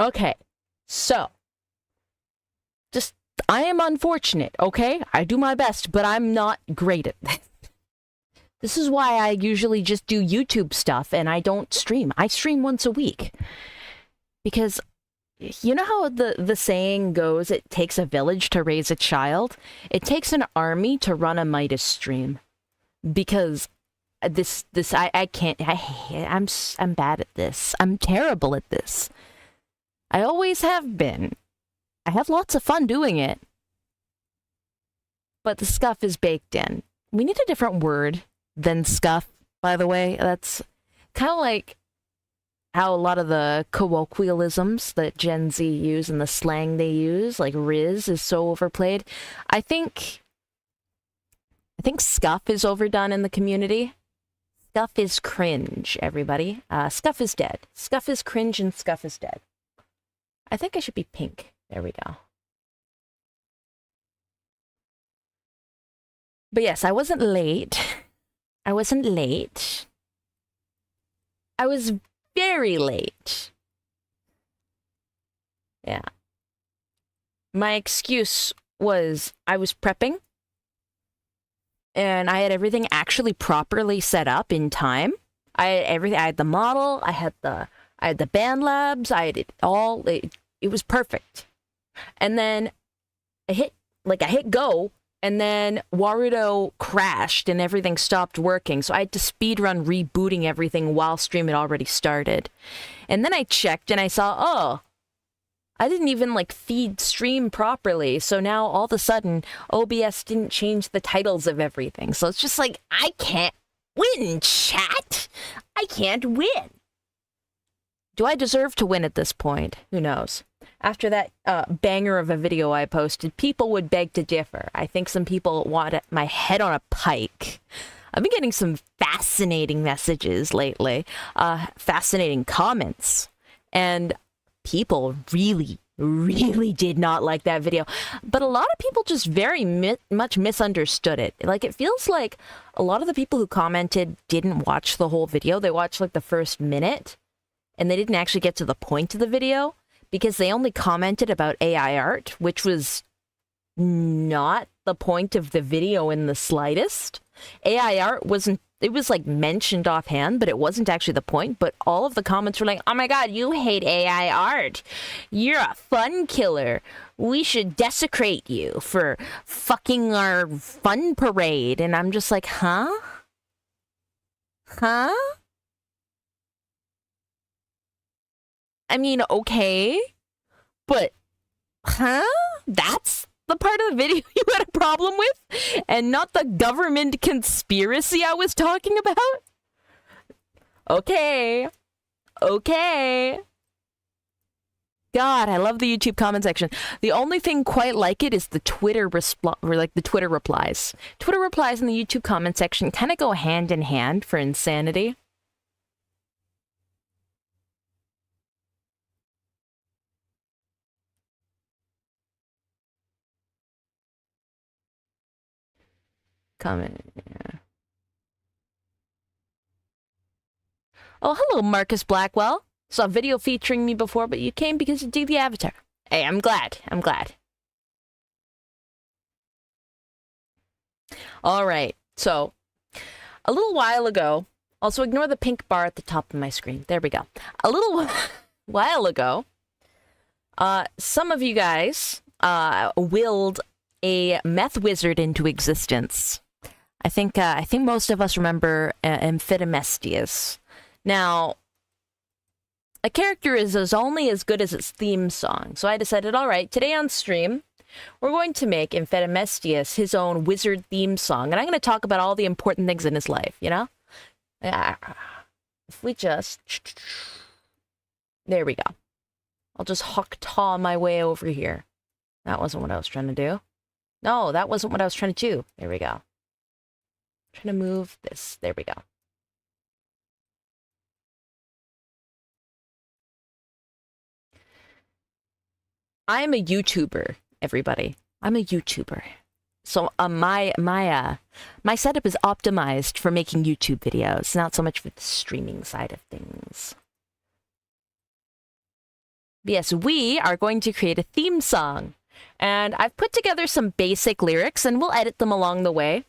Okay, so just I am unfortunate, okay? I do my best, but I'm not great at this. This is why I usually just do YouTube stuff and I don't stream. I stream once a week. Because you know how the saying goes, it takes a village to raise a child? It takes an army to run a Midas stream. Because I can't, I'm bad at this. I'm terrible at this. I always have been. I have lots of fun doing it. But the scuff is baked in. We need a different word than scuff, by the way. That's kind of like how a lot of the colloquialisms that Gen Z use and the slang they use, like Riz, is so overplayed. I think scuff is overdone in the community. Scuff is cringe, everybody. Scuff is dead. Scuff is cringe and scuff is dead. I think I should be pink. There we go. But yes, I wasn't late. I wasn't late. I was very late. Yeah. My excuse was I was prepping and I had everything actually properly set up in time. I had everything. I had the model, I had the band labs, I had it all. It was perfect. And then I hit go, and then Warudo crashed and everything stopped working. So I had to speedrun rebooting everything while stream had already started. And then I checked and I saw, oh, I didn't even feed stream properly. So now all of a sudden OBS didn't change the titles of everything. So it's just I can't win, chat. I can't win. Do I deserve to win at this point? Who knows? After that banger of a video I posted, people would beg to differ. I think some people want my head on a pike. I've been getting some fascinating messages lately, fascinating comments, and people really, really did not like that video. But a lot of people just very much misunderstood it. It feels like a lot of the people who commented didn't watch the whole video. They watched the first minute, and they didn't actually get to the point of the video, because they only commented about AI art, which was not the point of the video in the slightest. AI art wasn't, it was mentioned offhand, but it wasn't actually the point. But all of the comments were oh my god, you hate AI art. You're a fun killer. We should desecrate you for fucking our fun parade. And I'm just huh? Huh? I mean, okay, but, huh? That's the part of the video you had a problem with? And not the government conspiracy I was talking about? Okay. Okay. God, I love the YouTube comment section. The only thing quite like it is the Twitter the Twitter replies. Twitter replies and the YouTube comment section kind of go hand in hand for insanity. Comment. Yeah. Oh, hello, Marcus Blackwell. Saw a video featuring me before, but you came because you do the avatar. Hey, I'm glad. I'm glad. All right. So, a little while ago, also ignore the pink bar at the top of my screen. There we go. A little while ago, some of you guys willed a meth wizard into existence. I think most of us remember Amphitemestius. Now, a character is only as good as its theme song. So I decided, all right, today on stream, we're going to make Amphitemestius his own wizard theme song. And I'm going to talk about all the important things in his life, you know? Yeah. If we just... There we go. I'll just hawk-taw my way over here. That wasn't what I was trying to do. No, that wasn't what I was trying to do. There we go. Trying to move this. There we go. I'm a YouTuber, everybody. I'm a YouTuber. So my setup is optimized for making YouTube videos, not so much for the streaming side of things. Yes, we are going to create a theme song. And I've put together some basic lyrics and we'll edit them along the way.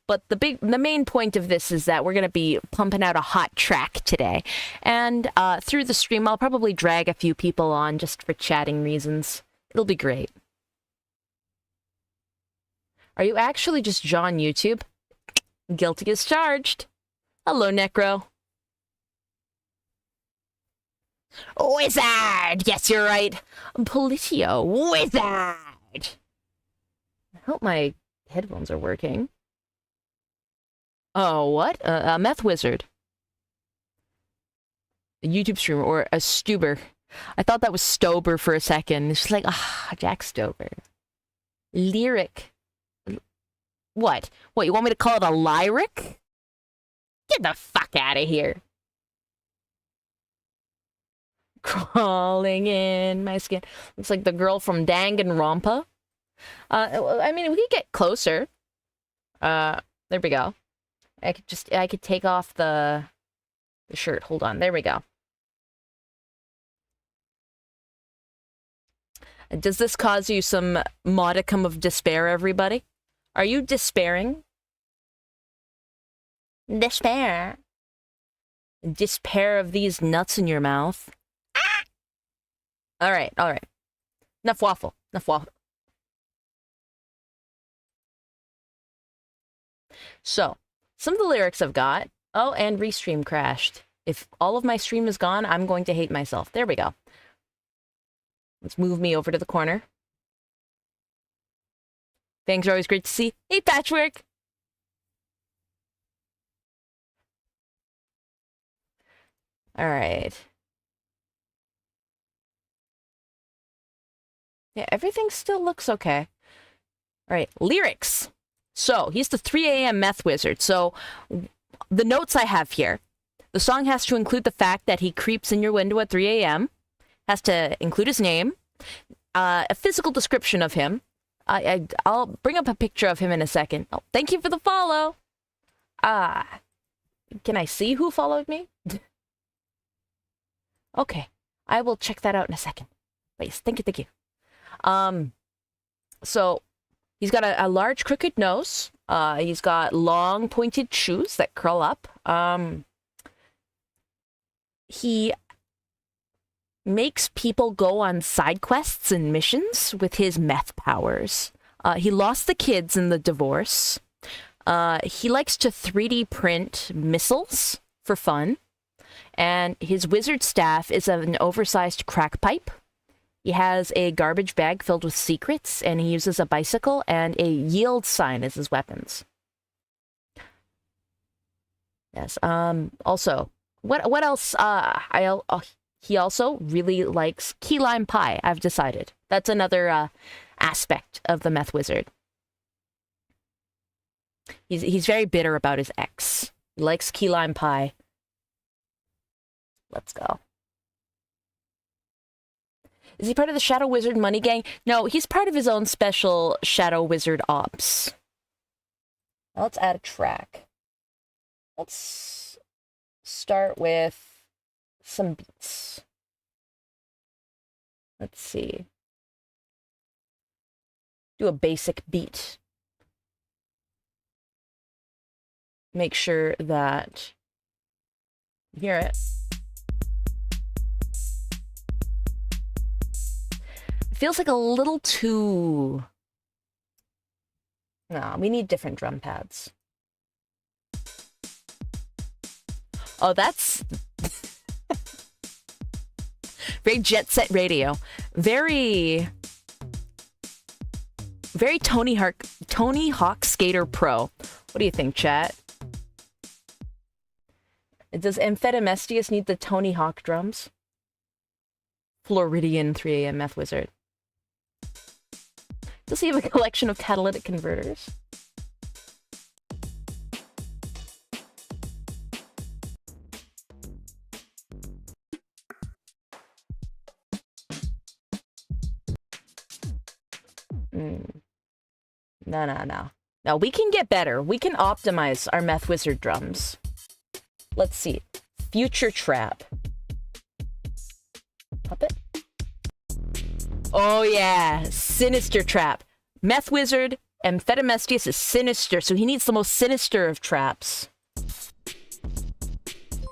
But the main point of this is that we're going to be pumping out a hot track today. And through the stream, I'll probably drag a few people on just for chatting reasons. It'll be great. Are you actually just John YouTube? Guilty as charged. Hello, Necro. Wizard! Yes, you're right. Politio, wizard! I hope my headphones are working. Oh, what? A meth wizard. A YouTube streamer or a Stuber. I thought that was Stober for a second. It's just like, Jack Stober. Lyric. What? What, you want me to call it a lyric? Get the fuck out of here. Crawling in my skin. Looks like the girl from Danganronpa. I mean, we could get closer. There we go. I could take off the shirt. Hold on. There we go. Does this cause you some modicum of despair, everybody? Are you despairing? Despair. Despair of these nuts in your mouth. Ah! All right. Enough waffle. So, some of the lyrics I've got. Oh, and restream crashed. If all of my stream is gone, I'm going to hate myself. There we go. Let's move me over to the corner. Fangs are always great to see. Hey, Patchwork! Alright. Yeah, everything still looks okay. Alright, lyrics! So, he's the 3 a.m. meth wizard. So, the notes I have here. The song has to include the fact that he creeps in your window at 3 a.m. Has to include his name. A physical description of him. I'll bring up a picture of him in a second. Oh, thank you for the follow. Can I see who followed me? Okay, I will check that out in a second. Please, thank you. So he's got a large crooked nose. He's got long pointed shoes that curl up. He makes people go on side quests and missions with his meth powers. He lost the kids in the divorce. He likes to 3D print missiles for fun. And his wizard staff is an oversized crack pipe. He has a garbage bag filled with secrets, and he uses a bicycle and a yield sign as his weapons. Yes, also, what else? He also really likes key lime pie, I've decided. That's another aspect of the meth wizard. He's very bitter about his ex. He likes key lime pie. Let's go. Is he part of the Shadow Wizard Money Gang? No, he's part of his own special Shadow Wizard Ops. Now let's add a track. Let's start with some beats. Let's see. Do a basic beat. Make sure that you hear it. It feels like a little too... No, we need different drum pads. Oh, that's... Very Jet Set Radio. Very Tony Hawk Skater Pro. What do you think, chat? Does Amphetamestius need the Tony Hawk drums? Floridian 3 a.m. meth wizard. Does he have a collection of catalytic converters? No. No, we can get better. We can optimize our meth wizard drums. Let's see. Future trap. Puppet? Oh yeah, sinister trap. Meth wizard, Amphetamestius is sinister, so he needs the most sinister of traps.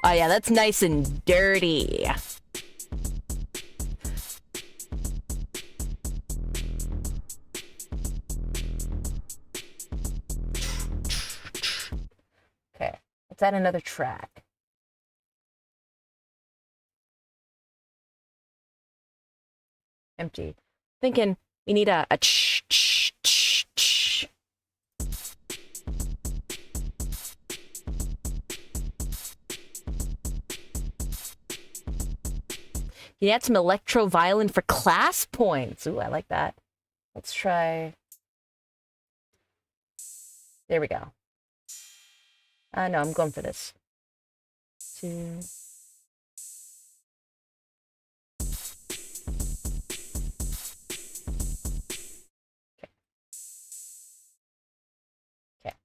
Oh yeah, that's nice and dirty. Okay, let's add another track. Empty. Thinking we need a ch. You add some electro violin for class points. Ooh, I like that. Let's try. There we go. No, I'm going for this. 2. Okay.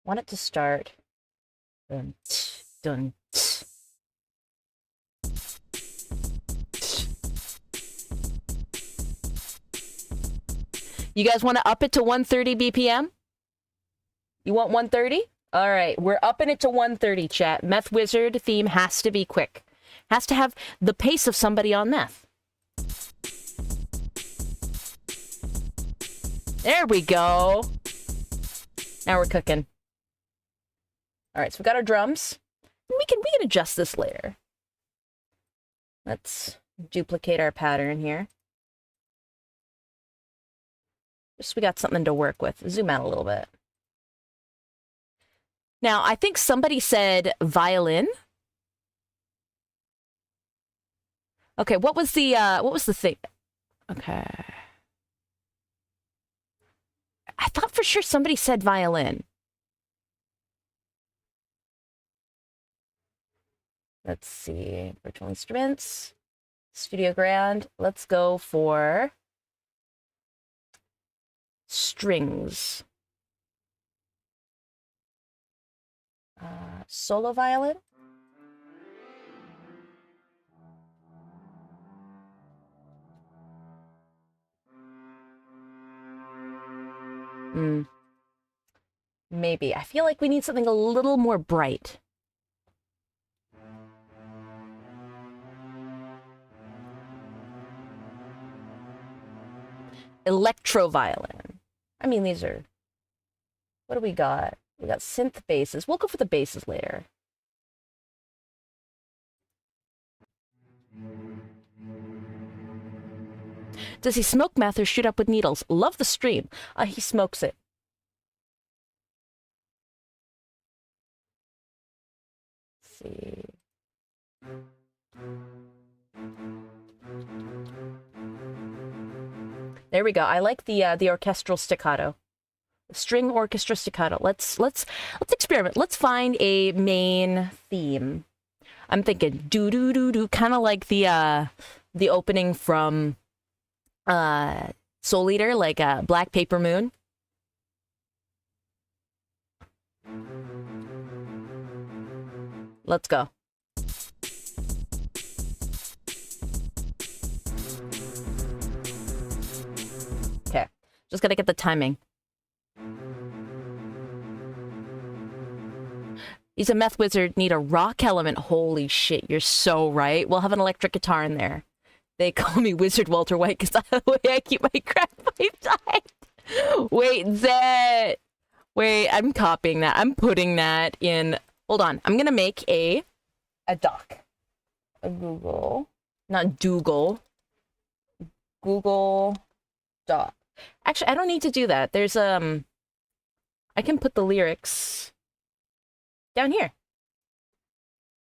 Want it to start. Dun, dun, You guys want to up it to 130 BPM? You want 130? All right, we're upping it to 130, chat. Meth Wizard theme has to be quick. Has to have the pace of somebody on meth. There we go. Now we're cooking. All right, so we got our drums. We can adjust this later. Let's duplicate our pattern here. Just so we got something to work with. Zoom out a little bit. Now, I think somebody said violin. Okay, what was the thing? Okay. I thought for sure somebody said violin. Let's see. Virtual instruments. Studio Grand. Let's go for strings. Solo violin. Maybe. I feel like we need something a little more bright. Electro violin. I mean, these are... What do we got? We got synth basses. We'll go for the basses later. Does he smoke meth or shoot up with needles? Love the stream. He smokes it. Let's see. There we go. I like the orchestral staccato. String orchestra staccato. Let's experiment. Let's find a main theme. I'm thinking do do do do, kind of like the opening from Soul Eater, like Black Paper Moon. Let's go. Okay, just gotta get the timing. He's a meth wizard, need a rock element. Holy shit, you're so right. We'll have an electric guitar in there. They call me Wizard Walter White because that's the way I keep my crack pipe tight. Wait, Zet. Wait, I'm copying that. I'm putting that in. Hold on. I'm going to make a doc. A Google. Not Dougal. Google Doc. Actually, I don't need to do that. There's, I can put the lyrics down here.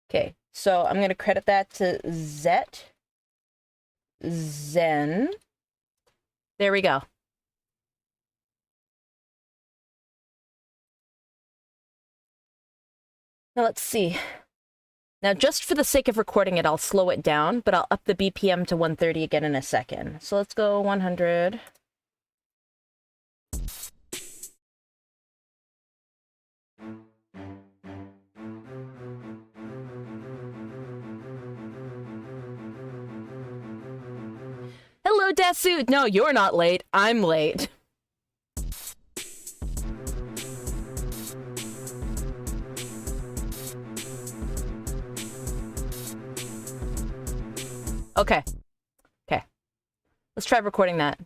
Okay, so I'm going to credit that to Zet. Zen. There we go. Now let's see. Now, just for the sake of recording it, I'll slow it down, but I'll up the BPM to 130 again in a second. So let's go 100. Hello, Desu. No, you're not late. I'm late. Okay. Okay. Let's try recording that.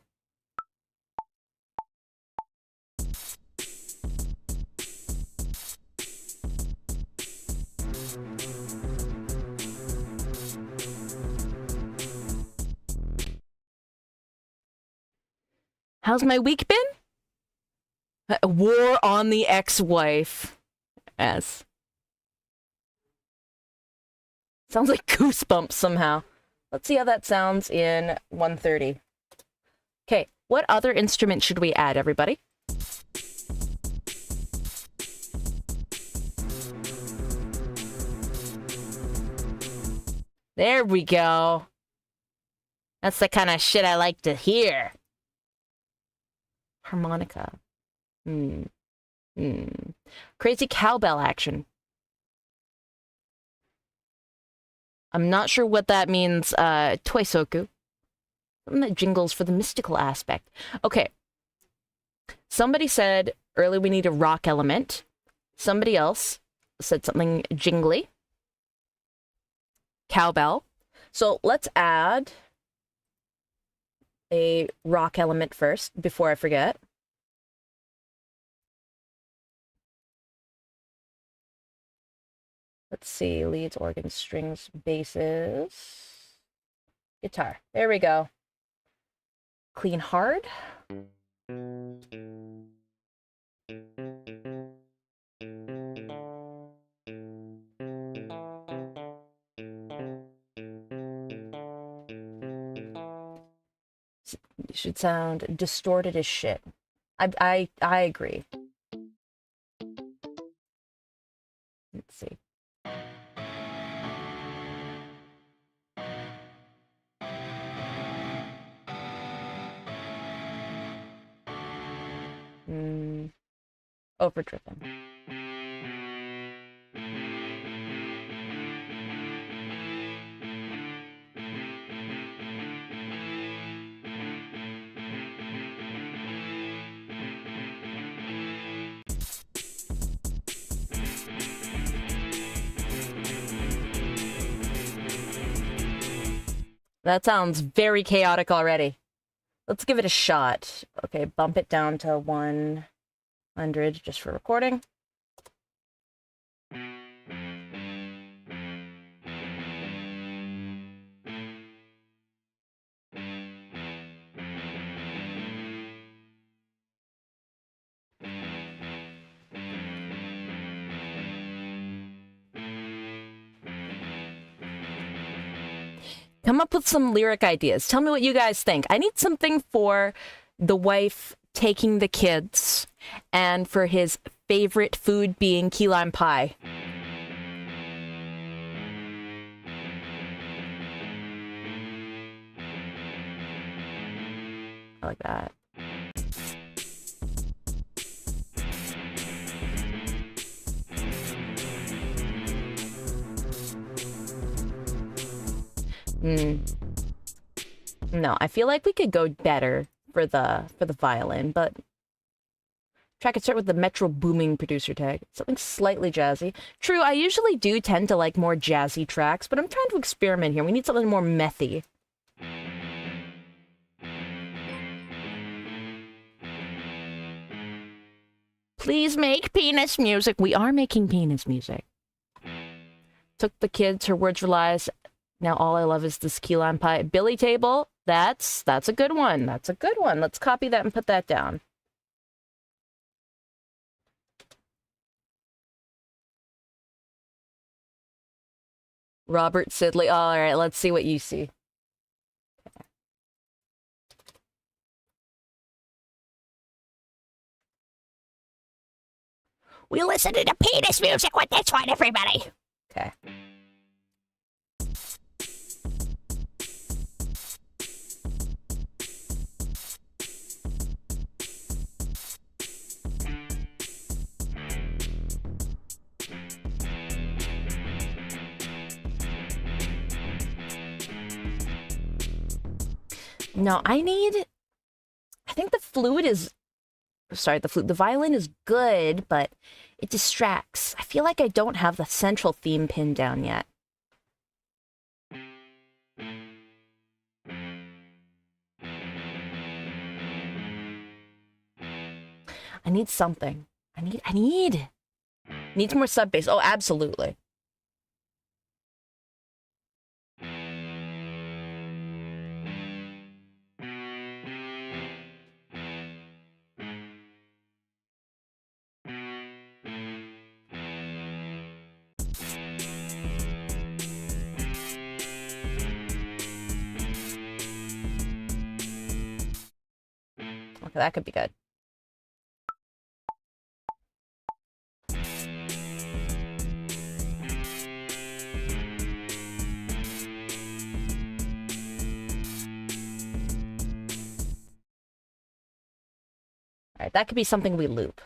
How's my week been? War on the ex-wife. Yes. Sounds like Goosebumps somehow. Let's see how that sounds in 130. Okay, what other instrument should we add, everybody? There we go. That's the kind of shit I like to hear. Harmonica. Crazy cowbell action. I'm not sure what that means, Toisoku. Something that jingles for the mystical aspect. Okay. Somebody said earlier we need a rock element. Somebody else said something jingly. Cowbell. So let's add a rock element first before I forget. Let's see, leads, organs, strings, basses, guitar. There we go. Clean hard. It should sound distorted as shit. I agree. Let's see. Overdriven. That sounds very chaotic already. Let's give it a shot. Okay, bump it down to 100 just for recording. Come up with some lyric ideas. Tell me what you guys think. I need something for the wife taking the kids and for his favorite food being key lime pie. I like that. No, I feel like we could go better for the violin, but track could start with the Metro booming producer tag. Something slightly jazzy. True, I usually do tend to like more jazzy tracks, but I'm trying to experiment here. We need something more methy. Please make penis music. We are making penis music. Took the kids, her words were lies. Now all I love is this key lime pie. Billy table, that's a good one. That's a good one. Let's copy that and put that down. Robert Sidley. All right, let's see what you see. We listen to the penis music with this one, everybody. Okay. No, I think the flute is, sorry, the violin is good, but it distracts. I feel like I don't have the central theme pinned down yet. I need something. Needs more sub bass. Oh, absolutely. Okay, that could be good. All right, that could be something we loop.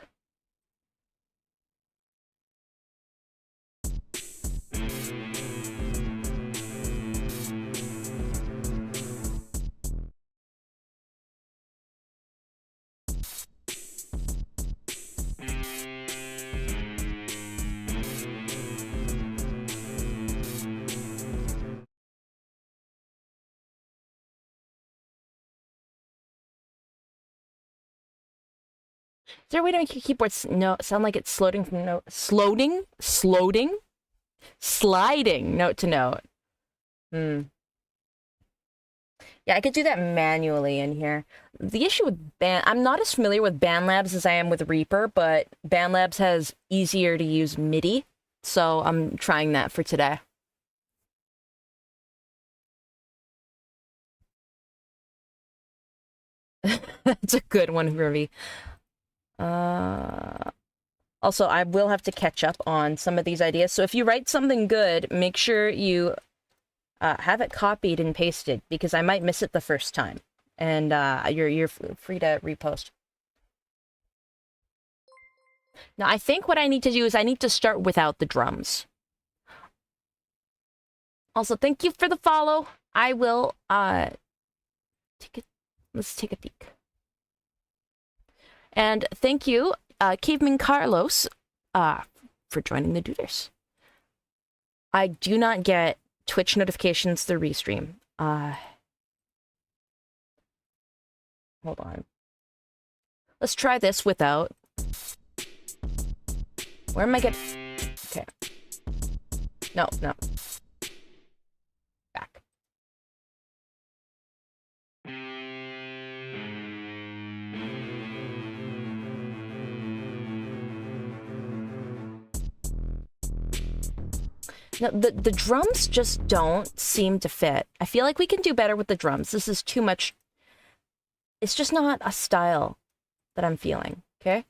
Is there a way to make your keyboard sound like it's sliding from note, sliding note to note? Yeah, I could do that manually in here. The issue with I'm not as familiar with BandLabs as I am with Reaper, but BandLabs has easier to use MIDI, so I'm trying that for today. That's a good one, Ruby. Also, I will have to catch up on some of these ideas. So if you write something good, make sure you have it copied and pasted, because I might miss it the first time. And you're free to repost. Now, I think what I need to do is I need to start without the drums. Also, thank you for the follow. I will let's take a peek. And thank you, Caveman Carlos, for joining the Duders. I do not get Twitch notifications through Restream. Hold on. Let's try this without. Where am I getting? Okay. No. Back. No, the drums just don't seem to fit. I feel like we can do better with the drums. This is too much. It's just not a style that I'm feeling, okay?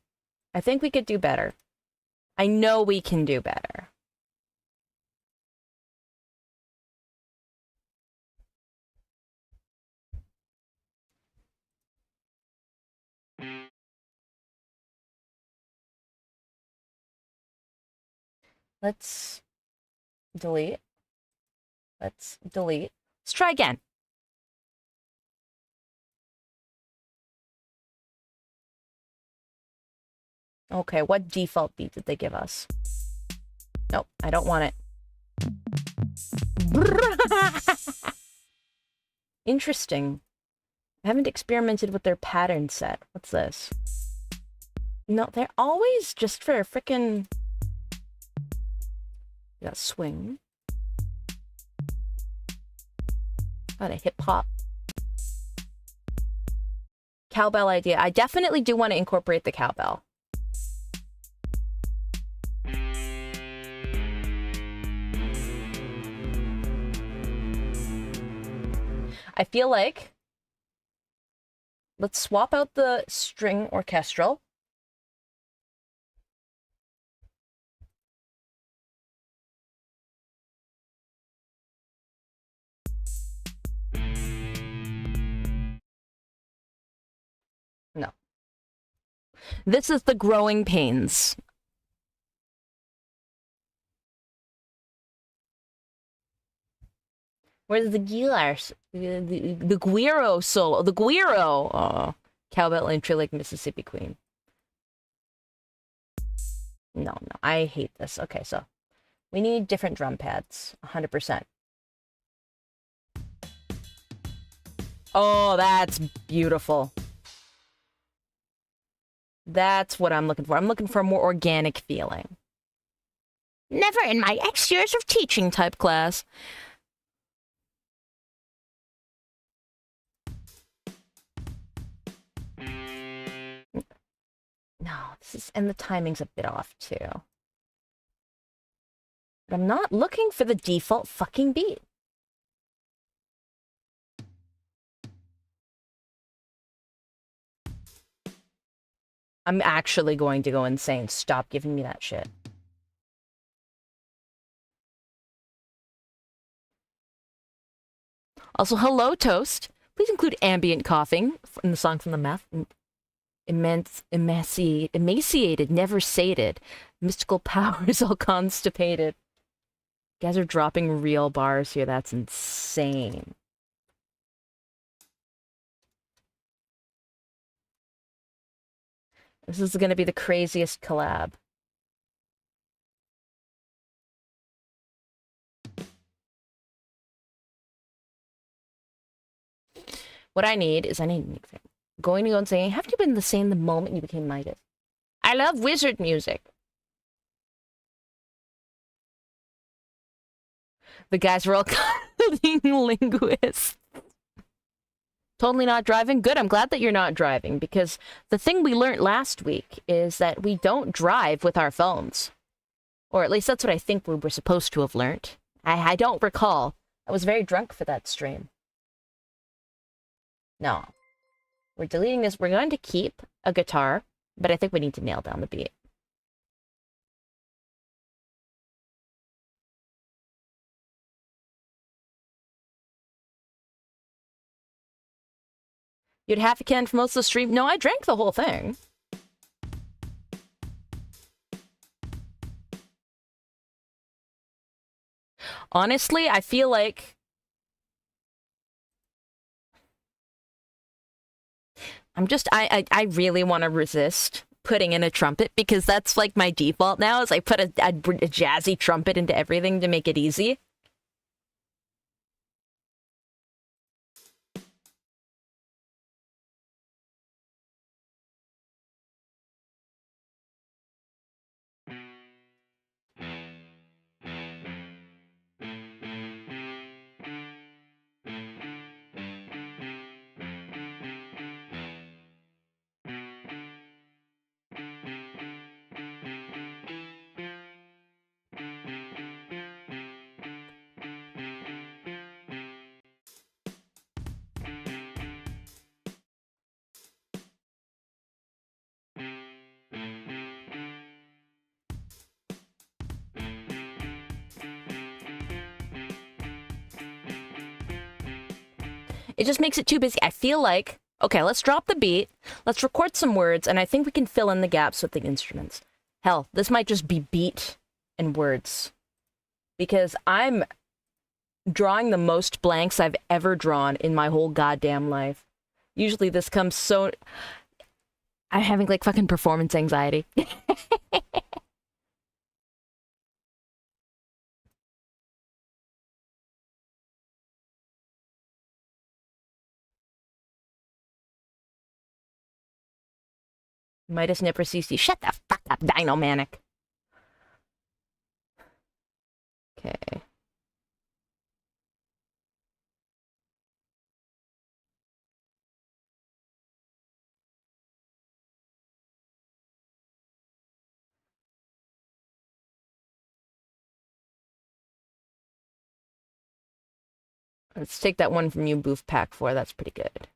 I think we could do better. I know we can do better. Let's delete. Let's delete. Let's try again. Okay, what default beat did they give us? Nope, I don't want it. Interesting. I haven't experimented with their pattern set. What's this? No, they're always just for a frickin'... We got swing. Got a hip-hop. Cowbell idea. I definitely do want to incorporate the cowbell. I feel like let's swap out the string orchestral. No. This is the growing pains. Where's the guillars? The Guiro solo. The Guiro! Oh, cowbell entry like Mississippi Queen. No, I hate this. Okay, so we need different drum pads. 100%. Oh, that's beautiful. That's what I'm looking for. I'm looking for a more organic feeling. Never in my X years of teaching type class. No, this is, and the timing's a bit off too. But I'm not looking for the default fucking beat. I'm actually going to go insane. Stop giving me that shit. Also, hello, Toast. Please include ambient coughing in the song from the math. Emaciated, never sated. Mystical powers all constipated. You guys are dropping real bars here. That's insane. This is going to be the craziest collab. What I need is, I need an example. Going to go and saying, have you been the same the moment you became Midas? I love wizard music. The guys were all coding linguists. Totally not driving? Good, I'm glad that you're not driving, because the thing we learned last week is that we don't drive with our phones. Or at least that's what I think we were supposed to have learned. I don't recall. I was very drunk for that stream. No. We're deleting this. We're going to keep a guitar, but I think we need to nail down the beat. You'd half a can for most of the stream? No, I drank the whole thing. Honestly, I feel like I really want to resist putting in a trumpet, because that's like my default now, is I put a jazzy trumpet into everything to make it easy. It just makes it too busy. I feel like, okay, let's drop the beat, let's record some words, and I think we can fill in the gaps with the instruments. Hell, this might just be beat and words. Because I'm drawing the most blanks I've ever drawn in my whole goddamn life. Usually this comes so... I'm having, like, fucking performance anxiety. Midas Nipper CC. Shut the fuck up, Dino Manic. Okay. Let's take that one from you, Boof Pack 4. That's pretty good.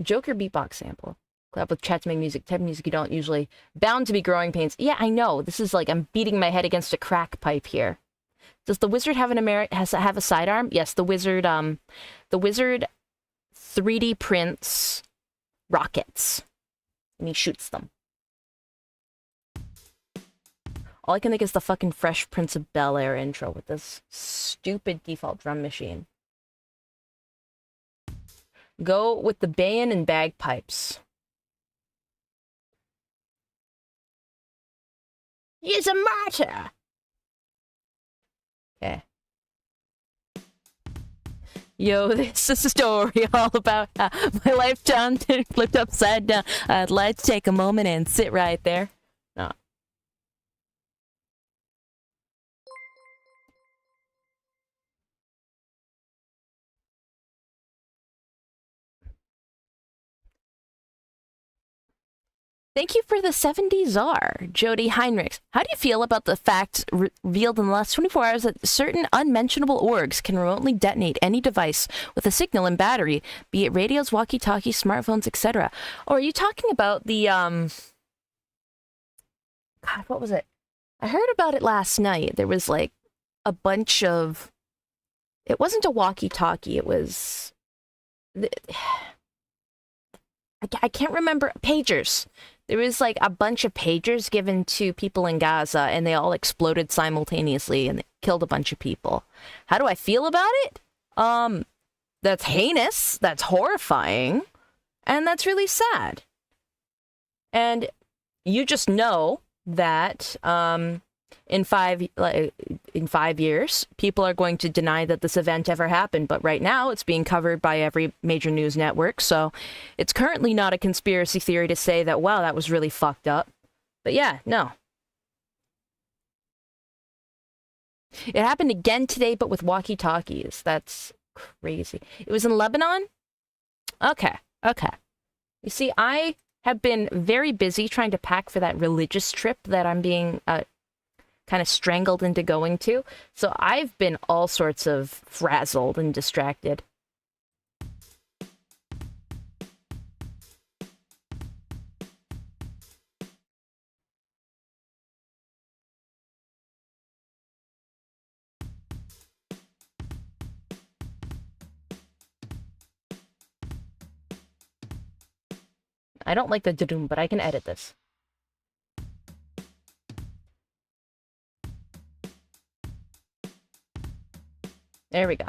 Joker beatbox sample. Collab with chat to make music. Type of music you don't usually. Bound to be growing pains. Yeah, I know. This is like I'm beating my head against a crack pipe here. Does the wizard have have a sidearm? Yes, the wizard 3D prints rockets. And he shoots them. All I can think is the fucking Fresh Prince of Bel-Air intro with this stupid default drum machine. Go with the bayon and bagpipes. He's a martyr! Okay. Yo, this is a story all about how my life turned and flipped upside down. I'd like to take a moment and sit right there. No. Thank you for the 70 czar, Jody Heinrichs. How do you feel about the fact revealed in the last 24 hours that certain unmentionable orgs can remotely detonate any device with a signal and battery, be it radios, walkie-talkies, smartphones, etc.? Or are you talking about the, God, what was it? I heard about it last night. There was, like, a bunch of... It wasn't a walkie-talkie, it was... I can't remember. Pagers. There was like a bunch of pagers given to people in Gaza, and they all exploded simultaneously and killed a bunch of people. How do I feel about it? That's heinous, that's horrifying, and that's really sad. And you just know that in 5 years, people are going to deny that this event ever happened. But right now, it's being covered by every major news network. So it's currently not a conspiracy theory to say that, wow, that was really fucked up. But yeah, no. It happened again today, but with walkie-talkies. That's crazy. It was in Lebanon? Okay. You see, I have been very busy trying to pack for that religious trip that I'm being... kind of strangled into going to. So I've been all sorts of frazzled and distracted. I don't like the da-doom, but I can edit this. There we go.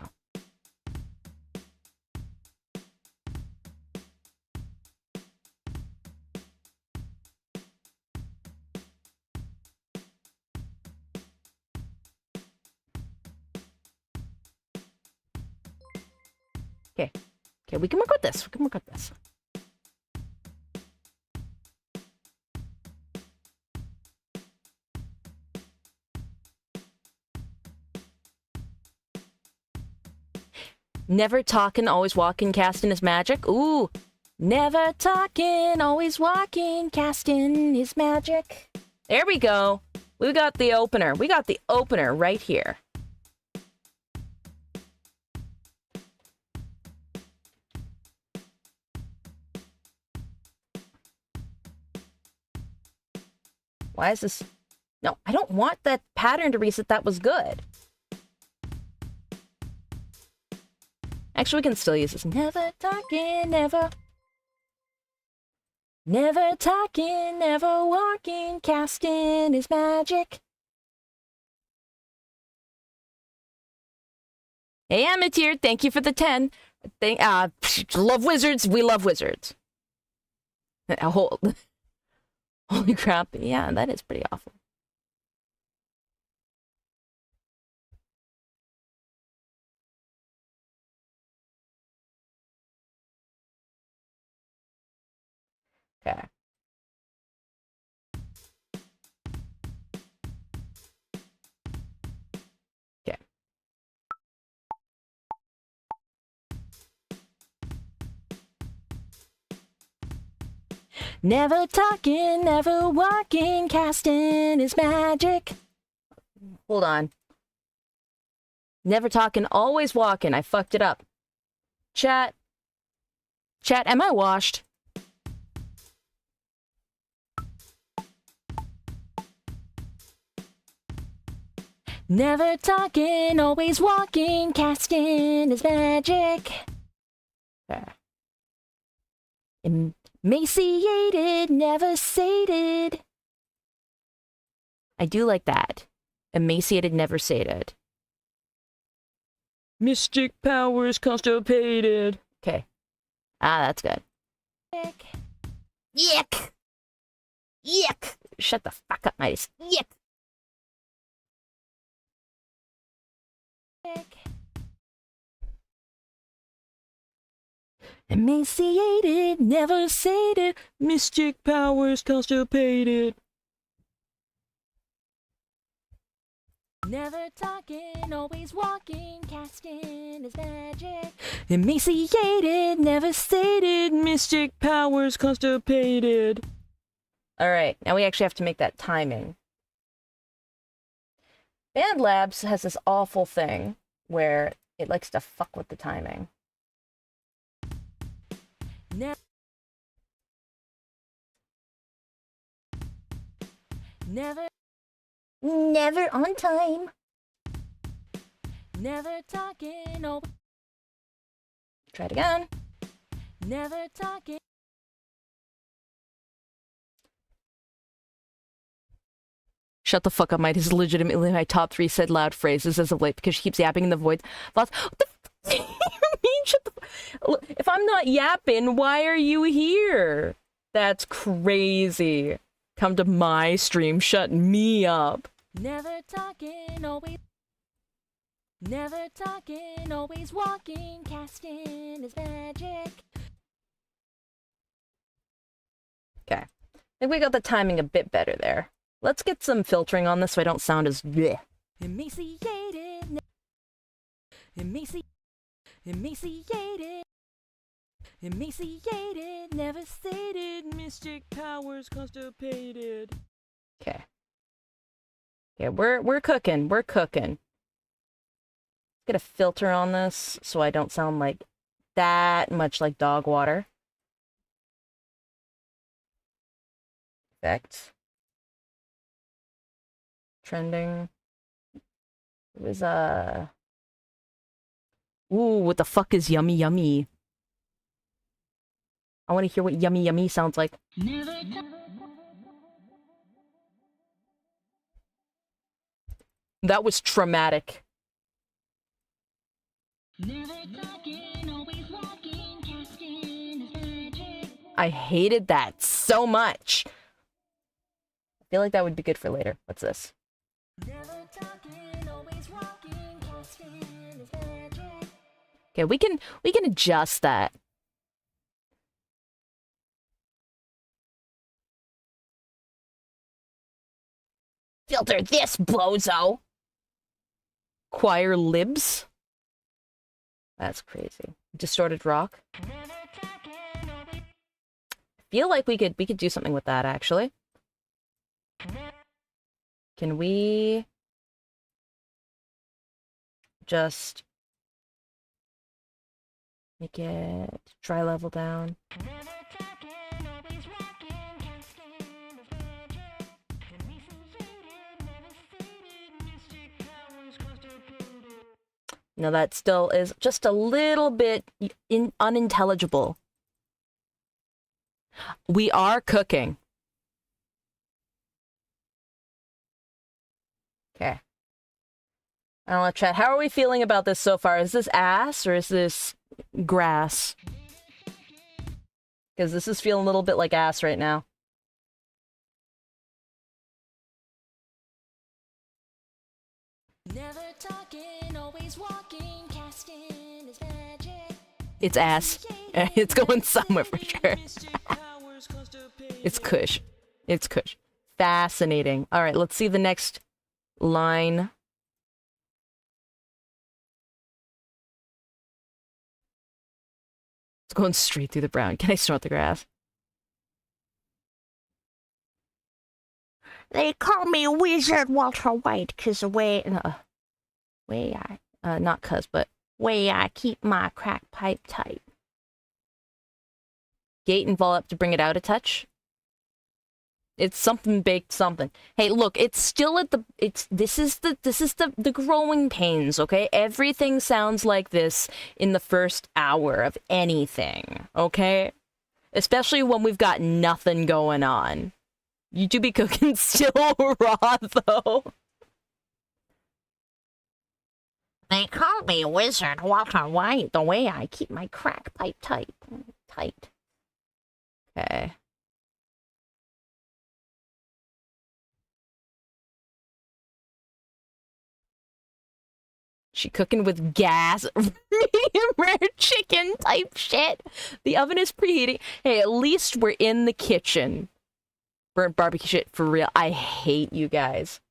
Okay, we can work with this. Never talking, always walking, casting his magic. Ooh, never talking, always walking, casting his magic. There we go. We got the opener. We got the opener right here. Why is this? No, I don't want that pattern to reset. That was good. Actually, we can still use this. Never talking, never talking, never walking, casting his magic. Hey, Amateur, thank you for the 10. Love wizards. We love wizards. Holy crap. Yeah, that is pretty awful. Okay. Never talking, never walking, casting his magic. Hold on. Never talking, always walking. I fucked it up. Chat, am I washed? Never talking, always walking, casting his magic. Emaciated, never sated. I do like that. Emaciated, never sated. Mystic powers constipated. Okay. Ah, that's good. Yick. Yick. Yick. Shut the fuck up, mice. Yick. Yick. Emaciated, never sated. Mystic powers constipated. Never talking, always walking, casting his magic. Emaciated, never sated, mystic powers constipated. Alright, now we actually have to make that timing. Band Labs has this awful thing where it likes to fuck with the timing. Never on time. Never talking. Oh. Try it again. Never talking. Shut the fuck up, Mike. This is legitimately my top 3 said loud phrases as of late because she keeps yapping in the void. What the f you mean? Shut the Look, if I'm not yapping, why are you here? That's crazy. Come to my stream, shut me up. Never talking, always walking, casting his magic. Okay. I think we got the timing a bit better there. Let's get some filtering on this so I don't sound as bleh. Emaciated. Emaciated, never sated, mystic powers constipated. Okay. Yeah, we're cooking. Get a filter on this so I don't sound like that much like dog water. Effects. Trending. It was ooh, what the fuck is yummy yummy? I want to hear what yummy yummy sounds like. That was traumatic. I hated that so much. I feel like that would be good for later. What's this? Okay, we can adjust that. Filter this, bozo! Choir libs? That's crazy. Distorted rock? I feel like we could do something with that, actually. Can we just make it dry level down? No, that still is just a little bit unintelligible. We are cooking. Okay. I don't know, chat. How are we feeling about this so far? Is this ass or is this grass? Because this is feeling a little bit like ass right now. Never talking, always walking, casting his magic. It's ass. It's going somewhere for sure. It's kush. It's kush. Fascinating. All right, let's see the next line. It's going straight through the brown. Can I snort the grass? They call me Wizard Walter White because the way I, not cuz, but way I keep my crack pipe tight. Gate and vol up to bring it out a touch. It's something baked something. Hey, look, it's still at the, this is the growing pains, okay? Everything sounds like this in the first hour of anything, okay? Especially when we've got nothing going on. You do be cooking still raw, though. They call me Wizard Walter White the way I keep my crack pipe tight. Tight. Okay. She cooking with gas. Medium rare chicken type shit. The oven is preheating. Hey, at least we're in the kitchen. Burnt barbecue shit for real. I hate you guys.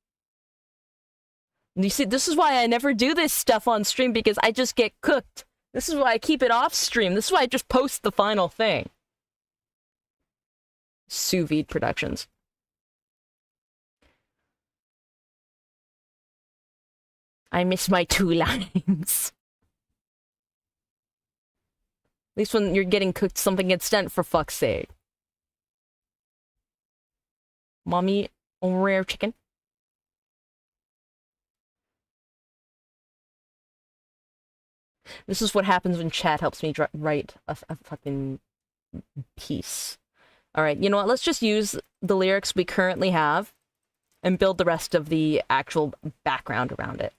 You see, this is why I never do this stuff on stream, because I just get cooked. This is why I keep it off stream. This is why I just post the final thing. Sous vide productions. I miss my 2 lines. At least when you're getting cooked, something gets done, for fuck's sake. Mommy, rare chicken. This is what happens when chat helps me write a fucking piece. Alright, you know what? Let's just use the lyrics we currently have and build the rest of the actual background around it.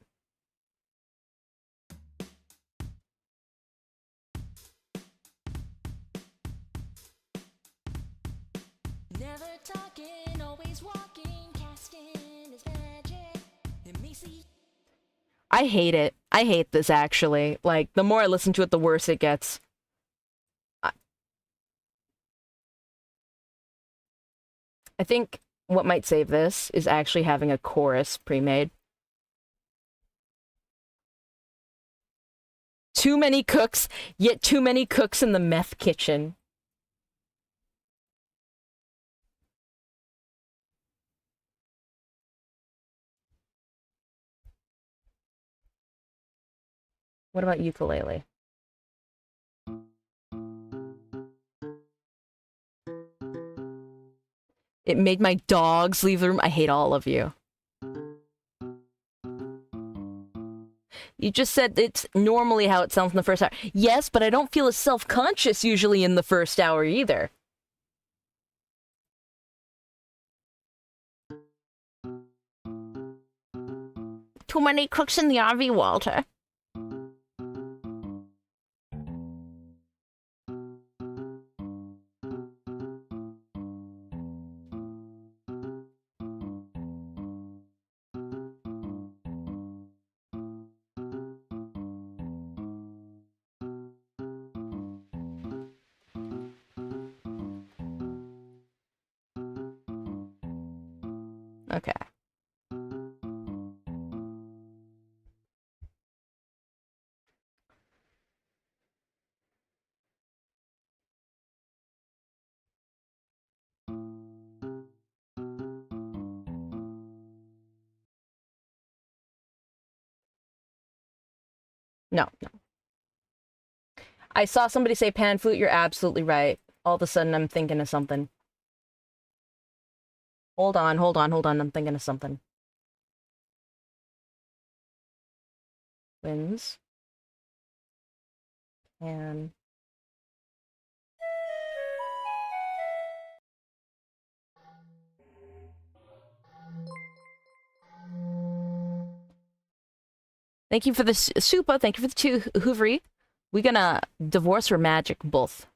Never talking, always walking, casting his magic, and me see. I hate it. I hate this, actually. Like, the more I listen to it, the worse it gets. I think what might save this is actually having a chorus pre-made. Too many cooks, yet too many cooks in the meth kitchen. What about ukulele? It made my dogs leave the room. I hate all of you. You just said it's normally how it sounds in the first hour. Yes, but I don't feel as self-conscious usually in the first hour either. Too many cooks in the RV, Walter. Okay. No, no. I saw somebody say pan flute. You're absolutely right. All of a sudden, I'm thinking of something. Hold on, hold on, hold on. I'm thinking of something. Wins. And... Thank you for the Supa. Thank you for the 2 Hoovery. We gonna divorce or magic both.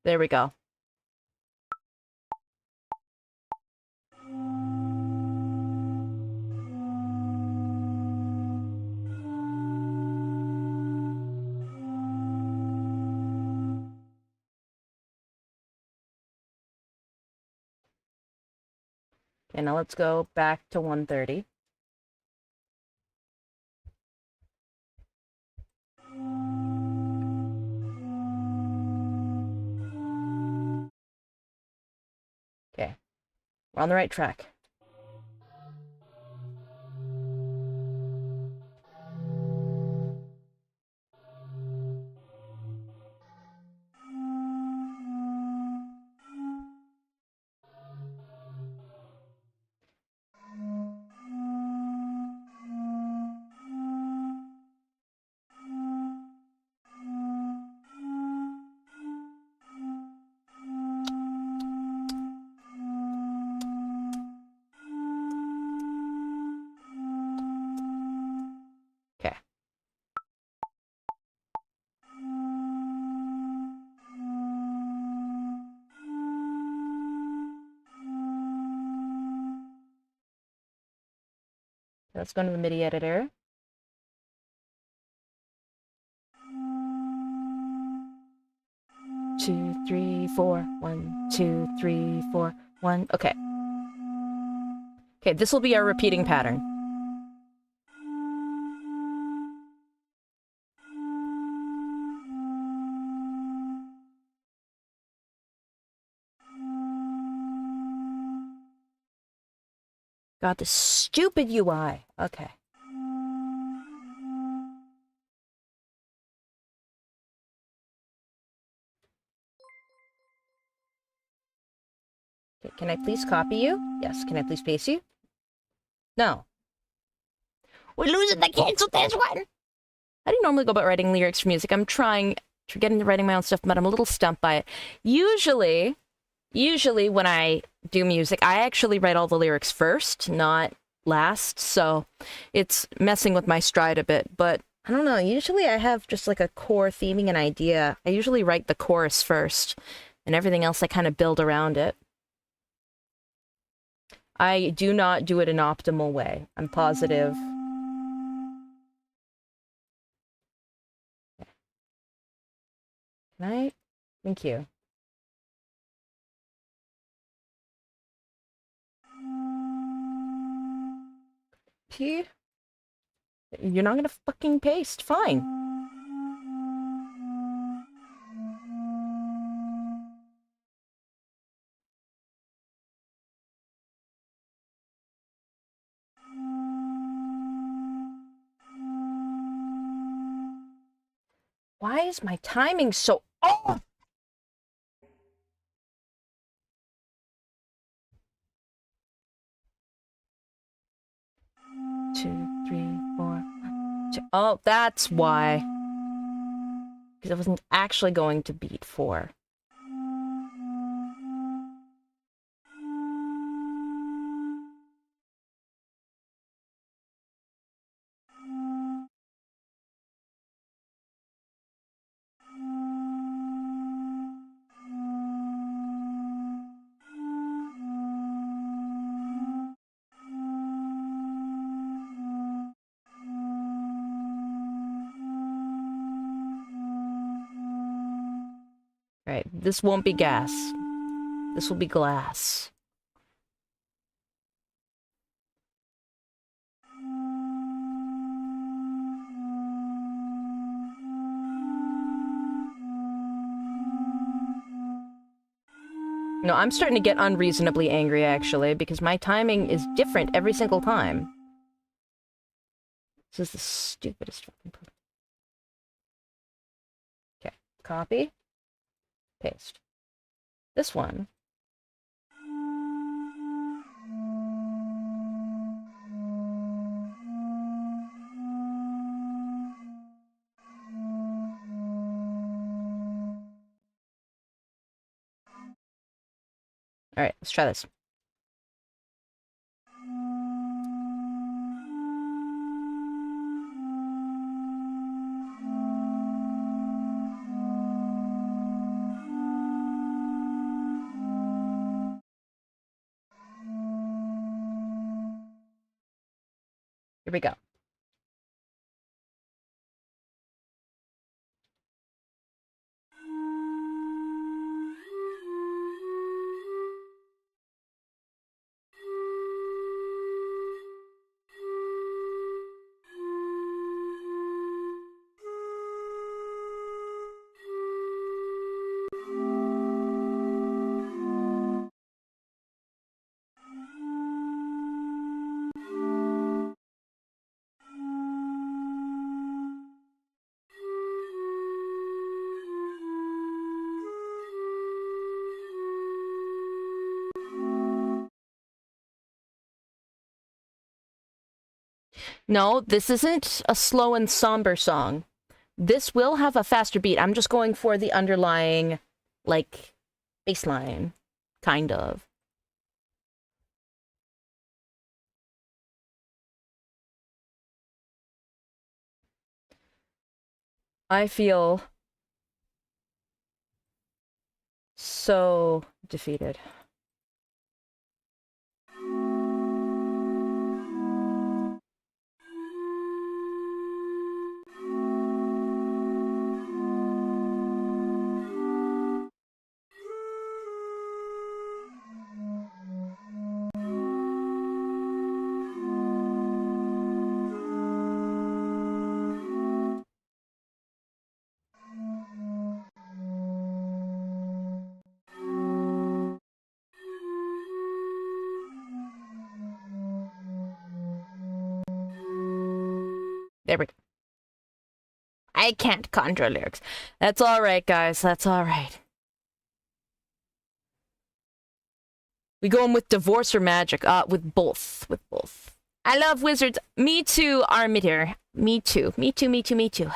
There we go. Okay, now let's go back to 130. We're on the right track. Okay. Let's go into the MIDI editor. Two, three, four. 1, 2, 3, 4. 1. Okay. Okay, this will be our repeating pattern. God, this stupid UI. Okay. Okay, can I please copy you? Yes. Can I please paste you? No. We're losing the kids with this one! How do you normally go about writing lyrics for music? I'm trying to get into writing my own stuff, but I'm a little stumped by it. Usually when I do music, I actually write all the lyrics first, not last, so it's messing with my stride a bit, but I don't know, usually I have just like a core theming and idea. I usually write the chorus first, and everything else I kind of build around it. I do not do it an optimal way. I'm positive. Can I? Thank you. P? You're not gonna fucking paste. Fine. Why is my timing so off? Two, three, four, 1, 2. Oh, that's why. Because I wasn't actually going to beat 4. Right, this won't be gas. This will be glass. No, I'm starting to get unreasonably angry, actually, because my timing is different every single time. This is the stupidest fucking program. Okay, copy, paste. This one. Alright, let's try this. Here we go. No, this isn't a slow and somber song. This will have a faster beat. I'm just going for the underlying, like, bass line, kind of. I feel so defeated. There we go. I can't conjure lyrics. That's all right, guys. That's all right. We going with divorce or magic? With both. With both. I love wizards. Me too, Armitor. Me too. Me too, me too, me too.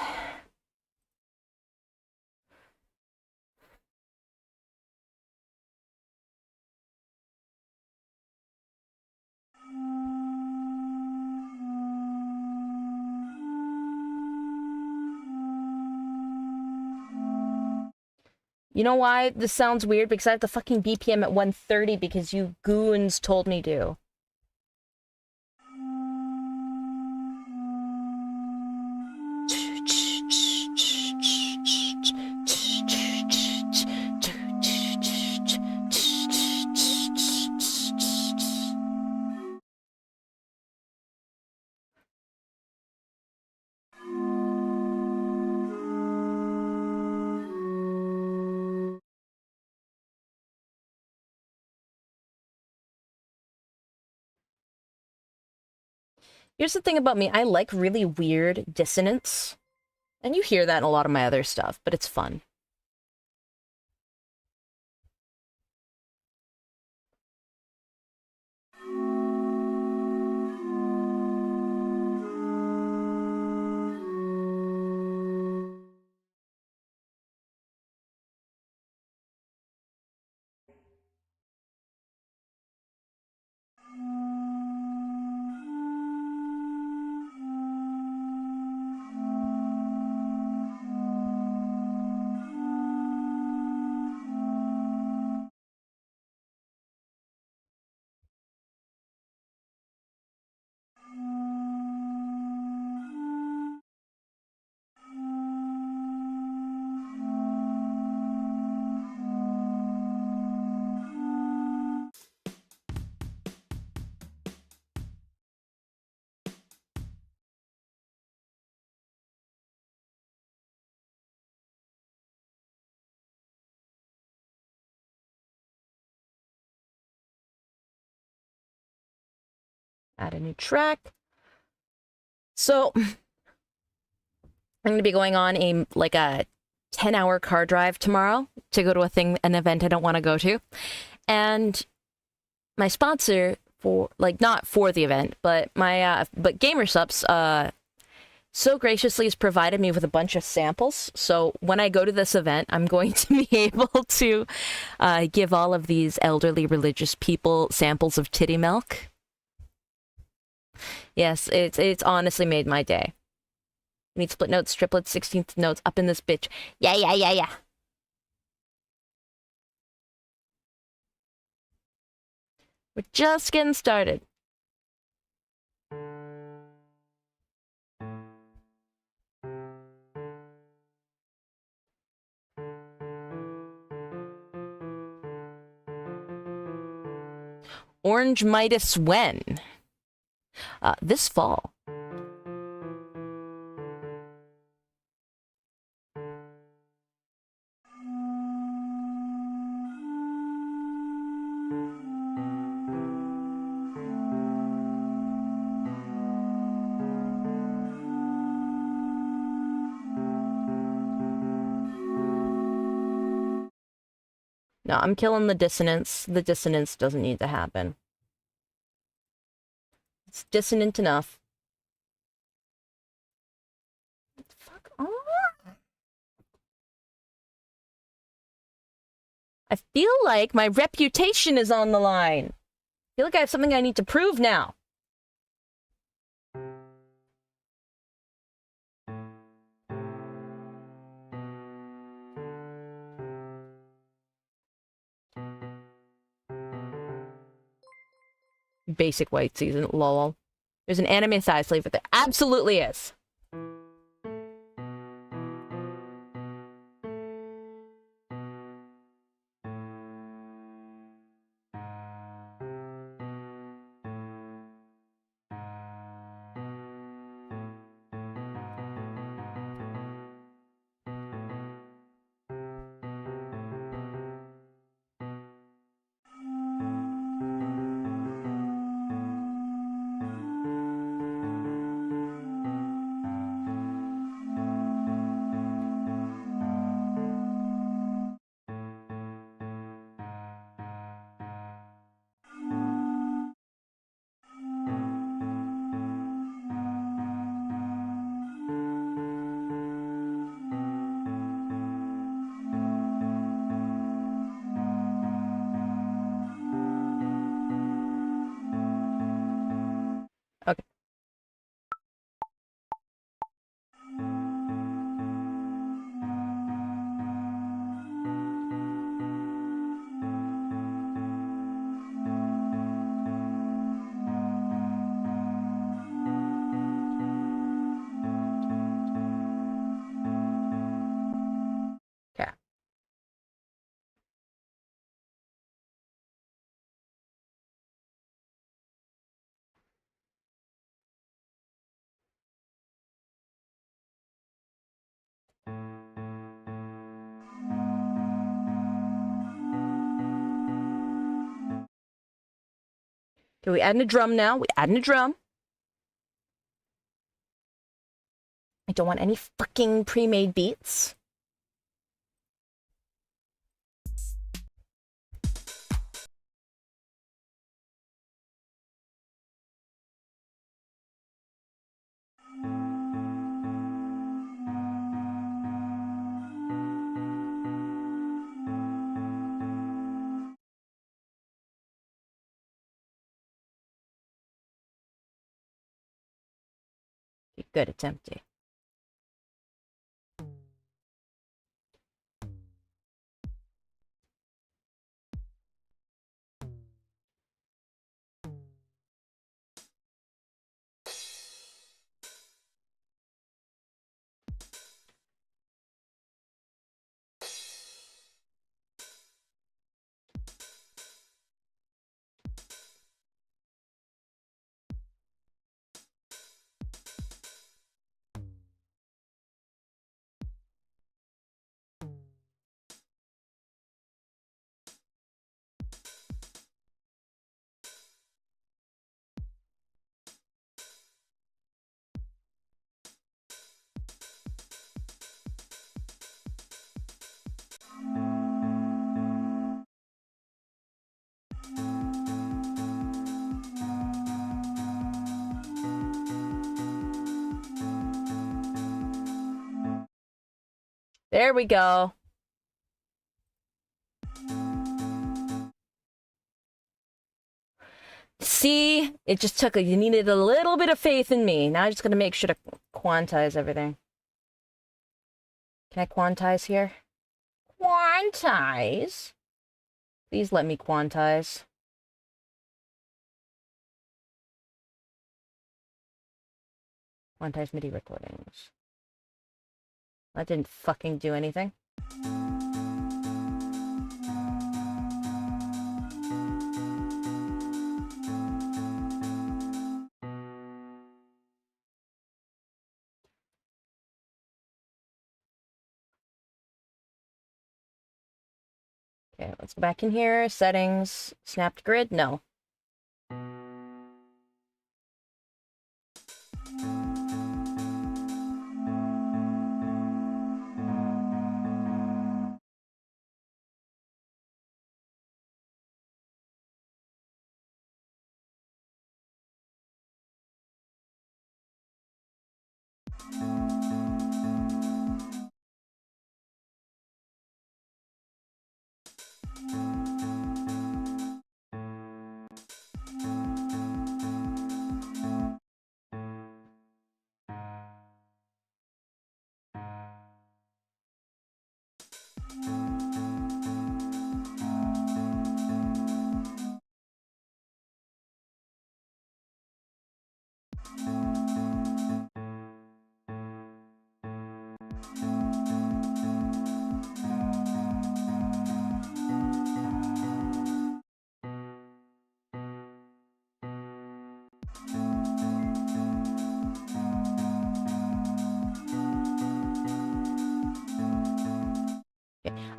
You know why this sounds weird? Because I have the fucking BPM at 130 because you goons told me to. Here's the thing about me, I like really weird dissonance. And you hear that in a lot of my other stuff, but it's fun. Add a new track. So, I'm going to be going on a 10-hour car drive tomorrow to go to an event I don't want to go to. And my sponsor for, not for the event, but but GamerSups, so graciously has provided me with a bunch of samples. So when I go to this event, I'm going to be able to give all of these elderly religious people samples of titty milk. Yes, it's honestly made my day. We need split notes, triplets, 16th notes up in this bitch. Yeah, yeah, yeah, yeah. We're just getting started. Orange Midas when? This fall. No, I'm killing the dissonance. The dissonance doesn't need to happen. It's dissonant enough. I feel like my reputation is on the line. I feel like I have something I need to prove now. Basic white season, lol. There's an anime size flavor there. Absolutely is. Okay. Okay. Okay, we add in a drum now. We add in a drum. I don't want any fucking pre-made beats. Okay, good, it's empty. There we go. See, it just took you needed a little bit of faith in me. Now I'm just gonna make sure to quantize everything. Can I quantize here? Quantize? Please let me quantize. Quantize MIDI recordings. That didn't fucking do anything. Okay, let's go back in here. Settings, snapped grid, no.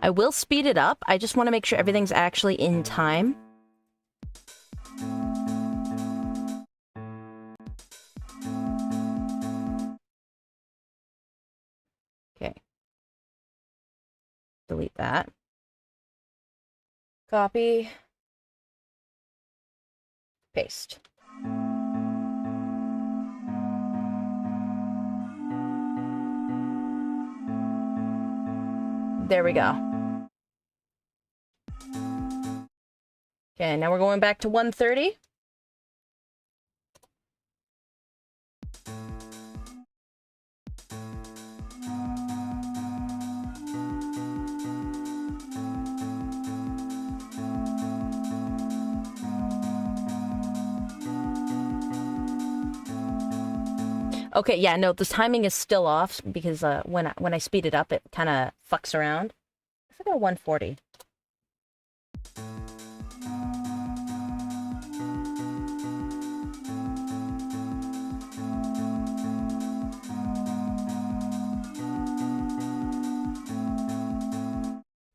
I will speed it up. I just want to make sure everything's actually in time. Okay. Delete that. Copy. Paste. There we go. Okay, now we're going back to 1:30. Okay, yeah, no, the timing is still off because when I speed it up, it kind of fucks around. I forgot 140.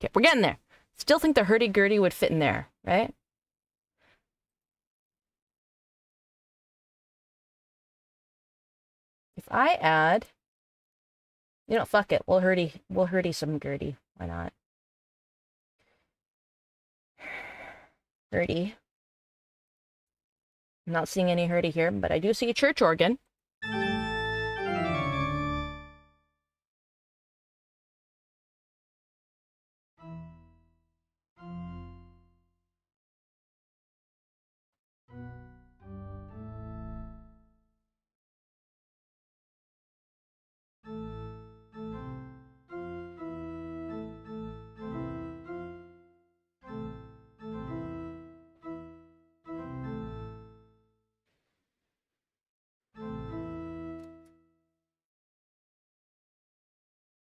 Okay, we're getting there. Still think the hurdy-gurdy would fit in there, right? If I add, you know, fuck it, we'll hurdy some gurdy. Why not? Hurdy. I'm not seeing any hurdy here, but I do see a church organ.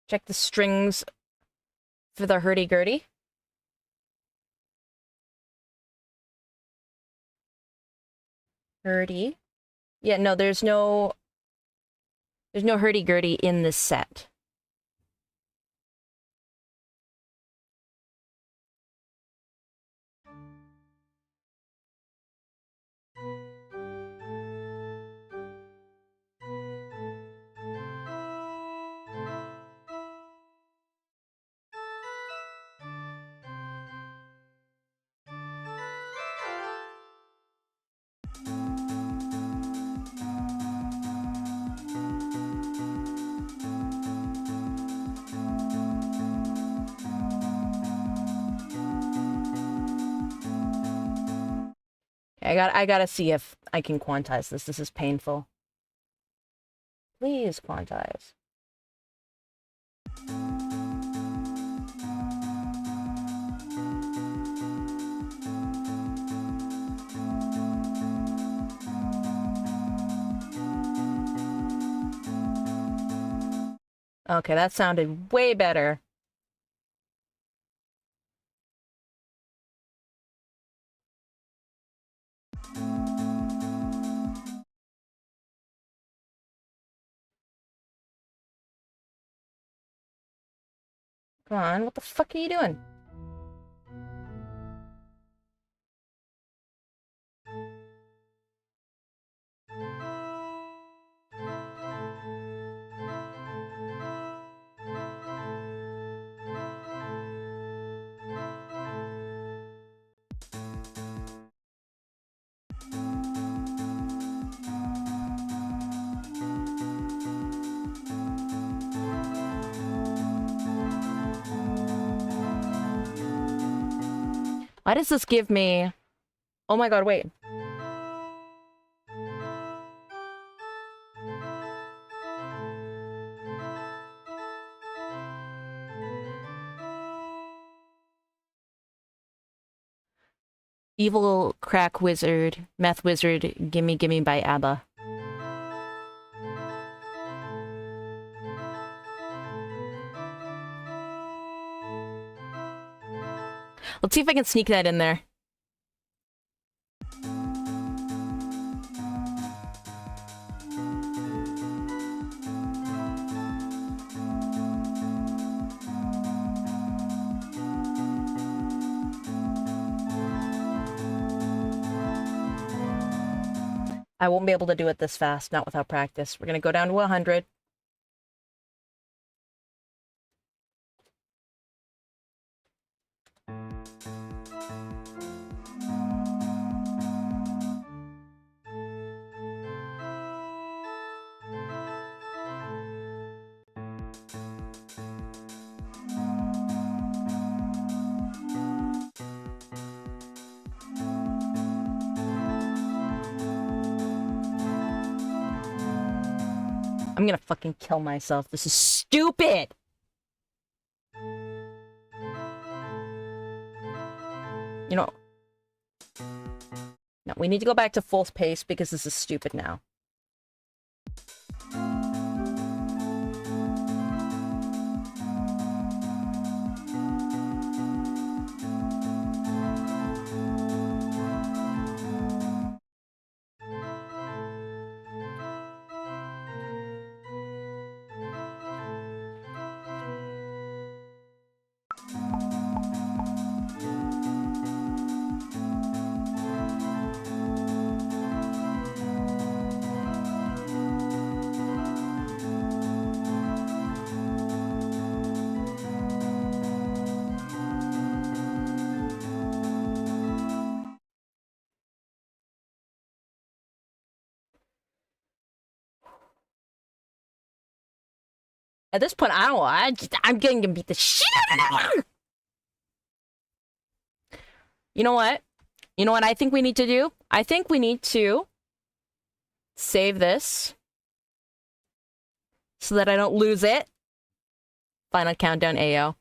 Check the strings for the hurdy-gurdy. Hurdy. Yeah, no, there's no hurdy-gurdy in this set. I gotta see if I can quantize this. This is painful. Please quantize. Okay, that sounded way better. Come on, what the fuck are you doing? Why does this give me... Oh my god, wait. Evil Crack Wizard, Meth Wizard, Gimme Gimme by ABBA. Let's see if I can sneak that in there. I won't be able to do it this fast, not without practice. We're gonna go down to 100. I'm gonna fucking kill myself. This is stupid! You know... No, we need to go back to full pace because this is stupid now. At this point, I don't know. I'm getting to beat the shit out of them. You know what? You know what I think we need to do? I think we need to save this so that I don't lose it. Final countdown, AO.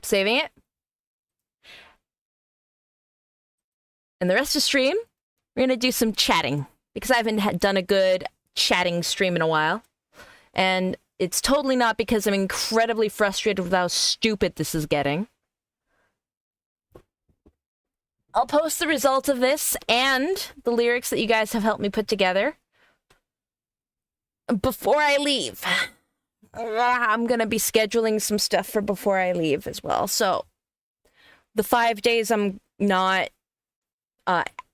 Saving it. And the rest of the stream, we're gonna do some chatting. Because I haven't done a good chatting stream in a while. And it's totally not because I'm incredibly frustrated with how stupid this is getting. I'll post the results of this and the lyrics that you guys have helped me put together before I leave. I'm gonna be scheduling some stuff for before I leave as well. So, the 5 days I'm not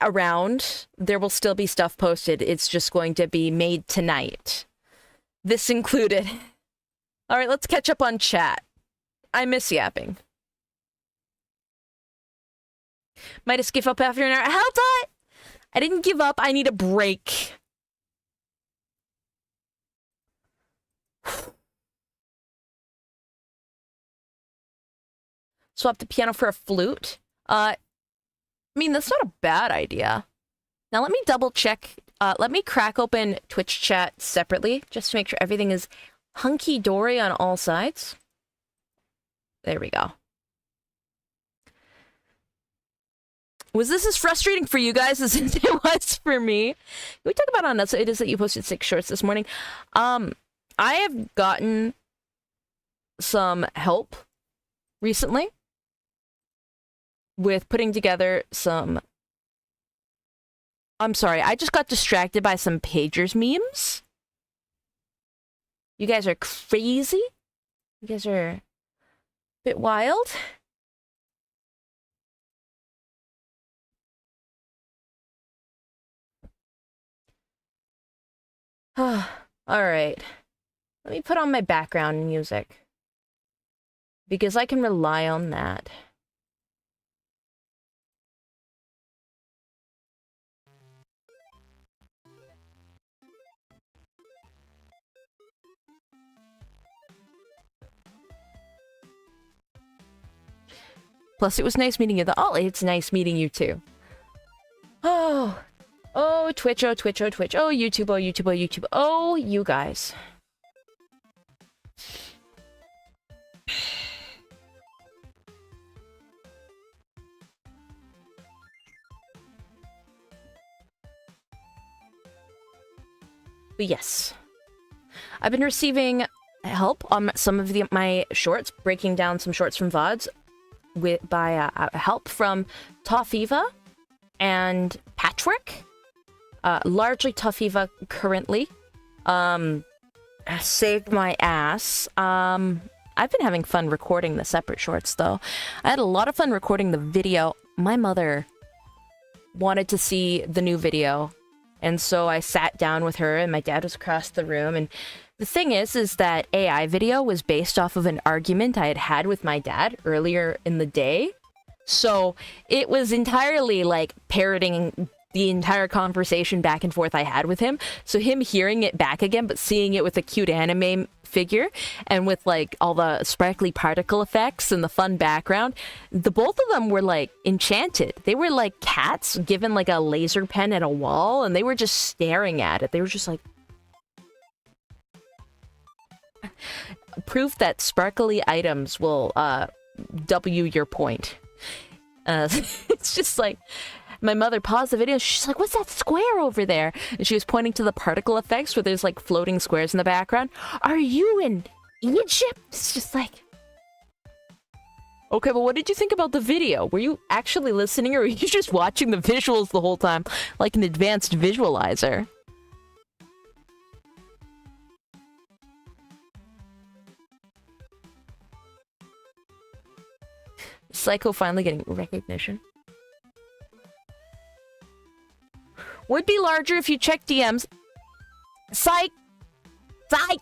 around, there will still be stuff posted. It's just going to be made tonight. This included. All right, let's catch up on chat. I miss yapping. Might have give up after an hour. Hell, I didn't give up. I need a break. Swap the piano for a flute. I mean, that's not a bad idea. Now let me double check. Let me crack open Twitch chat separately just to make sure everything is hunky-dory on all sides. There we go. Was this as frustrating for you guys as it was for me? Can we talk about how nuts it is that you posted 6 shorts this morning? I have gotten some help recently with putting together some... I'm sorry, I just got distracted by some Pagers memes. You guys are crazy. You guys are a bit wild. Alright. Let me put on my background music. Because I can rely on that. Plus, it was nice meeting you. Ollie, it's nice meeting you too. Oh. Oh, Twitch, oh, Twitch, oh, Twitch. Oh, YouTube, oh, YouTube, oh, YouTube. Oh, you guys. But yes. I've been receiving help on some of my shorts, breaking down some shorts from VODs by help from Toffiva and Patrick. Largely Toffiva currently. Saved my ass. I've been having fun recording the separate shorts, though. I had a lot of fun recording the video. My mother wanted to see the new video, and so I sat down with her, and my dad was across the room, and the thing is that AI video was based off of an argument I had had with my dad earlier in the day. So it was entirely like parroting the entire conversation back and forth I had with him. So him hearing it back again, but seeing it with a cute anime figure and with like all the sparkly particle effects and the fun background, the both of them were like enchanted. They were like cats given like a laser pen at a wall, and they were just staring at it. They were just like, proof that sparkly items will W your point. It's just like, my mother paused the video. She's like, what's that square over there? And she was pointing to the particle effects where there's like floating squares in the background. Are you in Egypt? It's just like, okay, but what did you think about the video? Were you actually listening, or were you just watching the visuals the whole time like an advanced visualizer? Psycho finally getting recognition. Would be larger if you check DMs. Psych! Psych!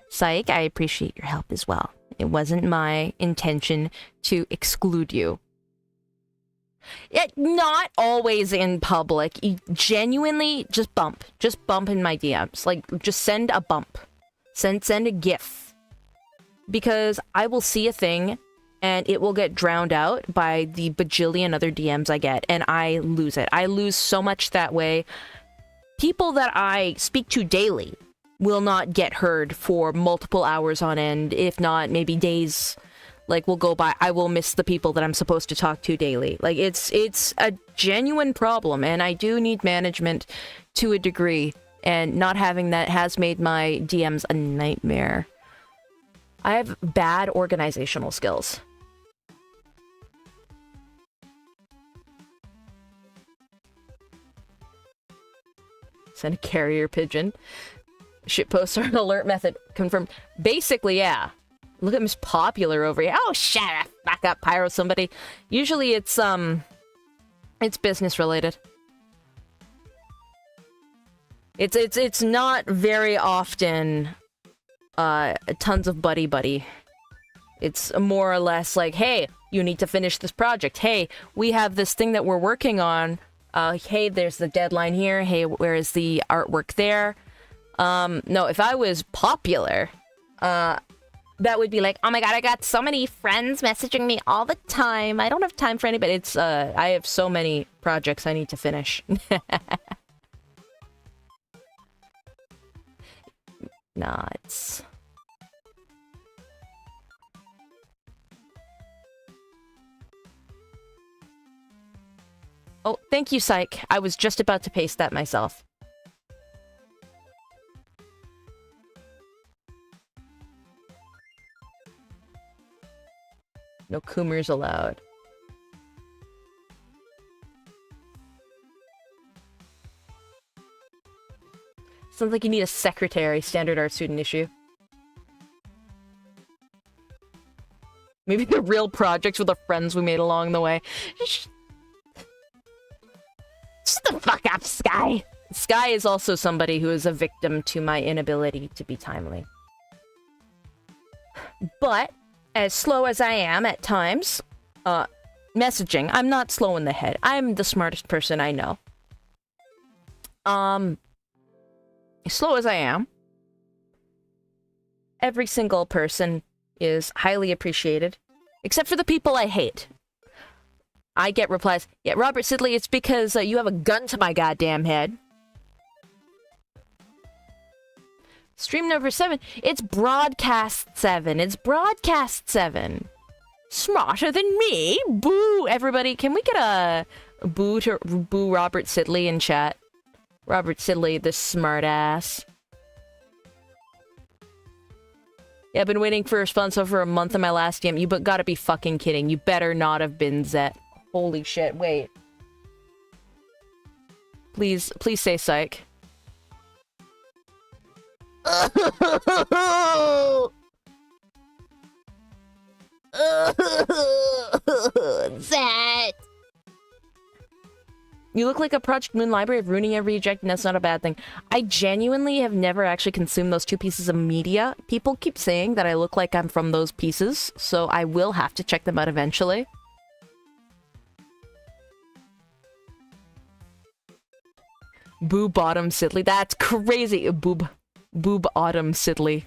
Psych, I appreciate your help as well. It wasn't my intention to exclude you. Not always in public. You genuinely just bump. Just bump in my DMs. Like, just send a bump. Send a GIF. Because I will see a thing, and it will get drowned out by the bajillion other DMs I get, and I lose it. I lose so much that way. People that I speak to daily will not get heard for multiple hours on end, if not maybe days. Like, will go by. I will miss the people that I'm supposed to talk to daily. Like, it's a genuine problem, and I do need management to a degree, and not having that has made my DMs a nightmare. I have bad organizational skills. Send a carrier pigeon. Shitposts are an alert method. Confirmed. Basically, yeah. Look at Miss Popular over here. Oh, shut up. Back up, pyro somebody. Usually it's business related. It's not very often tons of buddy. It's more or less like, hey, you need to finish this project. Hey, we have this thing that we're working on. Hey, there's the deadline here. Hey, where is the artwork there? No, if I was popular, that would be like, oh my god, I got so many friends messaging me all the time. I don't have time for anybody. It's, I have so many projects I need to finish. Nah, it's... Oh, thank you, Psych. I was just about to paste that myself. No Coomers allowed. Sounds like you need a secretary, standard art student issue. Maybe the real projects with the friends we made along the way. Shut the fuck up, Sky! Sky is also somebody who is a victim to my inability to be timely. But, as slow as I am at times, messaging, I'm not slow in the head. I'm the smartest person I know. As slow as I am, every single person is highly appreciated, except for the people I hate. I get replies, yeah, Robert Sidley, it's because you have a gun to my goddamn head. Stream number 7, it's Broadcast 7. It's Broadcast 7. Smarter than me? Boo! Everybody, can we get a boo to boo Robert Sidley in chat? Robert Sidley, the smartass. Yeah, I've been waiting for a response over a month on my last DM. You gotta be fucking kidding. You better not have been Zet. Holy shit, wait. Please say psych. That. You look like a Project Moon library of ruining every reject, and that's not a bad thing. I genuinely have never actually consumed those 2 pieces of media. People keep saying that I look like I'm from those pieces, so I will have to check them out eventually. Boob bottom Sidley. That's crazy. Boob bottom Sidley.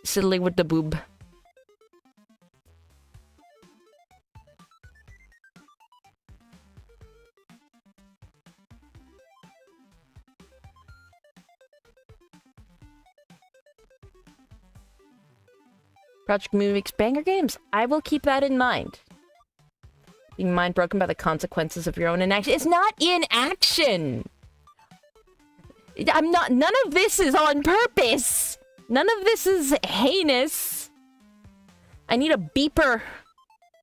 Sidley with the boob. Project Moon makes banger games. I will keep that in mind. Being mind broken by the consequences of your own inaction. It's not inaction! I'm not- none of this is on purpose! None of this is heinous. I need a beeper.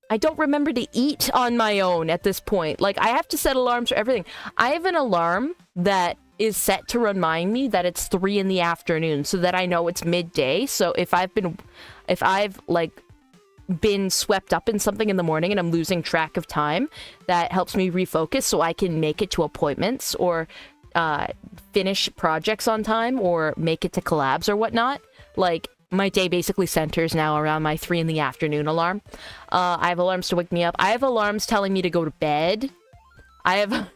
I don't remember to eat on my own at this point. Like, I have to set alarms for everything. I have an alarm that is set to remind me that it's 3 in the afternoon so that I know it's midday. So if I've like been swept up in something in the morning and I'm losing track of time, that helps me refocus so I can make it to appointments or finish projects on time or make it to collabs or whatnot. Like, my day basically centers now around my 3 in the afternoon alarm. I have alarms to wake me up. I have alarms telling me to go to bed. I have...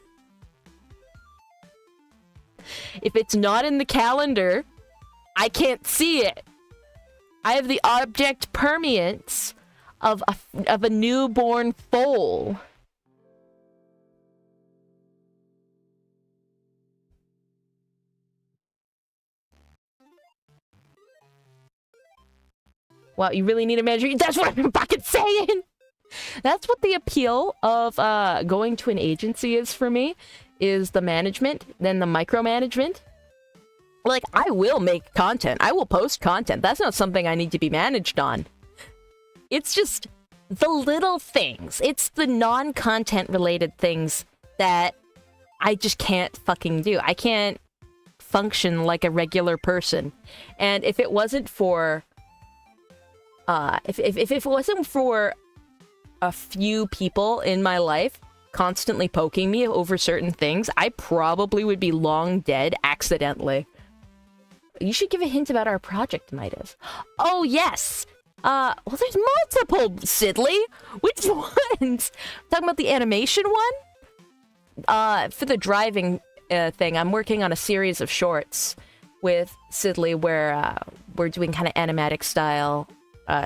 If it's not in the calendar, I can't see it. I have the object permanence of a newborn foal. Wow, you really need a manager? That's what I'm fucking saying! That's what the appeal of going to an agency is for me, is the management, then the micromanagement. Like, I will make content. I will post content. That's not something I need to be managed on. It's just the little things. It's the non-content related things that I just can't fucking do. I can't function like a regular person. And if it wasn't for... if it wasn't for a few people in my life constantly poking me over certain things, I probably would be long dead accidentally. You should give a hint about our project, Midas. Oh, yes! Well, there's multiple, Sidley! Which ones? Talking about the animation one? For the driving thing, I'm working on a series of shorts with Sidley where we're doing kind of animatic style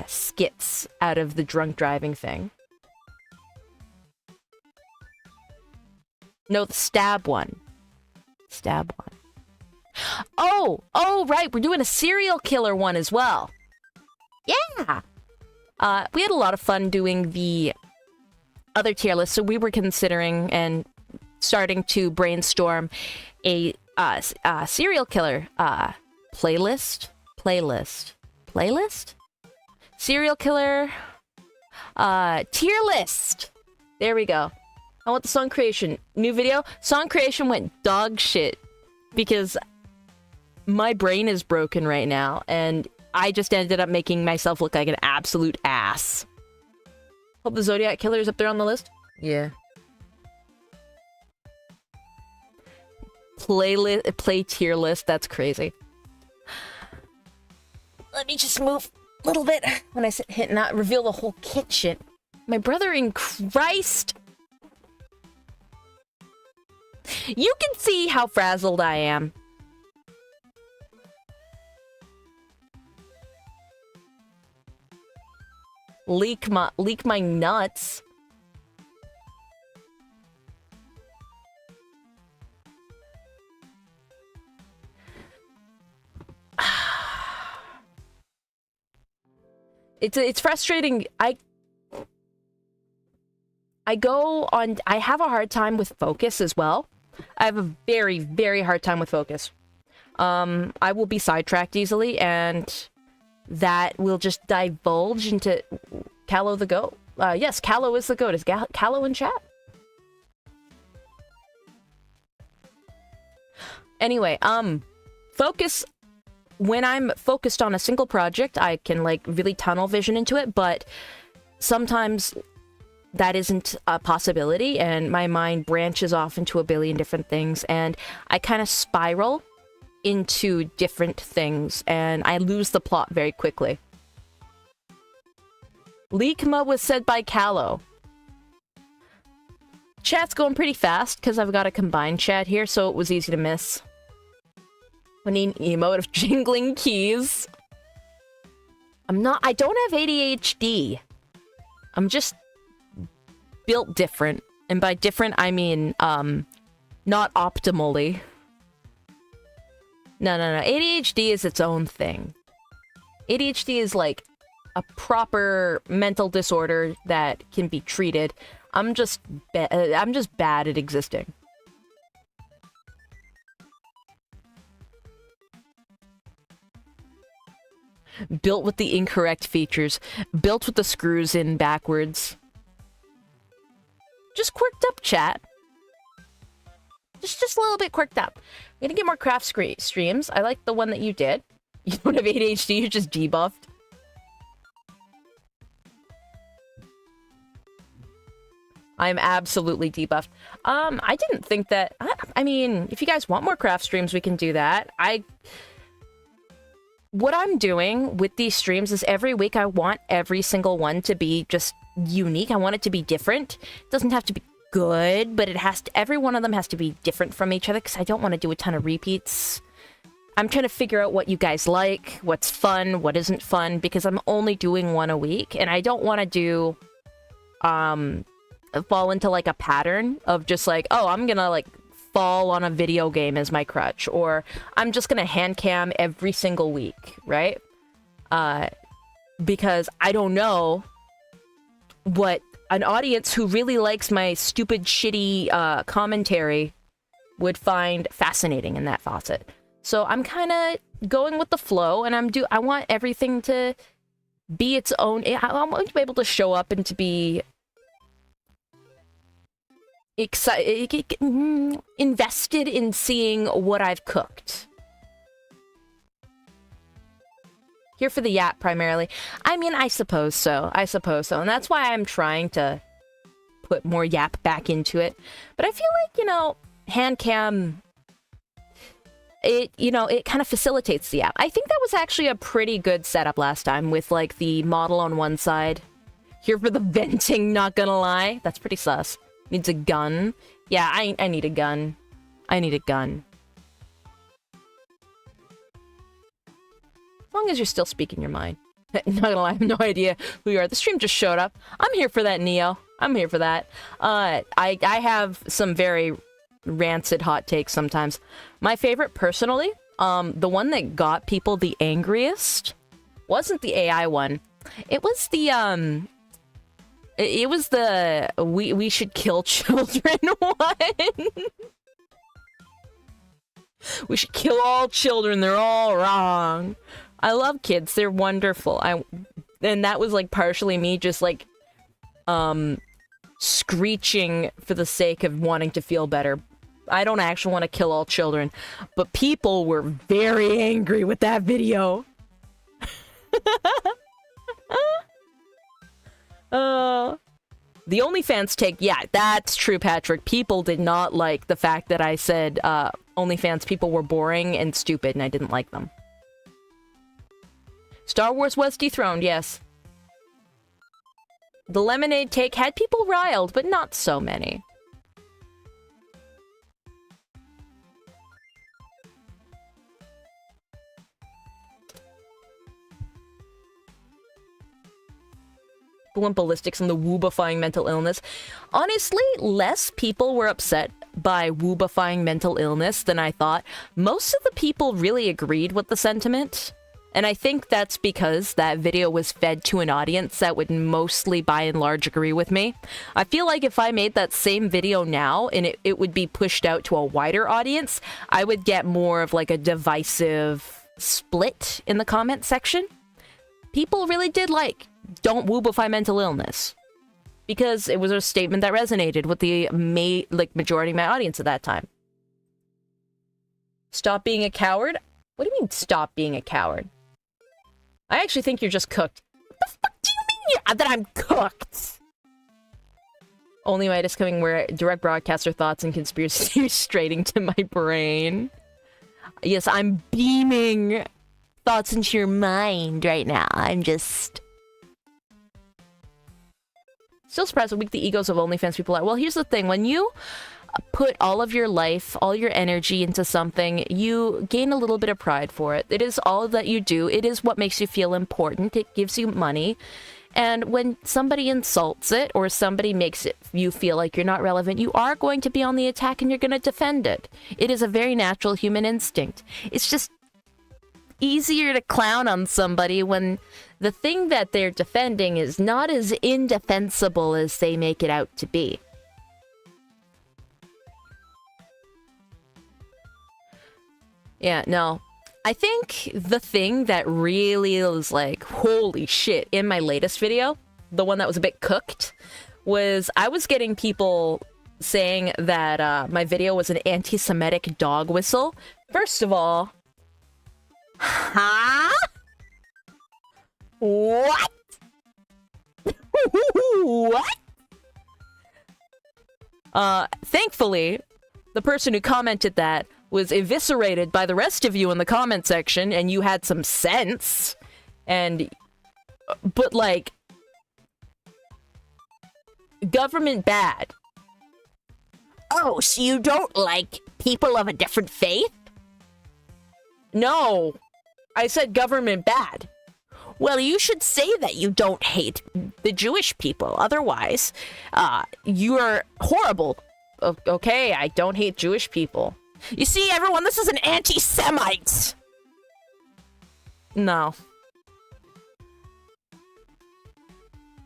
skits out of the drunk driving thing. No, the stab one. Stab one. Oh, right, we're doing a serial killer one as well. Yeah! We had a lot of fun doing the other tier list, so we were considering and starting to brainstorm a serial killer playlist? Serial killer tier list! There we go. I want the song creation. New video? Song creation went dog shit because my brain is broken right now, and I just ended up making myself look like an absolute ass. Hope the Zodiac Killer is up there on the list. Yeah. Play tier list. That's crazy. Let me just move a little bit when I hit not reveal the whole kitchen. My brother in Christ. You can see how frazzled I am. Leak my nuts. It's frustrating. I have a hard time with focus as well. I have a very, very hard time with focus. I will be sidetracked easily, and that will just divulge into Callow the Goat. Yes, Callow is the goat. Is Callow in chat? Anyway, focus. When I'm focused on a single project, I can like really tunnel vision into it, but sometimes that isn't a possibility, and my mind branches off into a billion different things, and I kind of spiral into different things, and I lose the plot very quickly. Leekma was said by Callow. Chat's going pretty fast, because I've got a combined chat here, so it was easy to miss. I need an emote of jingling keys. I don't have ADHD. I'm just built different. And by different, I mean, not optimally. No. ADHD is its own thing. ADHD is like a proper mental disorder that can be treated. I'm just bad at existing. Built with the incorrect features. Built with the screws in backwards. Just quirked up, chat. Just a little bit quirked up. I'm gonna get more craft streams. I like the one that you did. You don't have ADHD, you're just debuffed. I'm absolutely debuffed. I didn't think that... I mean, if you guys want more craft streams, we can do that. What I'm doing with these streams is every week I want every single one to be just unique. I want it to be different. It doesn't have to be good, but it has to... Every one of them has to be different from each other, because I don't want to do a ton of repeats. I'm trying to figure out what you guys like, what's fun, what isn't fun, because I'm only doing one a week, and I don't want to do... fall into like a pattern of just like, oh, I'm gonna like fall on a video game as my crutch, or I'm just gonna hand cam every single week, right? Because I don't know what an audience who really likes my stupid, shitty commentary would find fascinating in that faucet. So I'm kind of going with the flow, and I want everything to be its own. I want to be able to show up and to be invested in seeing what I've cooked. Here for the yap, primarily. I mean, I suppose so. And that's why I'm trying to put more yap back into it. But I feel like, hand cam, it kind of facilitates the yap. I think that was actually a pretty good setup last time with, like, the model on one side. Here for the venting, not gonna lie. That's pretty sus. Needs a gun. Yeah, I need a gun. I need a gun. As long as you're still speaking your mind. Not gonna lie, I have no idea who you are. The stream just showed up. I'm here for that, Neo. I'm here for that. I have some very rancid hot takes sometimes. My favorite, personally, the one that got people the angriest wasn't the AI one. It was the, we should kill children one. We should kill all children. They're all wrong. I love kids. They're wonderful. And that was like partially me just like screeching for the sake of wanting to feel better. I don't actually want to kill all children, but people were very angry with that video. The OnlyFans take, yeah, that's true, Patrick. People did not like the fact that I said OnlyFans people were boring and stupid, and I didn't like them. Star Wars was dethroned, yes. The lemonade take had people riled, but not so many. Went ballistics on the woobifying mental illness. Honestly, less people were upset by woobifying mental illness than I thought. Most of the people really agreed with the sentiment. And I think that's because that video was fed to an audience that would mostly, by and large, agree with me. I feel like if I made that same video now and it would be pushed out to a wider audience, I would get more of like a divisive split in the comment section. People really did like, don't woobify mental illness. Because it was a statement that resonated with the majority of my audience at that time. Stop being a coward? What do you mean, stop being a coward? I actually think you're just cooked. What the fuck do you mean that I'm cooked? Only Midas coming where direct broadcaster thoughts and conspiracy straight into my brain. Yes, I'm beaming thoughts into your mind right now. I'm just... Still surprised how weak the egos of OnlyFans people are. Well, here's the thing. When you put all of your life, all your energy into something, you gain a little bit of pride for it. It is all that you do. It is what makes you feel important. It gives you money. And when somebody insults it or somebody makes it you feel like you're not relevant, you are going to be on the attack and you're going to defend it. It is a very natural human instinct. It's just easier to clown on somebody when the thing that they're defending is not as indefensible as they make it out to be. Yeah, no. I think the thing that really was like, holy shit, in my latest video, the one that was a bit cooked, was I was getting people saying that my video was an anti-Semitic dog whistle. First of all, huh? What? What? Thankfully, the person who commented that was eviscerated by the rest of you in the comment section, and you had some sense. But like, government bad. Oh, so you don't like people of a different faith? No, I said government bad. Well, you should say that you don't hate the Jewish people. Otherwise, you are horrible. Okay, I don't hate Jewish people. You see, everyone, this is an anti-Semite. No.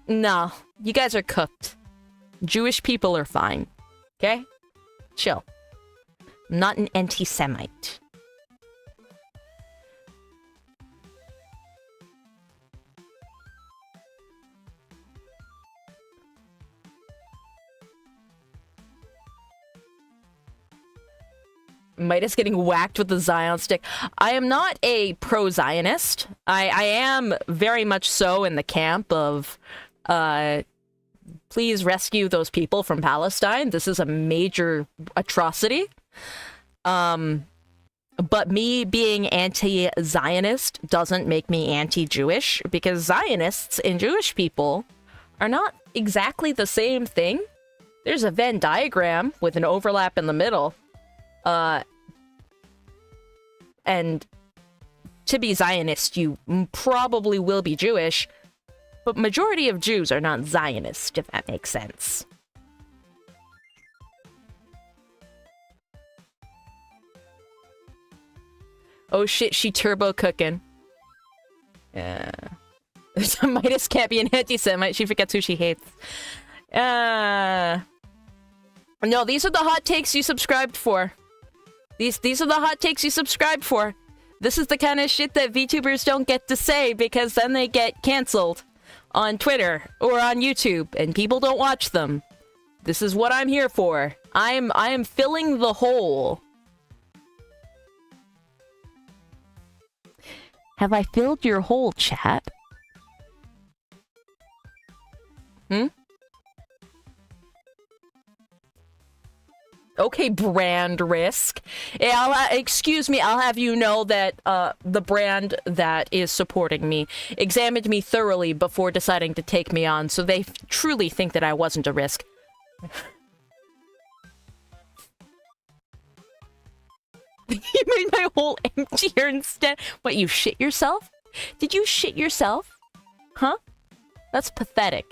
No, you guys are cooked. Jewish people are fine. Okay? Chill. I'm not an anti-Semite. Midas getting whacked with the Zion stick. I am not a pro-Zionist. I am very much so in the camp of, please rescue those people from Palestine. This is a major atrocity. But me being anti-Zionist doesn't make me anti-Jewish, because Zionists and Jewish people are not exactly the same thing. There's a Venn diagram with an overlap in the middle. And to be Zionist, you probably will be Jewish, but majority of Jews are not Zionist, if that makes sense. Oh shit, she turbo cooking. Yeah. Midas can't be an anti-Semite, she forgets who she hates. No, these are the hot takes you subscribed for. These are the hot takes you subscribe for. This is the kind of shit that VTubers don't get to say, because then they get canceled on Twitter or on YouTube and people don't watch them. This is what I'm here for. I am filling the hole. Have I filled your hole, chat? Hmm? Okay, brand risk. Yeah, excuse me, I'll have you know that the brand that is supporting me examined me thoroughly before deciding to take me on, so they truly think that I wasn't a risk. You made my hole emptier instead. What, you shit yourself? Did you shit yourself? Huh? That's pathetic.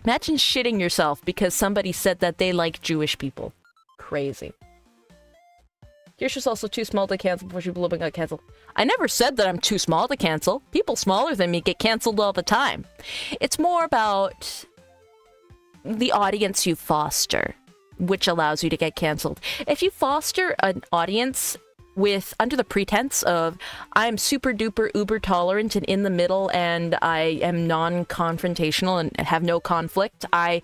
Imagine shitting yourself because somebody said that they like Jewish people. Crazy. Kirsch's also too small to cancel before she blew up and got canceled. I never said that I'm too small to cancel. People smaller than me get canceled all the time. It's more about the audience you foster, which allows you to get canceled. If you foster an audience with under the pretense of I'm super duper uber tolerant and in the middle and I am non-confrontational and have no conflict, I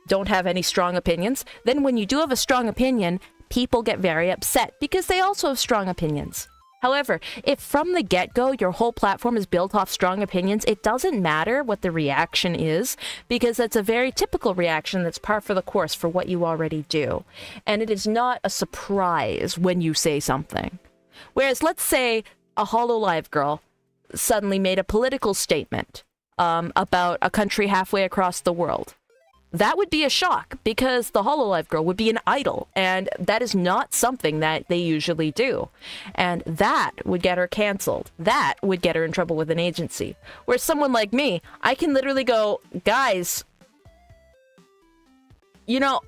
don't have any strong opinions, then when you do have a strong opinion, people get very upset because they also have strong opinions. However, if from the get-go your whole platform is built off strong opinions, it doesn't matter what the reaction is, because that's a very typical reaction that's par for the course for what you already do. And it is not a surprise when you say something. Whereas, let's say a HoloLive girl suddenly made a political statement about a country halfway across the world. That would be a shock, because the HoloLive girl would be an idol, and that is not something that they usually do. And that would get her canceled. That would get her in trouble with an agency. Whereas someone like me, I can literally go, guys, you know,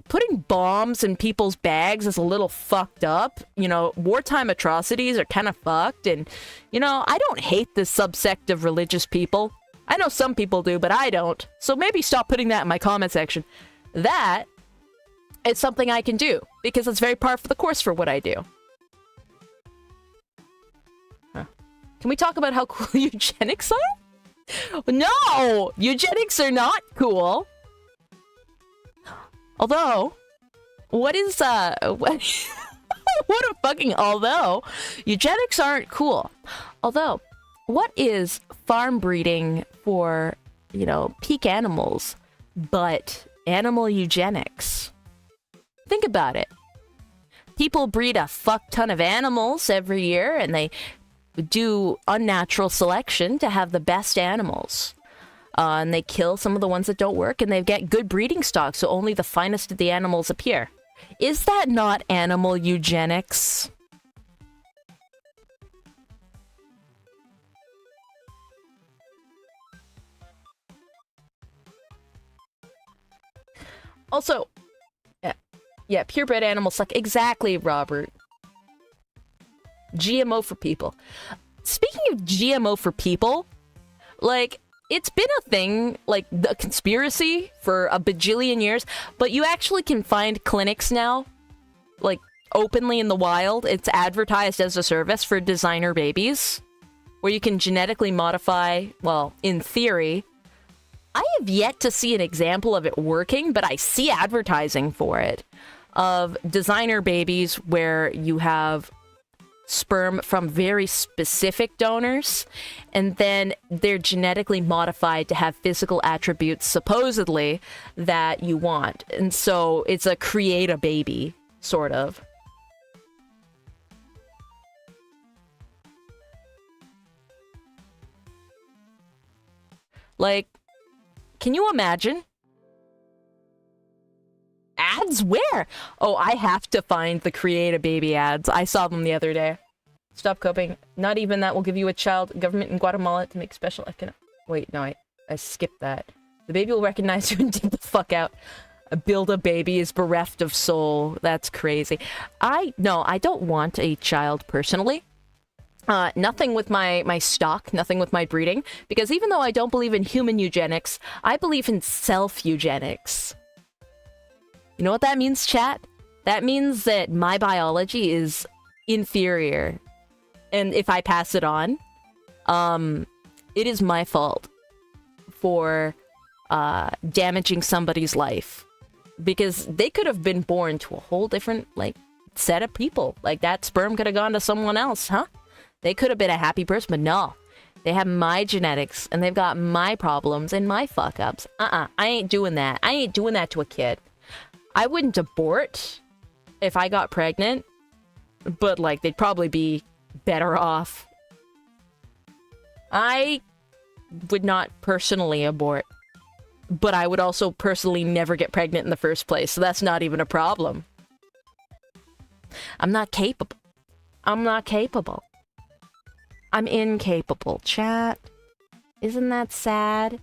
putting bombs in people's bags is a little fucked up. You know, wartime atrocities are kind of fucked, and, you know, I don't hate this subsect of religious people. I know some people do, but I don't. So maybe stop putting that in my comment section. That is something I can do, because it's very par for the course for what I do. Huh. Can we talk about how cool eugenics are? No! Eugenics are not cool! Although, what a fucking although. Eugenics aren't cool. Although, what is farm breeding for, you know, peak animals, but animal eugenics? Think about it. People breed a fuck ton of animals every year, and they do unnatural selection to have the best animals. And they kill some of the ones that don't work, and they get good breeding stock, so only the finest of the animals appear. Is that not animal eugenics? Also, yeah, purebred animals suck. Exactly, Robert. GMO for people. Speaking of GMO for people, like, it's been a thing, like, the conspiracy for a bajillion years, but you actually can find clinics now, like, openly in the wild. It's advertised as a service for designer babies, where you can genetically modify, well, in theory. I have yet to see an example of it working, but I see advertising for it, of designer babies where you have sperm from very specific donors, and then they're genetically modified to have physical attributes, supposedly, that you want. And so it's a create a baby, sort of. Like, can you imagine? Ads? Where? Oh, I have to find the create a baby ads. I saw them the other day. Stop coping. Not even that will give you a child. Government in Guatemala to make special Wait, no, I skipped that. The baby will recognize you and dig the fuck out. Build a baby is bereft of soul. That's crazy. No, I don't want a child personally. Nothing with my stock, nothing with my breeding, because even though I don't believe in human eugenics, I believe in self-eugenics. You know what that means, chat? That means that my biology is inferior, and if I pass it on, it is my fault for damaging somebody's life, because they could have been born to a whole different, like, set of people. Like, that sperm could have gone to someone else, huh? They could have been a happy person, but no. They have my genetics, and they've got my problems and my fuck-ups. I ain't doing that. I ain't doing that to a kid. I wouldn't abort if I got pregnant, but, like, they'd probably be better off. I would not personally abort, but I would also personally never get pregnant in the first place, so that's not even a problem. I'm not capable. I'm not capable. I'm incapable, chat. Isn't that sad?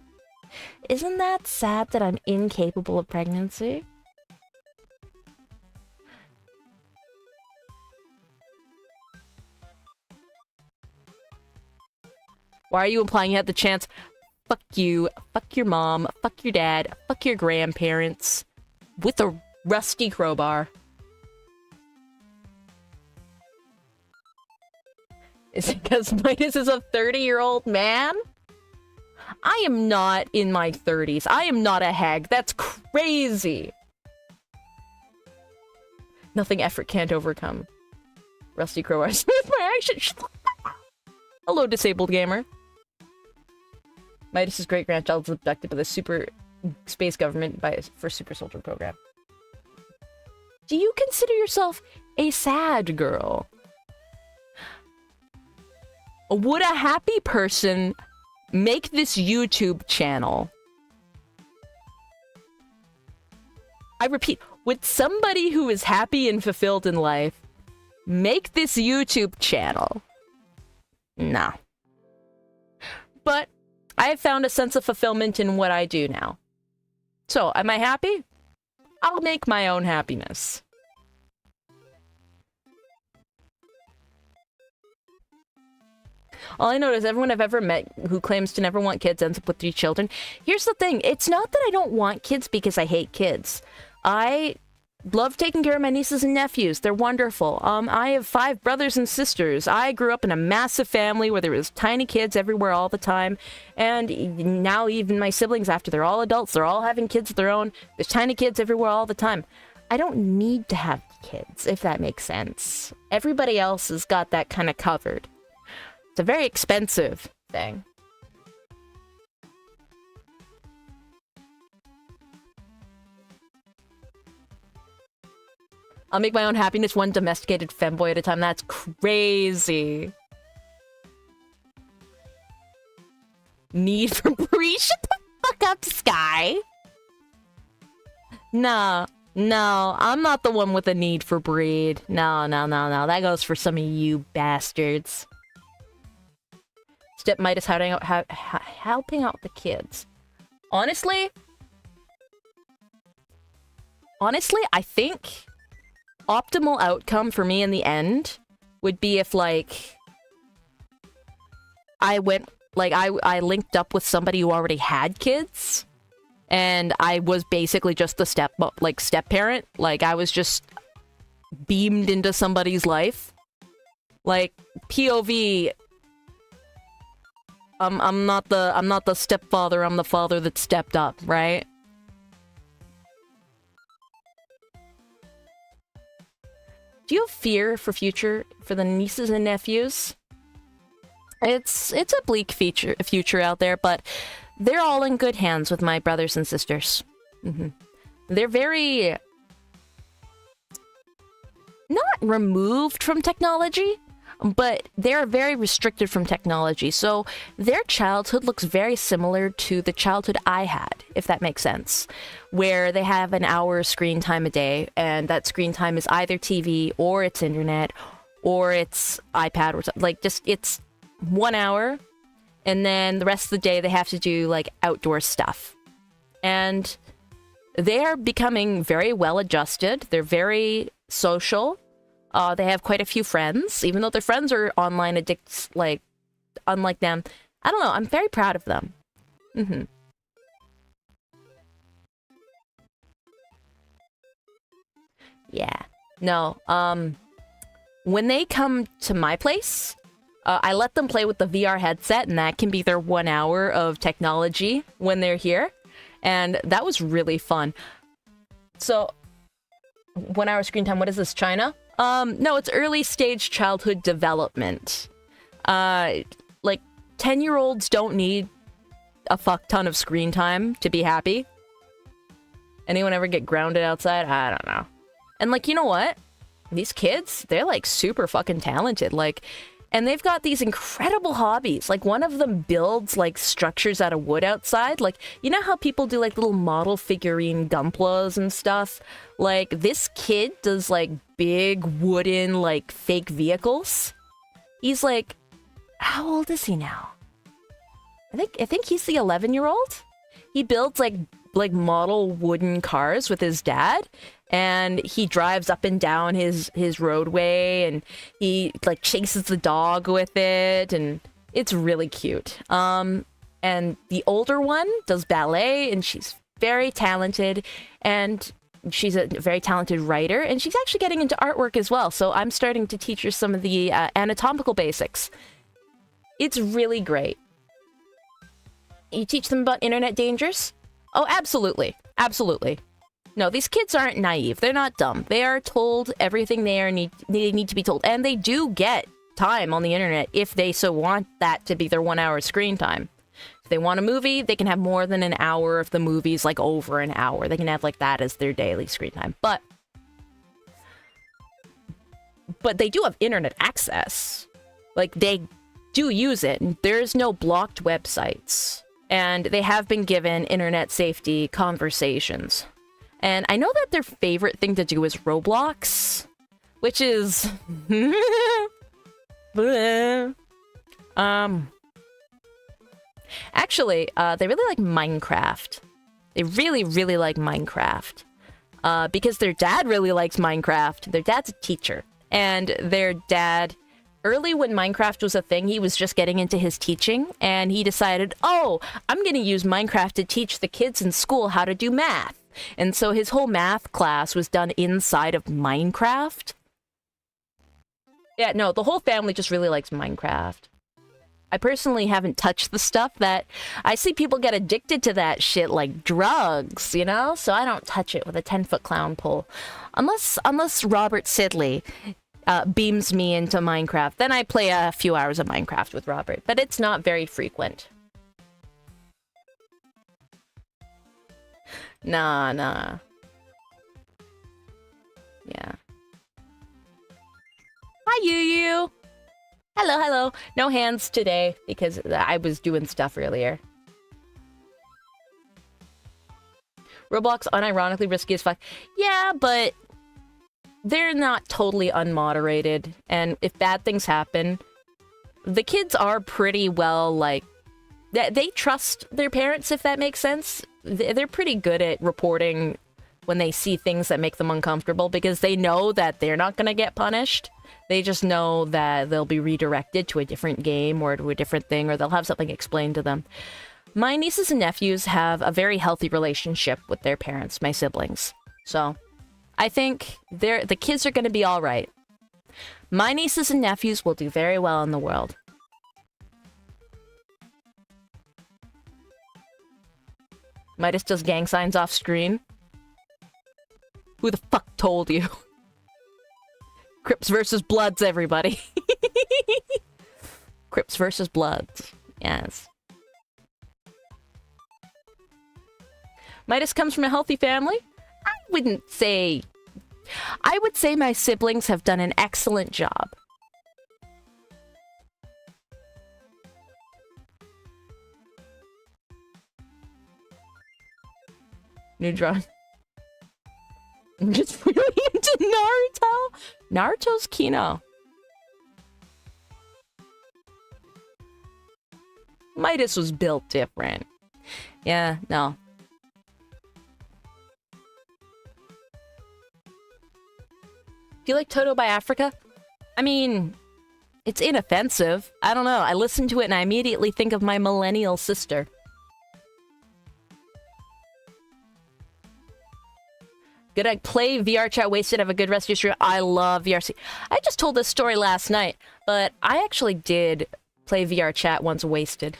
Isn't that sad that I'm incapable of pregnancy? Why are you implying you had the chance? Fuck you, fuck your mom, fuck your dad, fuck your grandparents. With a rusty crowbar. Is it because Midas is a 30-year-old man? I am not in my 30s. I am not a hag. That's crazy. Nothing effort can't overcome. Rusty Crowbar. Smooth my action. Hello, disabled gamer. Midas's great-grandchild is abducted by the super space government for super soldier program. Do you consider yourself a sad girl? Would a happy person make this YouTube channel? I repeat, would somebody who is happy and fulfilled in life make this YouTube channel? No. But I have found a sense of fulfillment in what I do now. So, am I happy? I'll make my own happiness. All I know is everyone I've ever met who claims to never want kids ends up with 3 children. Here's the thing. It's not that I don't want kids because I hate kids. I love taking care of my nieces and nephews. They're wonderful. I have 5 brothers and sisters. I grew up in a massive family where there was tiny kids everywhere all the time. And now even my siblings, after they're all adults, they're all having kids of their own. There's tiny kids everywhere all the time. I don't need to have kids, if that makes sense. Everybody else has got that kind of covered. It's a very expensive thing. I'll make my own happiness one domesticated femboy at a time. That's crazy. Need for breed? Shut the fuck up, Sky. No, I'm not the one with a need for breed. No. That goes for some of you bastards. Step Midas helping out the kids. Honestly, I think optimal outcome for me in the end would be if, like, I linked up with somebody who already had kids, and I was basically just the step parent. Like, I was just beamed into somebody's life. Like, POV. I'm not the stepfather. I'm the father that stepped up, right? Do you have fear for the nieces and nephews? It's a bleak future out there, but they're all in good hands with my brothers and sisters. They're very not removed from technology, but they're very restricted from technology. So their childhood looks very similar to the childhood I had, if that makes sense, where they have an hour screen time a day, and that screen time is either TV or it's internet or it's iPad or something. Like, just it's 1 hour, and then the rest of the day they have to do like outdoor stuff. And they are becoming very well adjusted. They're very social. They have quite a few friends, even though their friends are online addicts, like, unlike them. I don't know, I'm very proud of them. Yeah. No, when they come to my place, I let them play with the VR headset, and that can be their 1 hour of technology when they're here. And that was really fun. So, 1 hour screen time, what is this, China? No, it's early stage childhood development. Like, 10-year-olds don't need a fuck ton of screen time to be happy. Anyone ever get grounded outside? I don't know. And, like, you know what? These kids, they're, like, super fucking talented. Like, and they've got these incredible hobbies. Like, one of them builds, like, structures out of wood outside. Like, you know how people do, like, little model figurine Gunplas and stuff? Like, this kid does, like, big wooden, like, fake vehicles. He's, like, how old is he now? I think he's the 11-year-old. He builds, like model wooden cars with his dad. And he drives up and down his roadway, and he, like, chases the dog with it, and it's really cute. And the older one does ballet, and she's very talented, and she's a very talented writer, and she's actually getting into artwork as well, so I'm starting to teach her some of the anatomical basics. It's really great. You teach them about internet dangers? Oh, absolutely. Absolutely. No, these kids aren't naive. They're not dumb. They are told everything they need to be told. And they do get time on the internet if they so want that to be their 1 hour screen time. If they want a movie, they can have more than an hour if the movie's like over an hour. They can have like that as their daily screen time. But they do have internet access. Like, they do use it. There's no blocked websites. And they have been given internet safety conversations. And I know that their favorite thing to do is Roblox, which is... Actually, they really like Minecraft. They really, really like Minecraft. Because their dad really likes Minecraft. Their dad's a teacher. And their dad, early when Minecraft was a thing, he was just getting into his teaching. And he decided, oh, I'm going to use Minecraft to teach the kids in school how to do math. And so his whole math class was done inside of Minecraft. Yeah, no, the whole family just really likes Minecraft. I personally haven't touched the stuff that... I see people get addicted to that shit like drugs, you know? So I don't touch it with a 10-foot clown pole. Unless Robert Sidley beams me into Minecraft. Then I play a few hours of Minecraft with Robert. But it's not very frequent. Nah. Yeah. Hi, Yu. Hello. No hands today because I was doing stuff earlier. Roblox unironically risky as fuck. Yeah, but they're not totally unmoderated. And if bad things happen, the kids are pretty well, like... They trust their parents, if that makes sense. They're pretty good at reporting when they see things that make them uncomfortable because they know that they're not going to get punished. They just know that they'll be redirected to a different game or to a different thing, or they'll have something explained to them. My nieces and nephews have a very healthy relationship with their parents, my siblings. So I think the kids are going to be all right. My nieces and nephews will do very well in the world. Midas does gang signs off screen. Who the fuck told you? Crips versus Bloods, everybody. Crips versus Bloods. Yes. Midas comes from a healthy family? I would say my siblings have done an excellent job. Neutron. I'm just really into Naruto. Naruto's Kino. Midas was built different. Yeah, no. Do you like Toto by Africa? I mean, it's inoffensive. I don't know. I listen to it and I immediately think of my millennial sister. Good, I play VR chat wasted, have a good rest of your stream. I love VRC. I just told this story last night, but I actually did play VR chat once wasted.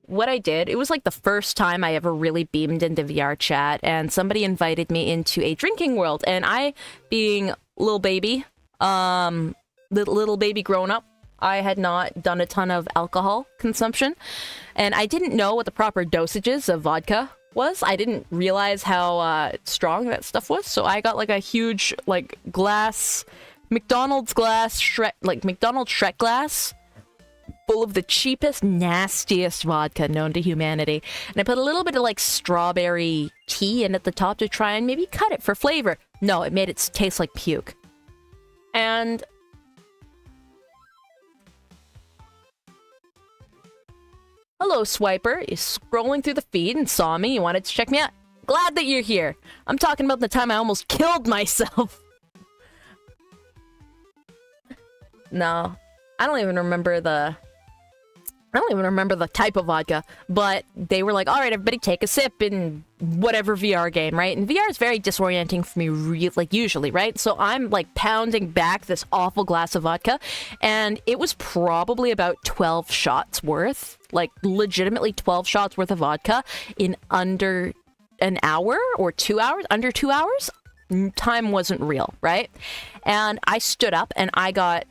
What I did, it was like the first time I ever really beamed into VR chat, and somebody invited me into a drinking world, and I, being little baby grown up, I had not done a ton of alcohol consumption, and I didn't know what the proper dosages of vodka was. I didn't realize how strong that stuff was, so I got like a huge like glass, McDonald's glass, McDonald's Shrek glass, full of the cheapest, nastiest vodka known to humanity, and I put a little bit of like strawberry tea in at the top to try and maybe cut it for flavor. No, it made it taste like puke. And hello, Swiper. You're scrolling through the feed and saw me. You wanted to check me out. Glad that you're here. I'm talking about the time I almost killed myself. No, I don't even remember the type of vodka, but they were like, all right, everybody take a sip in whatever VR game, right? And VR is very disorienting for me, usually, right? So I'm like pounding back this awful glass of vodka, and it was probably about 12 shots worth, like legitimately 12 shots worth of vodka in under an hour or 2 hours, under 2 hours. Time wasn't real, right? And I stood up and I got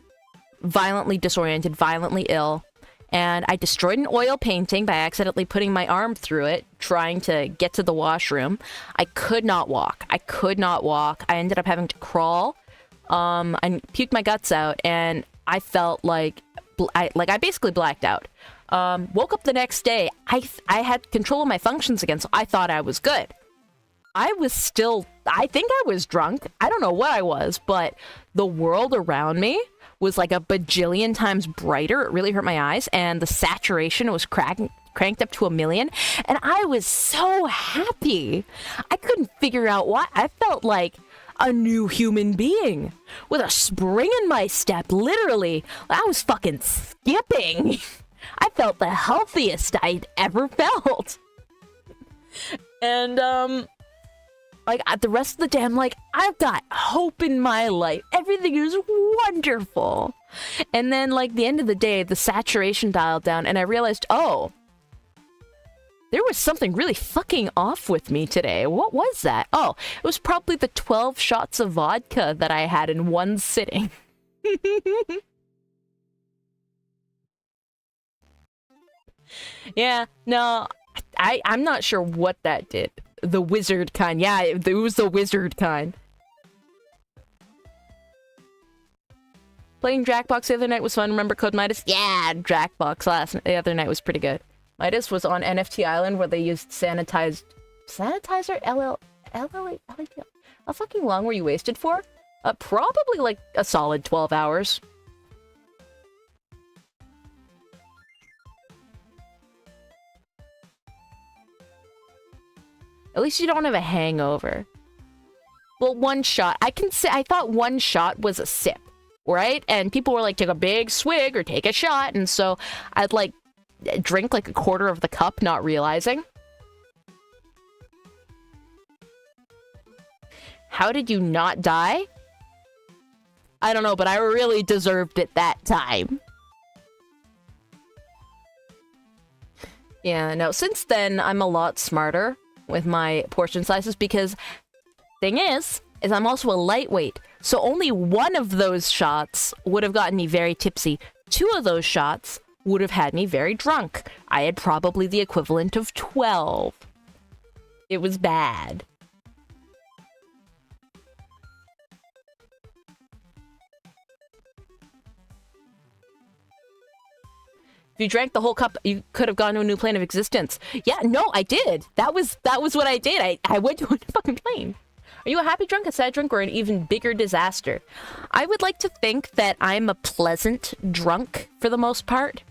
violently disoriented, violently ill. And I destroyed an oil painting by accidentally putting my arm through it, trying to get to the washroom. I could not walk. I ended up having to crawl. I puked my guts out, and I felt like I basically blacked out. Woke up the next day. I had control of my functions again, so I thought I was good. I think I was drunk. I don't know what I was, but the world around me was like a bajillion times brighter. It really hurt my eyes, and the saturation was cranked up to 1,000,000, and I was so happy. I couldn't figure out why. I felt like a new human being with a spring in my step, literally. I was fucking skipping. I felt the healthiest I'd ever felt. And, like, the rest of the day, I'm like, I've got hope in my life. Everything is wonderful. And then, like, the end of the day, the saturation dialed down, and I realized, oh, there was something really fucking off with me today. What was that? Oh, it was probably the 12 shots of vodka that I had in one sitting. Yeah, no, I'm not sure what that did. The wizard kind. Yeah, it was the wizard kind. Playing Jackbox the other night was fun. Remember Code Midas? Yeah, Jackbox the other night was pretty good. Midas was on NFT Island where they used sanitizer? How fucking long were you wasted for? Probably like a solid 12 hours. At least you don't have a hangover. Well, one shot. I thought one shot was a sip, right? And people were like, take a big swig or take a shot. And so I'd like drink like a quarter of the cup, not realizing. How did you not die? I don't know, but I really deserved it that time. Yeah, no, since then, I'm a lot smarter with my portion sizes because thing is I'm also a lightweight. So only one of those shots would have gotten me very tipsy. 2 of those shots would have had me very drunk. I had probably the equivalent of 12. It was bad. If you drank the whole cup, you could have gone to a new plane of existence. Yeah, no, I did. That was what I did. I went to a fucking plane. Are you a happy drunk, a sad drunk, or an even bigger disaster? I would like to think that I'm a pleasant drunk for the most part.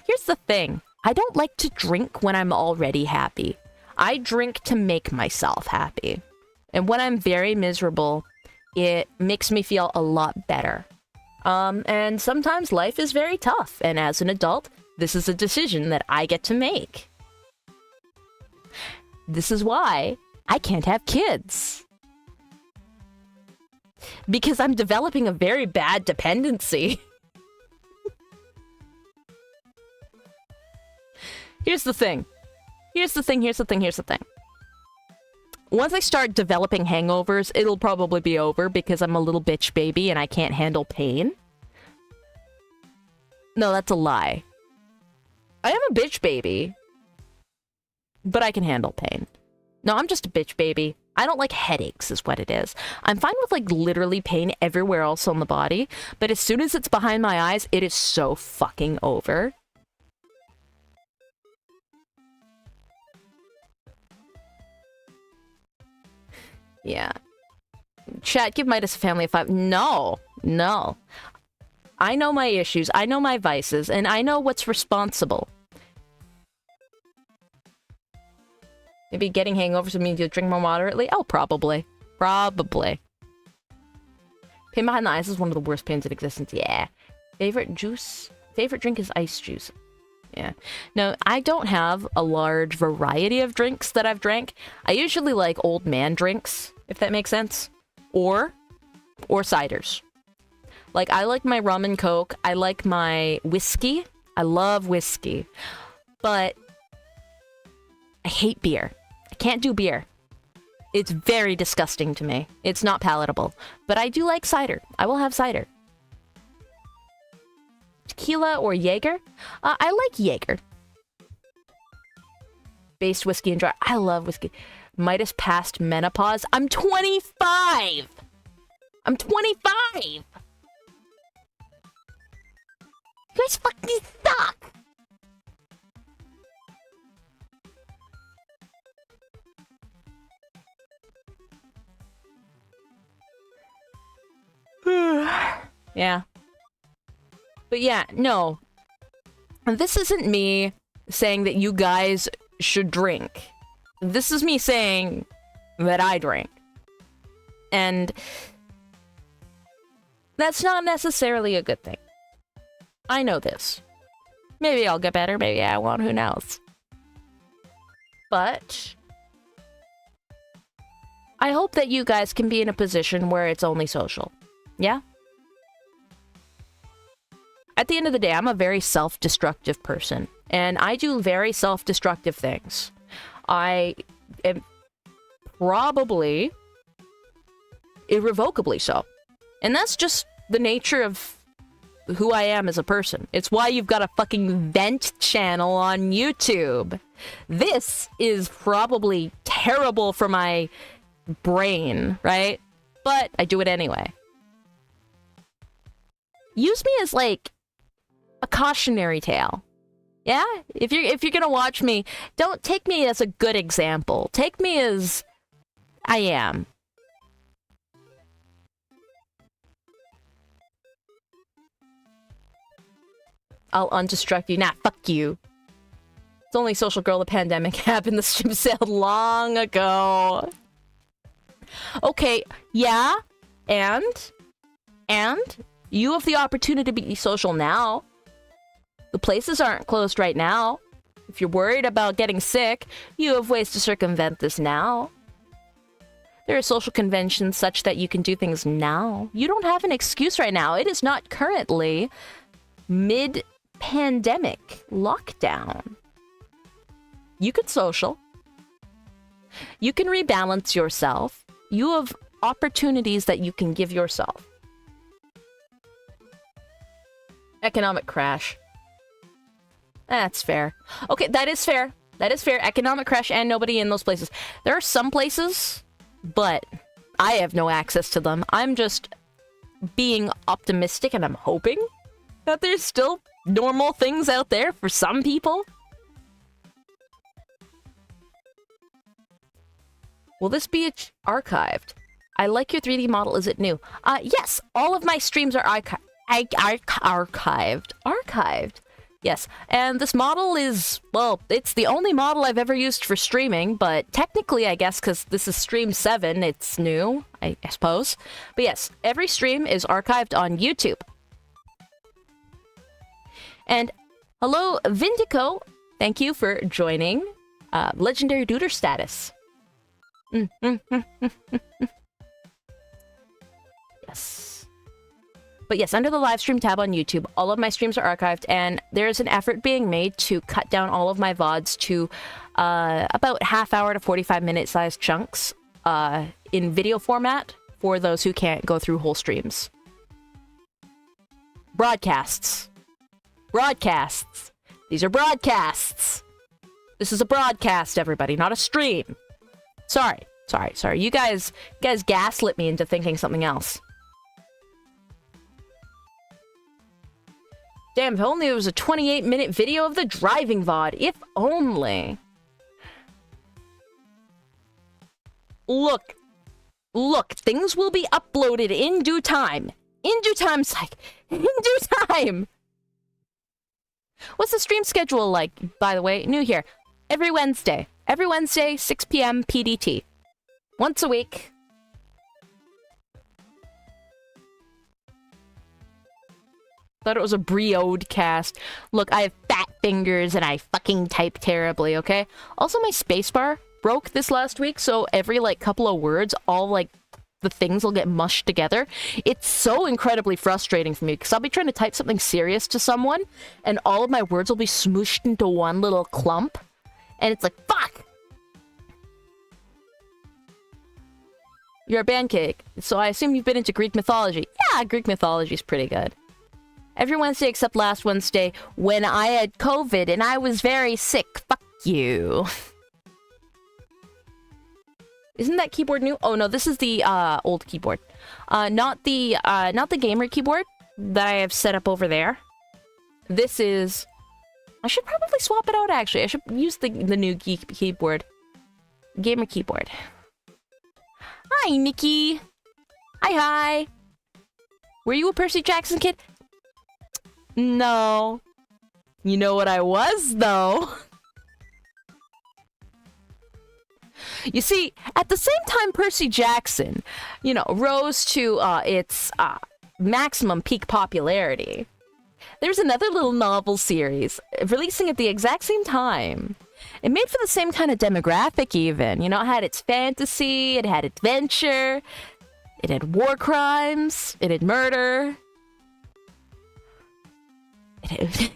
Here's the thing. I don't like to drink when I'm already happy. I drink to make myself happy. And when I'm very miserable, it makes me feel a lot better. And sometimes life is very tough. And as an adult, this is a decision that I get to make. This is why I can't have kids. Because I'm developing a very bad dependency. Here's the thing. Once I start developing hangovers, it'll probably be over because I'm a little bitch baby and I can't handle pain. No, that's a lie. I am a bitch baby, but I can handle pain. No, I'm just a bitch baby. I don't like headaches is what it is. I'm fine with like literally pain everywhere else on the body, but as soon as it's behind my eyes, it is so fucking over. Yeah. Chat, give Midas a family of 5. No. I know my issues, I know my vices, and I know what's responsible. Maybe getting hangovers would mean you drink more moderately? Oh, probably. Pain behind the eyes is one of the worst pains in existence. Yeah. Favorite drink is ice juice. Yeah. No, I don't have a large variety of drinks that I've drank. I usually like old man drinks, if that makes sense. Or ciders. Like, I like my rum and coke. I like my whiskey. I love whiskey. But I hate beer. I can't do beer. It's very disgusting to me. It's not palatable. But I do like cider. I will have cider. Tequila or Jaeger? I like Jaeger. Based whiskey and dry. I love whiskey. Midas past menopause. I'm 25! I'm 25! You guys fucking suck! Yeah. But yeah, no. This isn't me saying that you guys should drink. This is me saying that I drink. And that's not necessarily a good thing. I know this. Maybe I'll get better, maybe I won't, who knows. But I hope that you guys can be in a position where it's only social. Yeah? At the end of the day, I'm a very self-destructive person. And I do very self-destructive things. I am probably irrevocably so. And that's just the nature of who I am as a person. It's why you've got a fucking vent channel on YouTube. This is probably terrible for my brain, right? But I do it anyway. Use me as, like, a cautionary tale. Yeah? If you're gonna watch me, don't take me as a good example. Take me as I am. I'll undestruct you. Nah, fuck you. It's only social girl, the pandemic happened. The stream sailed long ago. Okay, yeah, and you have the opportunity to be social now. The places aren't closed right now. If you're worried about getting sick, you have ways to circumvent this now. There are social conventions such that you can do things now. You don't have an excuse right now. It is not currently mid-pandemic lockdown. You can social. You can rebalance yourself. You have opportunities that you can give yourself. Economic crash. That's fair. Okay, that is fair. That is fair. Economic crash and nobody in those places. There are some places, but I have no access to them. I'm just being optimistic and I'm hoping that there's still normal things out there for some people. Will this be archived? I like your 3D model. Is it new? Yes, all of my streams are archived. Archived. Yes, and this model is, well, it's the only model I've ever used for streaming, but technically, I guess, because this is stream 7, it's new, I suppose. But yes, every stream is archived on YouTube. And hello, Vindico. Thank you for joining. Legendary Duder status. Yes. But yes, under the live stream tab on YouTube, all of my streams are archived, and there's an effort being made to cut down all of my VODs to about half-hour to 45-minute sized chunks in video format for those who can't go through whole streams. Broadcasts. Broadcasts. These are broadcasts. This is a broadcast, everybody, not a stream. Sorry. You guys gaslit me into thinking something else. Damn, if only it was a 28-minute video of the driving VOD. If only. Look, things will be uploaded in due time. In due time, psych. In due time. What's the stream schedule like, by the way? New here. Every Wednesday. Every Wednesday, 6 p.m. PDT. Once a week. Thought it was a brioed cast. Look, I have fat fingers and I fucking type terribly, okay? Also, my spacebar broke this last week, so every, like, couple of words, all, like, the things will get mushed together. It's so incredibly frustrating for me, because I'll be trying to type something serious to someone, and all of my words will be smooshed into one little clump, and it's like, fuck! You're a band cake, so I assume you've been into Greek mythology. Yeah, Greek mythology's pretty good. Every Wednesday except last Wednesday when I had COVID and I was very sick. Fuck you. Isn't that keyboard new? Oh no, this is the old keyboard. Not the gamer keyboard that I have set up over there. This is... I should probably swap it out actually. I should use the new keyboard. Gamer keyboard. Hi, Nikki. Hi. Were you a Percy Jackson kid? No. You know what I was, though? You see, at the same time Percy Jackson, you know, rose to its maximum peak popularity, there's another little novel series releasing at the exact same time. It made for the same kind of demographic even. You know, it had its fantasy, it had adventure, it had war crimes, it had murder. I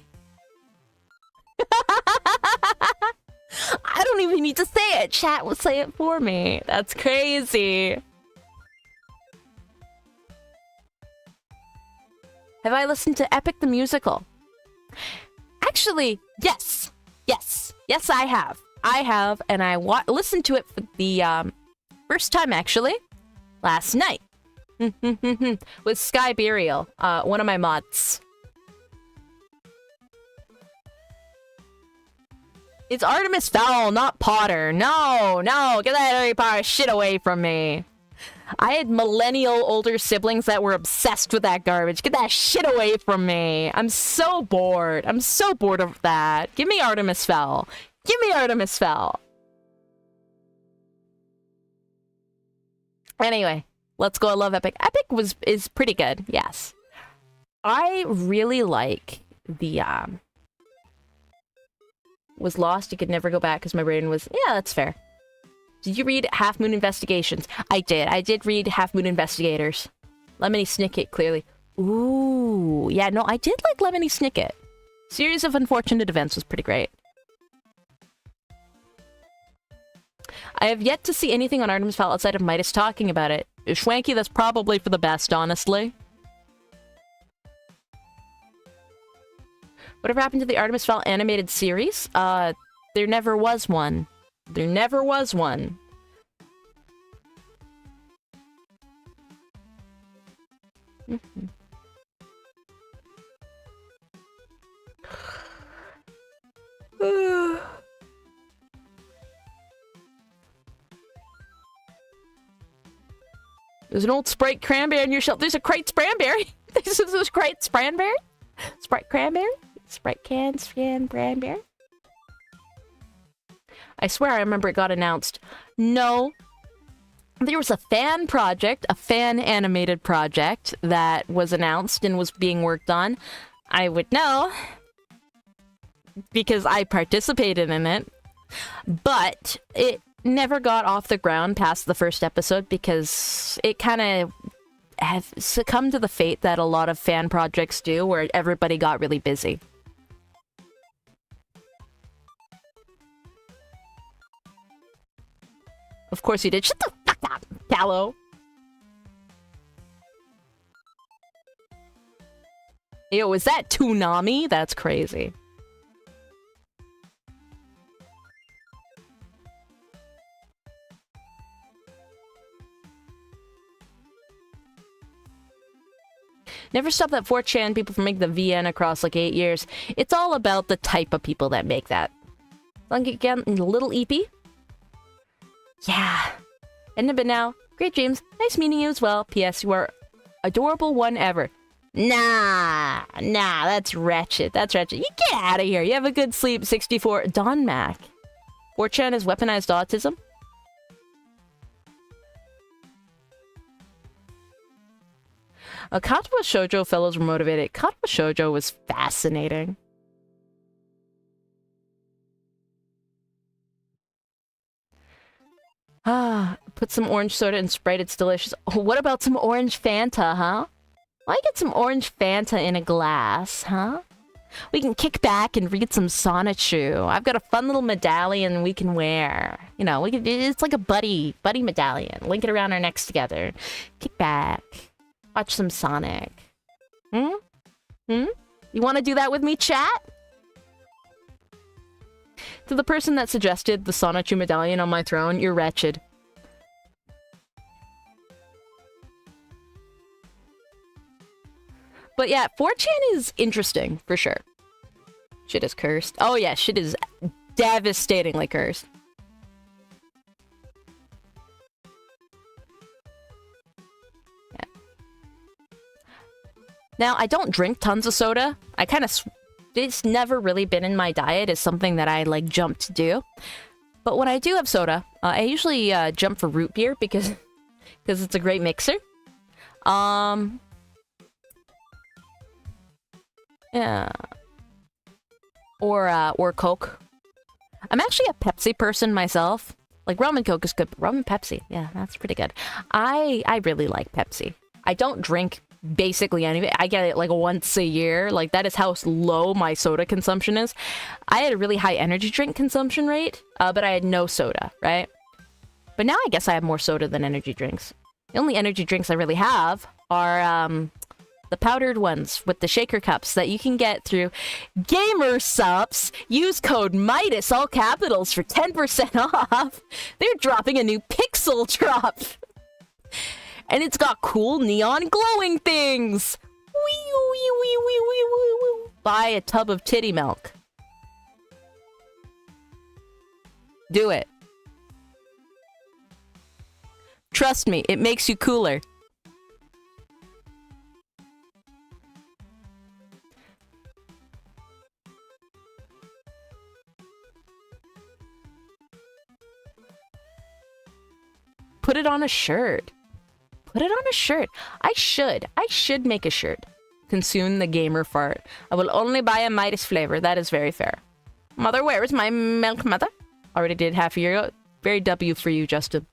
don't even need to say it. Chat will say it for me. That's crazy. Have I listened to Epic the Musical? Actually, yes. Yes, I have. And I listened to it for the first time, actually, last night. With Sky Burial, one of my mods. It's Artemis Fowl, not Potter. No, get that Harry Potter shit away from me. I had millennial older siblings that were obsessed with that garbage. Get that shit away from me. I'm so bored. I'm so bored of that. Give me Artemis Fowl. Give me Artemis Fowl. Anyway, let's go. I love Epic. Epic is pretty good, yes. I really like the was lost, you could never go back because my brain was... Yeah, that's fair. Did you read Half Moon Investigations? I did. I did read Half Moon Investigators. Lemony Snicket, clearly. Ooh. Yeah, no, I did like Lemony Snicket. Series of Unfortunate Events was pretty great. I have yet to see anything on Artemis Fowl outside of Midas talking about it. Schwanky, that's probably for the best, honestly. Whatever happened to the Artemis Fowl animated series? There never was one. There never was one. There's an old Sprite cranberry on your shelf. There's a Krite Cranberry. There's Krite Cranberry. Sprite cranberry. Sprite can cranberry. I swear I remember it got announced. No. There was a fan project, a fan animated project that was announced and was being worked on. I would know because I participated in it. But it never got off the ground past the first episode because it kind of have succumbed to the fate that a lot of fan projects do where everybody got really busy. Of course you did. Shut the fuck up, Callow. Yo, is that Toonami? That's crazy. Never stopped that 4chan people from making the VN across like 8 years. It's all about the type of people that make that. Like again, little EP. Yeah. And but now, great James. Nice meeting you as well. P.S. You are adorable one ever. Nah, that's wretched. That's wretched. You get out of here. You have a good sleep. 64. Don Mac. 4chan is weaponized autism. Katwa Shoujo fellows were motivated. Katwa Shoujo was fascinating. Put some orange soda in Sprite, it's delicious. Oh, what about some orange Fanta, huh? Why get some orange Fanta in a glass, huh? We can kick back and read some Sonichu. I've got a fun little medallion we can wear. You know, it's like a buddy medallion. Link it around our necks together. Kick back. Watch some Sonic. Hmm? You want to do that with me, chat? To the person that suggested the Sonichu medallion on my throne, you're wretched. But yeah, 4chan is interesting, for sure. Shit is cursed. Oh yeah, shit is devastatingly cursed. Yeah. Now, I don't drink tons of soda. I kind of... It's never really been in my diet as something that I, like, jump to do. But when I do have soda, I usually jump for root beer because it's a great mixer. Yeah. Or Coke. I'm actually a Pepsi person myself. Like, rum and Coke is good, but rum and Pepsi, yeah, that's pretty good. I really like Pepsi. I don't drink basically anything. I get it like once a year. Like, that is how low my soda consumption is. I had a really high energy drink consumption rate, but I had no soda, right? But now I guess I have more soda than energy drinks. The only energy drinks I really have are, the powdered ones with the shaker cups that you can get through Gamer Sups. Use code MIDAS, all capitals, for 10% off. They're dropping a new Pixel drop. And it's got cool neon glowing things. Buy a tub of titty milk. Do it. Trust me, it makes you cooler. Put it on a shirt. Put it on a shirt. I should make a shirt. Consume the gamer fart. I will only buy a Midas flavor. That is very fair. Mother, where is my milk, mother? Already did half a year ago. Very W for you, Justin.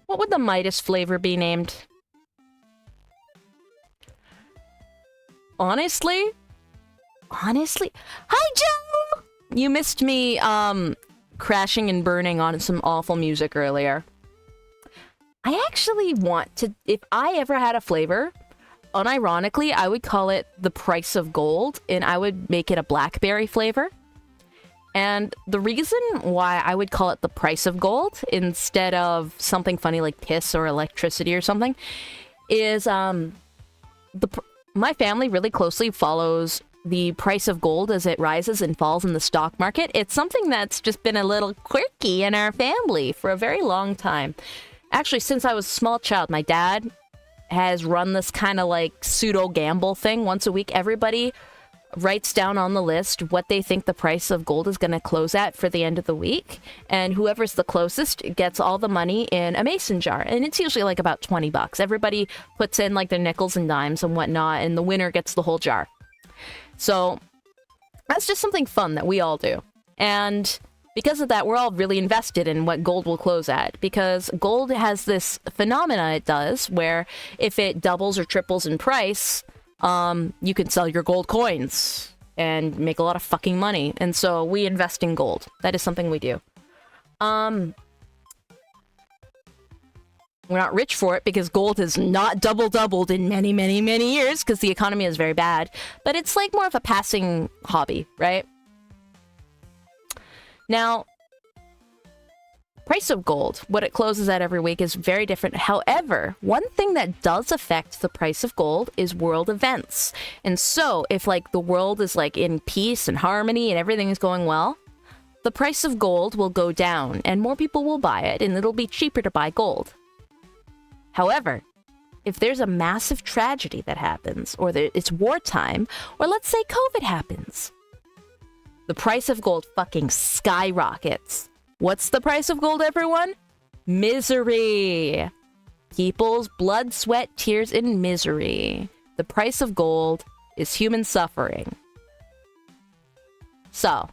What would the Midas flavor be named? Honestly? Hi, Joe! You missed me, crashing and burning on some awful music earlier. I actually want to... If I ever had a flavor, unironically, I would call it the price of gold, and I would make it a blackberry flavor. And the reason why I would call it the price of gold instead of something funny like piss or electricity or something is, my family really closely follows the price of gold as it rises and falls in the stock market. It's something that's just been a little quirky in our family for a very long time. Actually, since I was a small child, my dad has run this kind of like pseudo gamble thing. Once a week, everybody writes down on the list what they think the price of gold is going to close at for the end of the week. And whoever's the closest gets all the money in a mason jar. And it's usually like about 20 bucks. Everybody puts in like their nickels and dimes and whatnot, and the winner gets the whole jar. So that's just something fun that we all do. And because of that, we're all really invested in what gold will close at, because gold has this phenomena it does where if it doubles or triples in price, you can sell your gold coins and make a lot of fucking money. And so we invest in gold. That is something we do. We're not rich for it because gold has not doubled in many, many, many years because the economy is very bad. But it's like more of a passing hobby, right? Now, price of gold, what it closes at every week is very different. However, one thing that does affect the price of gold is world events. And so if like the world is like in peace and harmony and everything is going well, the price of gold will go down and more people will buy it and it'll be cheaper to buy gold. However, if there's a massive tragedy that happens, or it's wartime, or let's say COVID happens, the price of gold fucking skyrockets. What's the price of gold, everyone? Misery. People's blood, sweat, tears, and misery. The price of gold is human suffering. So,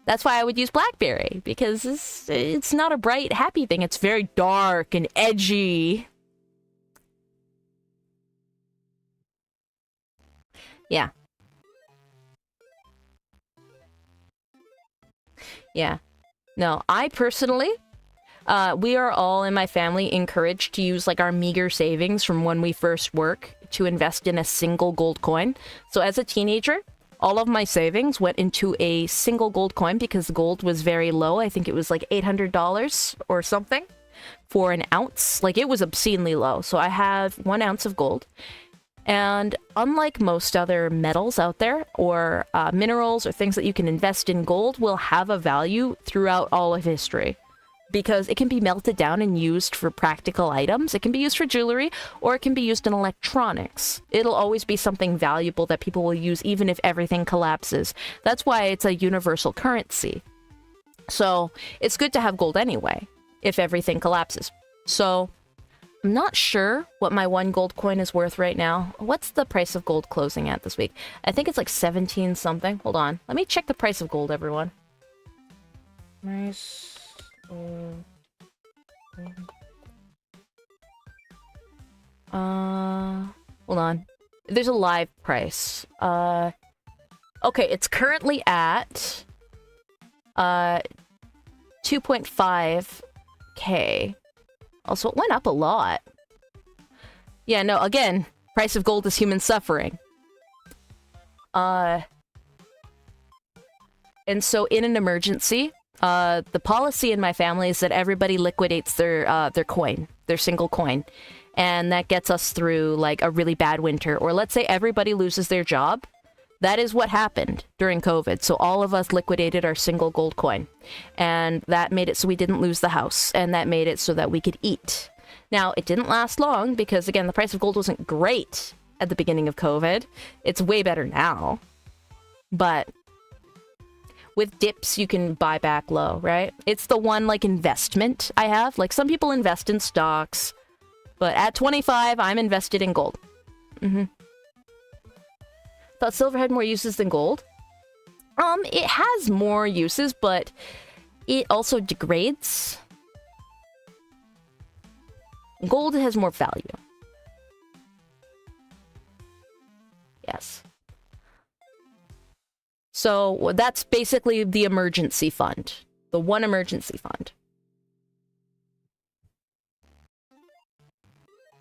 That's why I would use blackberry, because it's not a bright, happy thing. It's very dark and edgy. Yeah. Yeah. No, I personally, we are all in my family encouraged to use like our meager savings from when we first work to invest in a single gold coin. So as a teenager, all of my savings went into a single gold coin because gold was very low. I think it was like $800 or something for an ounce. Like, it was obscenely low. So I have 1 ounce of gold. And unlike most other metals out there, or minerals, or things that you can invest in, gold will have a value throughout all of history. Because it can be melted down and used for practical items. It can be used for jewelry, or it can be used in electronics. It'll always be something valuable that people will use even if everything collapses. That's why it's a universal currency. So it's good to have gold anyway, if everything collapses. So I'm not sure what my 1 gold coin is worth right now. What's the price of gold closing at this week? I think it's like 17 something. Hold on. Let me check the price of gold, everyone. Nice. Hold on. There's a live price. Okay, it's currently at 2.5k. Also, it went up a lot. Yeah, no, again, price of gold is human suffering. And so in an emergency, the policy in my family is that everybody liquidates their coin, their single coin. And that gets us through, like, a really bad winter. Or let's say everybody loses their job. That is what happened during COVID. So all of us liquidated our single gold coin. And that made it so we didn't lose the house. And that made it so that we could eat. Now, it didn't last long because, again, the price of gold wasn't great at the beginning of COVID. It's way better now. But with dips, you can buy back low, right? It's the one, like, investment I have. Like, some people invest in stocks. But at 25, I'm invested in gold. Thought silver had more uses than gold. It has more uses, but it also degrades. Gold has more value. Yes. So that's basically the emergency fund. The one emergency fund.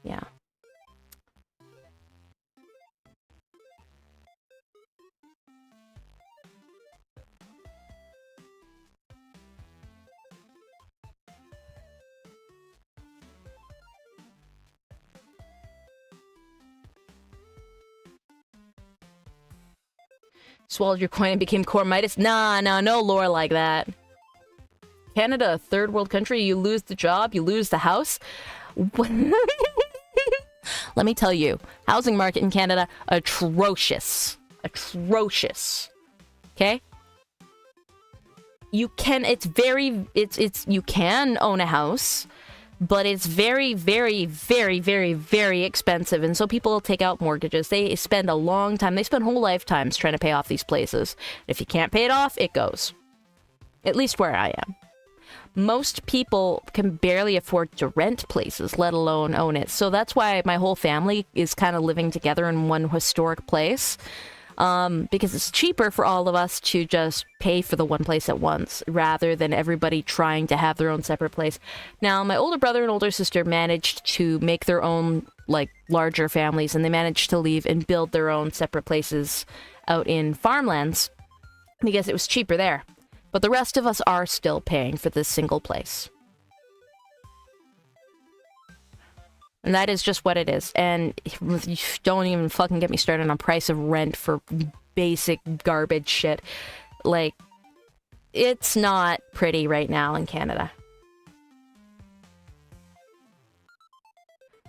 Yeah. Swallowed your coin and became core Midas? Nah, no lore like that. Canada, a third world country, you lose the job, you lose the house. Let me tell you, housing market in Canada, atrocious. Atrocious. Okay? You can, you can own a house, but it's very, very, very, very, very expensive. And so people take out mortgages. They spend a long time, they spend whole lifetimes trying to pay off these places. If you can't pay it off, it goes. At least where I am. Most people can barely afford to rent places, let alone own it. So that's why my whole family is kind of living together in one historic place. Because it's cheaper for all of us to just pay for the one place at once, rather than everybody trying to have their own separate place. Now, my older brother and older sister managed to make their own, like, larger families, and they managed to leave and build their own separate places out in farmlands, because it was cheaper there. But the rest of us are still paying for this single place. And that is just what it is. And don't even fucking get me started on price of rent for basic garbage shit. Like, it's not pretty right now in Canada.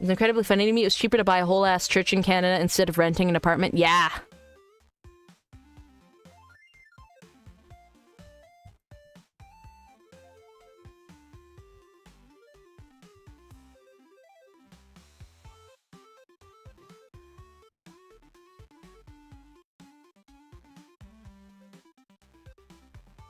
It's incredibly funny to me. It was cheaper to buy a whole ass church in Canada instead of renting an apartment. Yeah.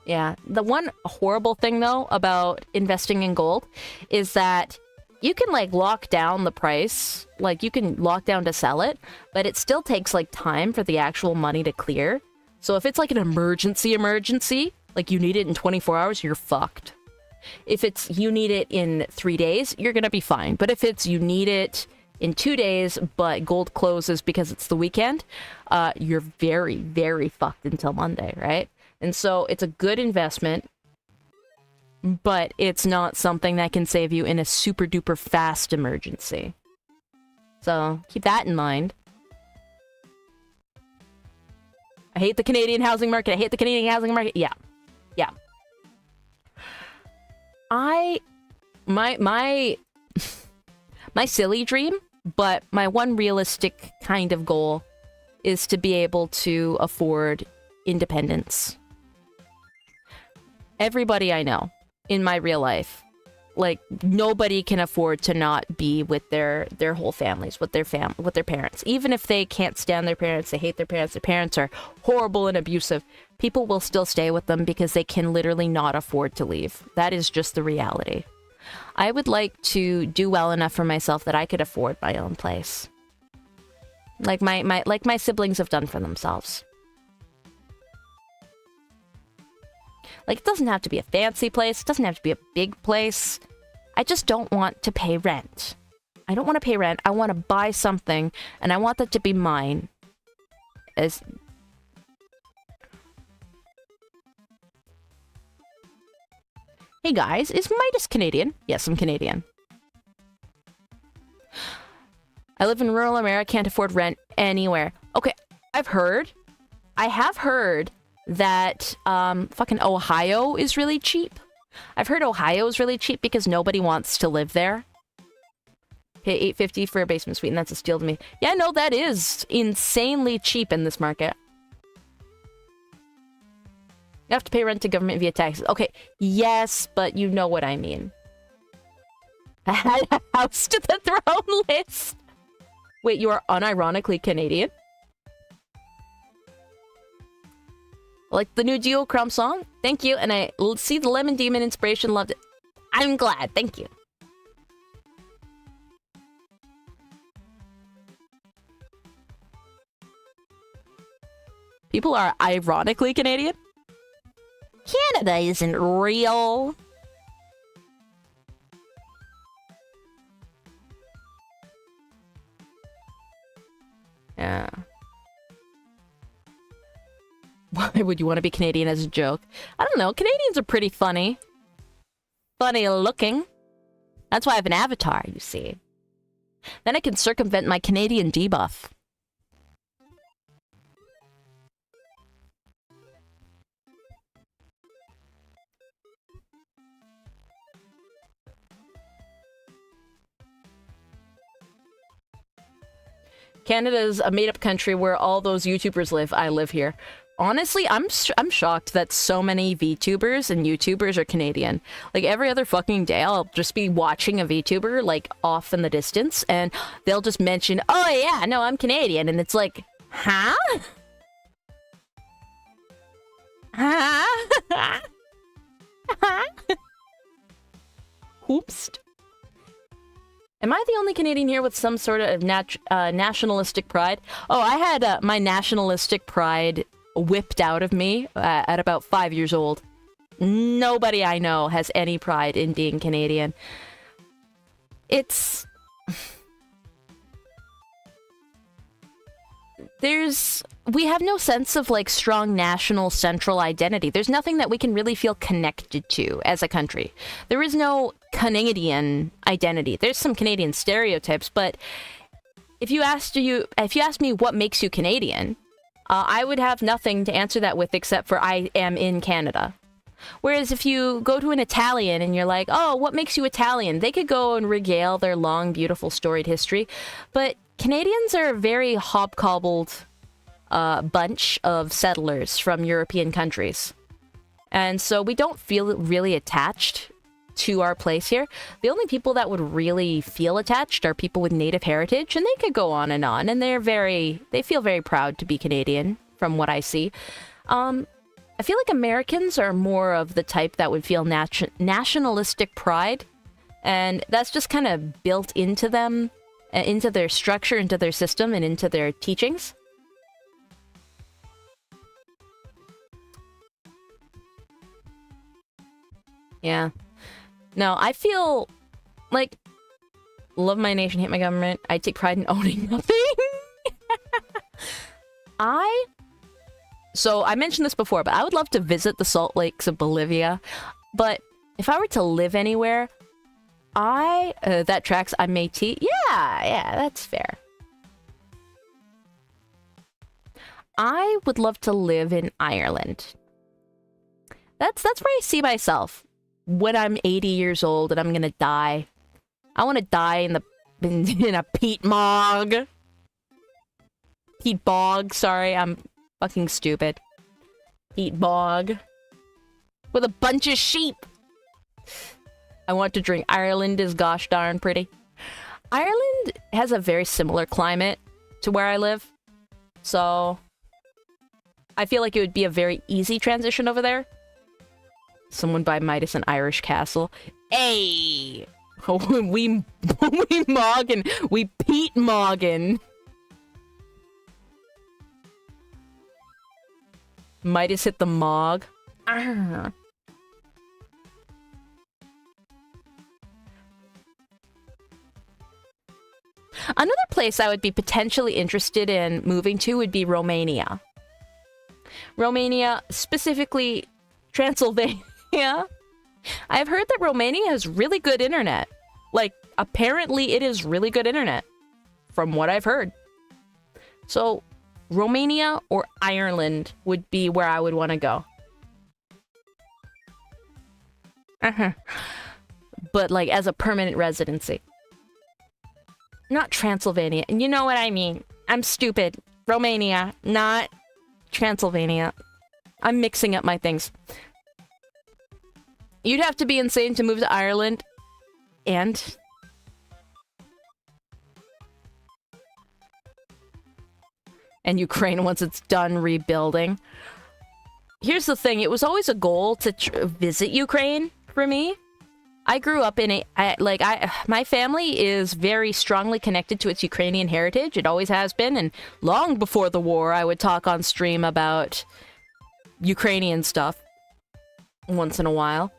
Yeah. The one horrible thing, though, about investing in gold is that you can, like, lock down the price. Like, you can lock down to sell it, but it still takes, like, time for the actual money to clear. So if it's, like, an emergency, like, you need it in 24 hours, you're fucked. If it's you need it in 3 days, you're gonna be fine. But if it's you need it in 2 days, but gold closes because it's the weekend, you're very, very fucked until Monday, right? And so it's a good investment, but it's not something that can save you in a super duper fast emergency. So keep that in mind. I hate the Canadian housing market. I hate the Canadian housing market. Yeah. Yeah. My silly dream, but my one realistic kind of goal is to be able to afford independence. Everybody I know in my real life, like, nobody can afford to not be with their whole families, with their parents. Even if they can't stand their parents, they hate their parents are horrible and abusive, people will still stay with them because they can literally not afford to leave. That is just the reality. I would like to do well enough for myself that I could afford my own place. Like my siblings have done for themselves. Like, it doesn't have to be a fancy place. It doesn't have to be a big place. I just don't want to pay rent. I don't want to pay rent. I want to buy something, and I want that to be mine. Hey guys, is Midas Canadian? Yes, I'm Canadian. I live in rural America, can't afford rent anywhere. Okay, I have heard that fucking Ohio is really cheap. I've heard Ohio is really cheap because nobody wants to live there. Okay, $8.50 for a basement suite, and that's a steal to me. Yeah, no, that is insanely cheap in this market. You have to pay rent to government via taxes. Okay, yes, but you know what I mean. Add a house to the throne list. Wait, you are unironically Canadian? Like the new Geochrome song? Thank you, and I see the Lemon Demon inspiration, loved it. I'm glad, thank you. People are ironically Canadian? Canada isn't real. Yeah. Why would you want to be Canadian as a joke? I don't know. Canadians are pretty funny. Funny looking. That's why I have an avatar, you see. Then I can circumvent my Canadian debuff. Canada is a made-up country where all those YouTubers live. I live here. Honestly, I'm shocked that so many VTubers and YouTubers are Canadian. Like, every other fucking day, I'll just be watching a VTuber, like, off in the distance, and they'll just mention, oh yeah, no, I'm Canadian, and it's like, huh? Huh? Oops. Am I the only Canadian here with some sort of nationalistic pride? Oh, I had my nationalistic pride whipped out of me at about 5 years old. Nobody I know has any pride in being Canadian. We have no sense of, like, strong national central identity. There's nothing that we can really feel connected to as a country. There is no Canadian identity. There's some Canadian stereotypes, but if you asked me what makes you Canadian, I would have nothing to answer that with except for I am in Canada. Whereas if you go to an Italian and you're like, oh, what makes you Italian? They could go and regale their long, beautiful, storied history. But Canadians are a very hobcobbled bunch of settlers from European countries. And so we don't feel really attached to our place here. The only people that would really feel attached are people with native heritage, and they could go on, and they feel very proud to be Canadian, from what I see. I feel like Americans are more of the type that would feel nationalistic pride, and that's just kind of built into them, into their structure, into their system, and into their teachings. Yeah. No, I feel like love my nation, hate my government. I take pride in owning nothing. So I mentioned this before, but I would love to visit the Salt Lakes of Bolivia. But if I were to live anywhere, that tracks, I'm Métis. Yeah, that's fair. I would love to live in Ireland. That's where I see myself when I'm 80 years old and I'm gonna die. I want to die in a peat bog. Peat bog, sorry, I'm fucking stupid. Peat bog. With a bunch of sheep. I want to drink. Ireland is gosh darn pretty. Ireland has a very similar climate to where I live. So I feel like it would be a very easy transition over there. Someone buy Midas an Irish castle. Hey! we moggin. We Pete moggin. Midas hit the mog. Arrgh. Another place I would be potentially interested in moving to would be Romania. Romania, specifically Transylvania. I've heard that Romania has really good internet. Like, apparently it is really good internet, from what I've heard. So, Romania or Ireland would be where I would want to go. But, like, as a permanent residency. Not Transylvania. And you know what I mean. I'm stupid. Romania, not Transylvania. I'm mixing up my things. You'd have to be insane to move to Ireland. And Ukraine once it's done rebuilding. Here's the thing. It was always a goal to visit Ukraine for me. I grew up in my family is very strongly connected to its Ukrainian heritage. It always has been. And long before the war, I would talk on stream about Ukrainian stuff once in a while.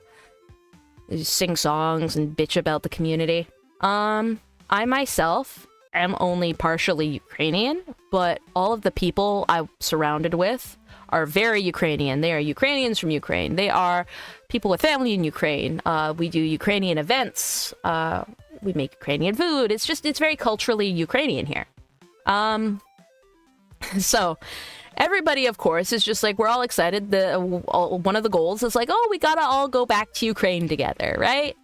Sing songs and bitch about the community. I myself am only partially Ukrainian, but all of the people I'm surrounded with are very Ukrainian. They are Ukrainians from Ukraine. They are people with family in Ukraine. We do Ukrainian events. We make Ukrainian food. It's very culturally Ukrainian here. So everybody, of course, is just like, we're all excited. One of the goals is like, oh, we gotta all go back to Ukraine together, right?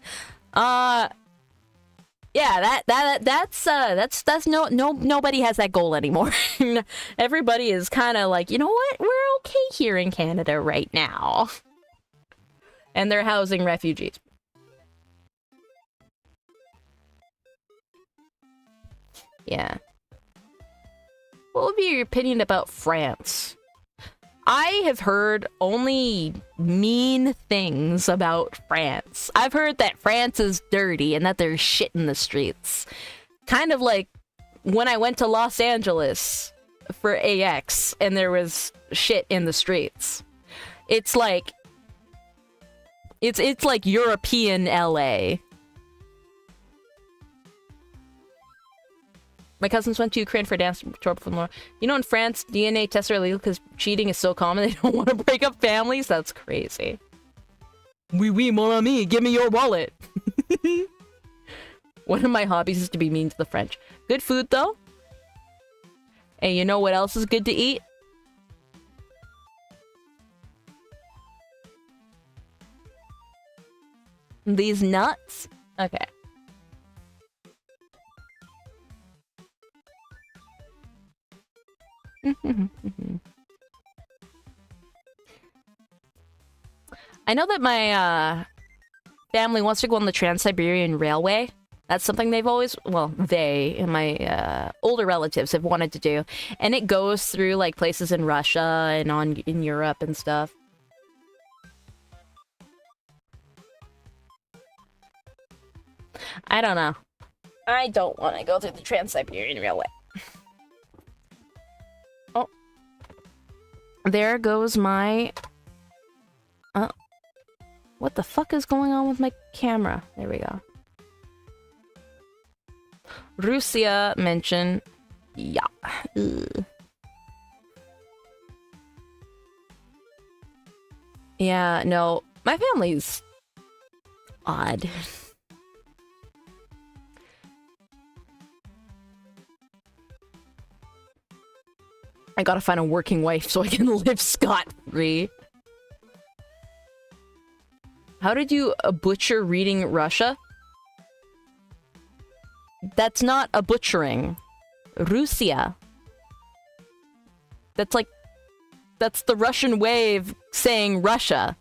Yeah, that's nobody has that goal anymore. Everybody is kind of like, you know what? We're okay here in Canada right now. And they're housing refugees. Yeah. What would be your opinion about France? I have heard only mean things about France. I've heard that France is dirty and that there's shit in the streets. Kind of like when I went to Los Angeles for AX and there was shit in the streets. It's like it's like European LA. My cousins went to Ukraine for a dance tour from Laura. You know, in France, DNA tests are illegal because cheating is so common. They don't want to break up families. That's crazy. Oui, mon ami, give me your wallet. One of my hobbies is to be mean to the French. Good food, though. And you know what else is good to eat? These nuts? Okay. I know that my family wants to go on the Trans-Siberian Railway. That's something they've always, well, they and my older relatives have wanted to do. And it goes through like places in Russia and in Europe and stuff. I don't know. I don't want to go through the Trans-Siberian Railway. Oh. There goes my... what the fuck is going on with my camera? There we go. Russia mention. Yeah. Ugh. Yeah, no. My family's odd. I gotta find a working wife so I can live scot-free. How did you butcher reading Russia? That's not a butchering. Russia. That's like... That's the Russian way of saying Russia.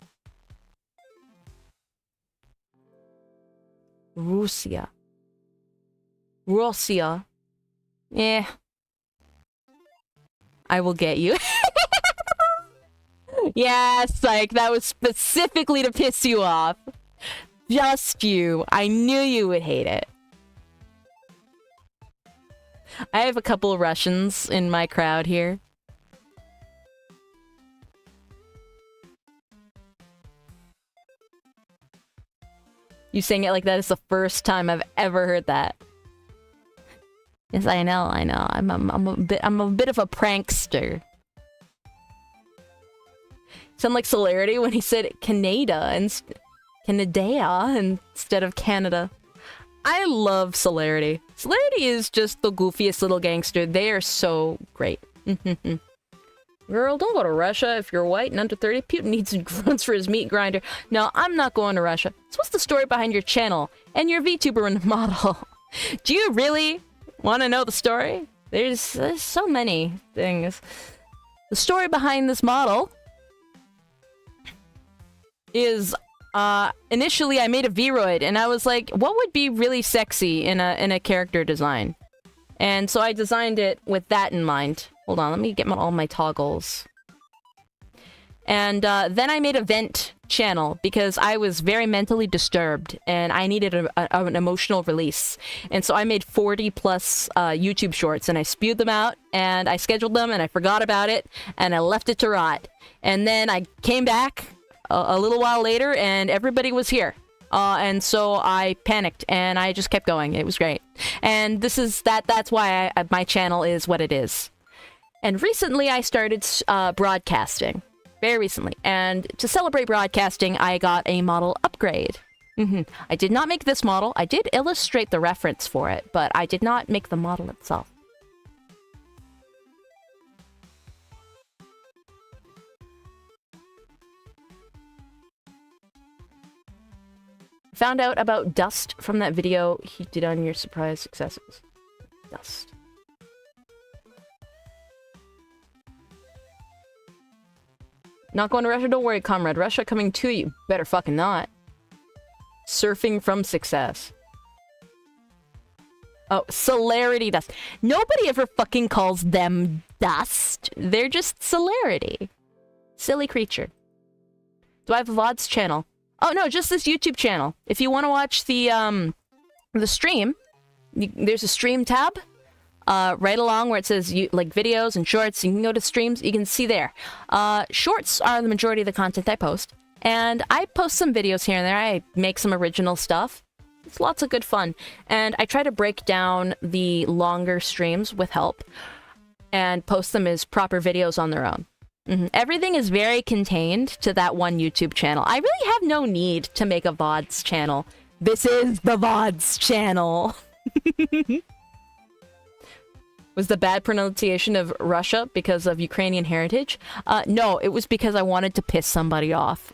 Russia. Russia. Eh. I will get you. Yes, like that was specifically to piss you off. Just you. I knew you would hate it. I have a couple of Russians in my crowd here. You saying it like that is the first time I've ever heard that. Yes, I know. I'm a bit of a prankster. Sound like Celerity when he said Canada and Canada instead of Canada. I love Celerity. Celerity is just the goofiest little gangster. They are so great. Girl, don't go to Russia if you're white and under 30. Putin needs runs for his meat grinder. No, I'm not going to Russia. So what's the story behind your channel and your VTuber model? Do you really want to know the story? There's so many things. The story behind this model is initially I made a Vroid and I was like, what would be really sexy in a character design? And so I designed it with that in mind. Hold on, let me get all my toggles. And then I made a vent channel because I was very mentally disturbed and I needed an emotional release. And so I made 40 plus YouTube shorts and I spewed them out and I scheduled them and I forgot about it and I left it to rot. And then I came back a little while later and everybody was here. And so I panicked and I just kept going. It was great. And that's why my channel is what it is. And recently I started broadcasting. Very recently. And to celebrate broadcasting, I got a model upgrade. I did not make this model. I did illustrate the reference for it, but I did not make the model itself. Found out about Dust from that video he did on your surprise successes. Dust. Not going to Russia? Don't worry, comrade. Russia coming to you. Better fucking not. Surfing from success. Oh, Celerity Dust. Nobody ever fucking calls them Dust. They're just Celerity. Silly creature. Do I have a VODs channel? Oh, no, just this YouTube channel. If you want to watch the stream, there's a stream tab. Right along where it says like videos and shorts, you can go to streams, you can see there. Shorts are the majority of the content I post, and I post some videos here and there. I make some original stuff. It's lots of good fun, and I try to break down the longer streams with help and post them as proper videos on their own. Everything is very contained to that one YouTube channel. I really have no need to make a VODs channel. This is the VODs channel. Was the bad pronunciation of Russia because of Ukrainian heritage? No, it was because I wanted to piss somebody off.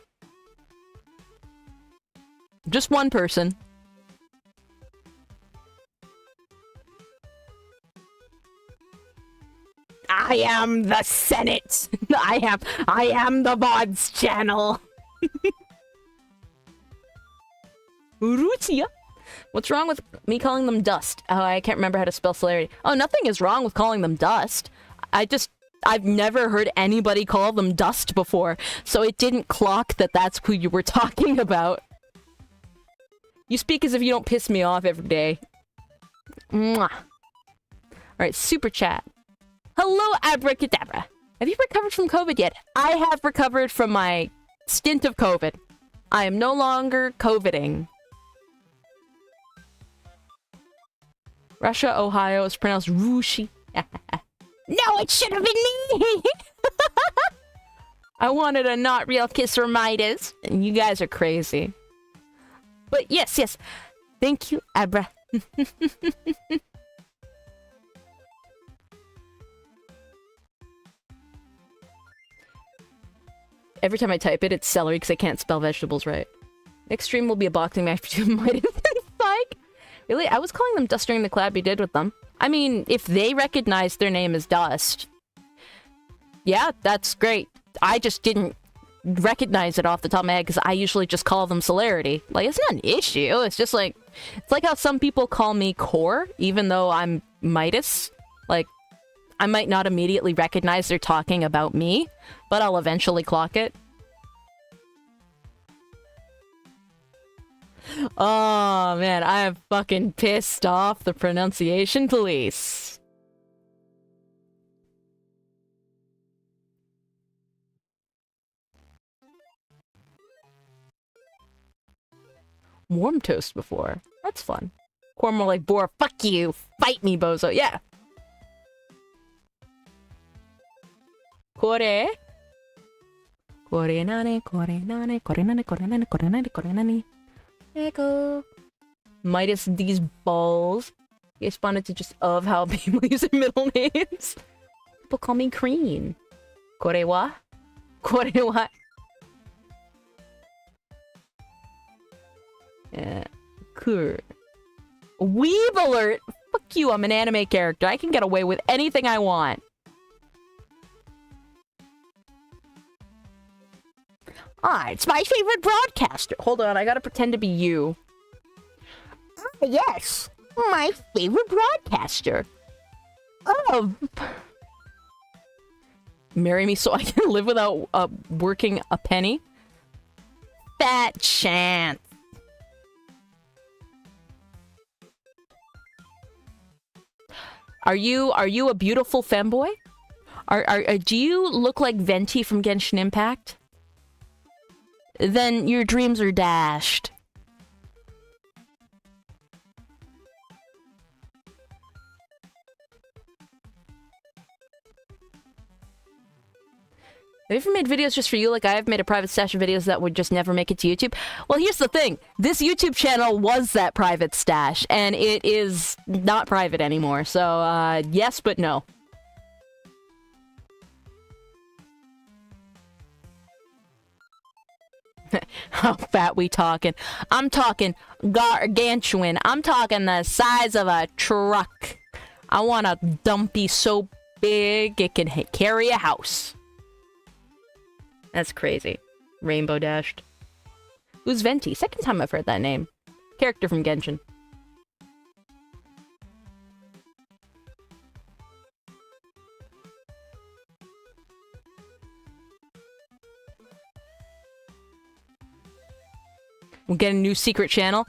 Just one person. I am the Senate. I am the VODs channel. Russia. What's wrong with me calling them Dust? Oh, I can't remember how to spell Celerity. Oh, nothing is wrong with calling them Dust. I've never heard anybody call them Dust before, so it didn't clock that that's who you were talking about. You speak as if you don't piss me off every day. Mwah. Alright, super chat. Hello, Abracadabra. Have you recovered from COVID yet? I have recovered from my stint of COVID. I am no longer COVIDing. Russia, Ohio is pronounced Rushi. No, it should have been me! I wanted a not real kiss from Midas. And you guys are crazy. But yes. Thank you, Abra. Every time I type it, it's celery because I can't spell vegetables right. Next stream will be a boxing match between Midas and Spike. Really? I was calling them Dust during the collab you did with them. I mean, if they recognize their name as Dust, yeah, that's great. I just didn't recognize it off the top of my head because I usually just call them Celerity. Like, it's not an issue. It's just like, it's like how some people call me Core, even though I'm Midas. Like, I might not immediately recognize they're talking about me, but I'll eventually clock it. Oh, man, I am fucking pissed off the pronunciation police. Warm toast before. That's fun. Core more like Boar. Fuck you. Fight me, bozo. Yeah. Core. Core nane, core nane, core nane, core nane, core nane, core nane. Echo. Midas these balls. You responded to just of how people use their middle names. People call me Cream. Kore wa? Kore wa? Yeah. Cool. Weeb alert! Fuck you, I'm an anime character. I can get away with anything I want. Ah, it's my favorite broadcaster. Hold on, I gotta pretend to be you. Yes, my favorite broadcaster. Oh. Marry me so I can live without working a penny? Fat chance. Are you a beautiful femboy? Do you look like Venti from Genshin Impact? Then your dreams are dashed. Have you ever made videos just for you like I have made a private stash of videos that would just never make it to YouTube? Well, here's the thing. This YouTube channel was that private stash, and it is not private anymore. So, yes, but no. How fat we talking? I'm talking gargantuan. I'm talking the size of a truck. I want a dumpy so big it can carry a house. That's crazy. Rainbow dashed. Who's Venti? Second time I've heard that name. Character from Genshin. We'll get a new secret channel.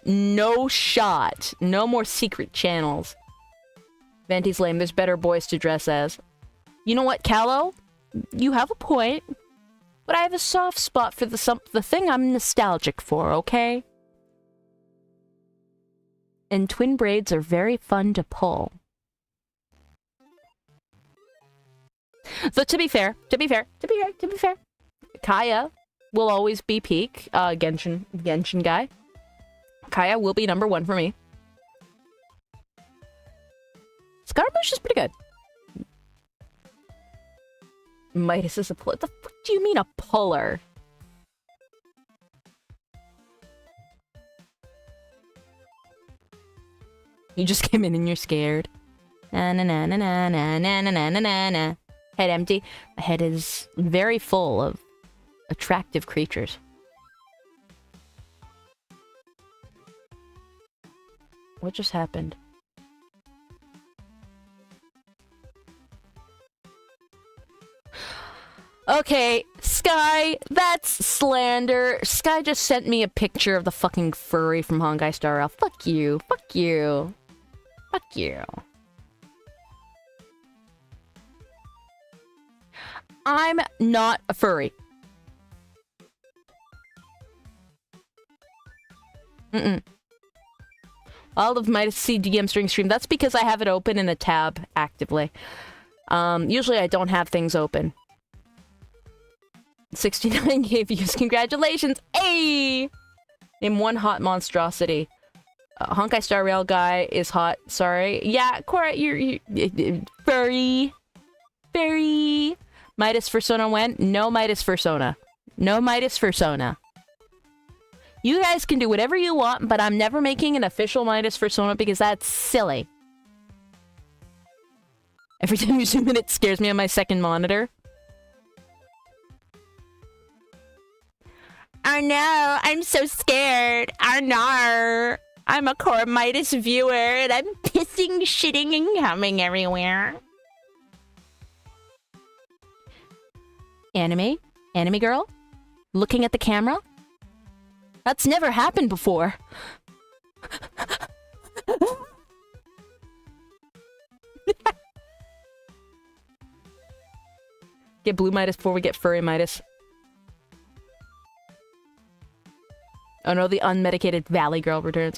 No shot. No more secret channels. Venti's lame. There's better boys to dress as. You know what, Callow? You have a point. But I have a soft spot for the thing I'm nostalgic for, okay? And twin braids are very fun to pull. So to be fair, Kaya will always be peak, Genshin guy. Kaya will be number 1 for me. Scaramouche is pretty good. Midas is a puller. What the fuck do you mean a puller? You just came in and you're scared. Na na na na na na na na na na na. Head empty. My head is very full of attractive creatures. What just happened? Okay, Sky, that's slander. Sky just sent me a picture of the fucking furry from Honkai Star Rail. Fuck you. Fuck you. Fuck you. I'm not a furry. All of my CDM during stream. That's because I have it open in a tab actively. Usually I don't have things open. 69K views. Congratulations. Hey! Name one hot monstrosity. Honkai Star Rail guy is hot. Sorry. Yeah, Cora, you're furry. Furry. Midas Fursona went. No Midas Fursona. No Midas Fursona. You guys can do whatever you want, but I'm never making an official Midas Fursona because that's silly. Every time you zoom in, it scares me on my second monitor. Oh no, I'm so scared. Oh no. I'm a Core Midas viewer and I'm pissing, shitting, and coming everywhere. Anime? Anime girl? Looking at the camera? That's never happened before. Get blue Midas before we get furry Midas. Oh no, the unmedicated Valley Girl returns.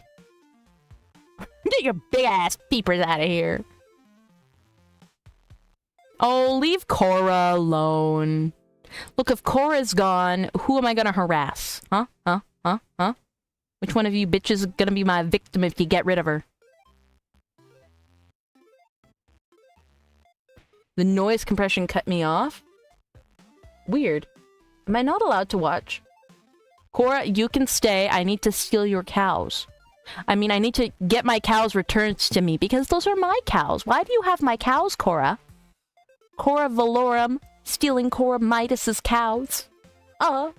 Get your big ass peepers out of here. Oh, leave Cora alone. Look, if Cora's gone, who am I gonna harass? Huh? Huh? Huh? Huh? Which one of you bitches is gonna be my victim if you get rid of her? The noise compression cut me off? Weird. Am I not allowed to watch? Cora, you can stay. I need to steal your cows. I mean, I need to get my cows returned to me because those are my cows. Why do you have my cows, Cora? Cora Valorum stealing Cora Midas's cows. I'm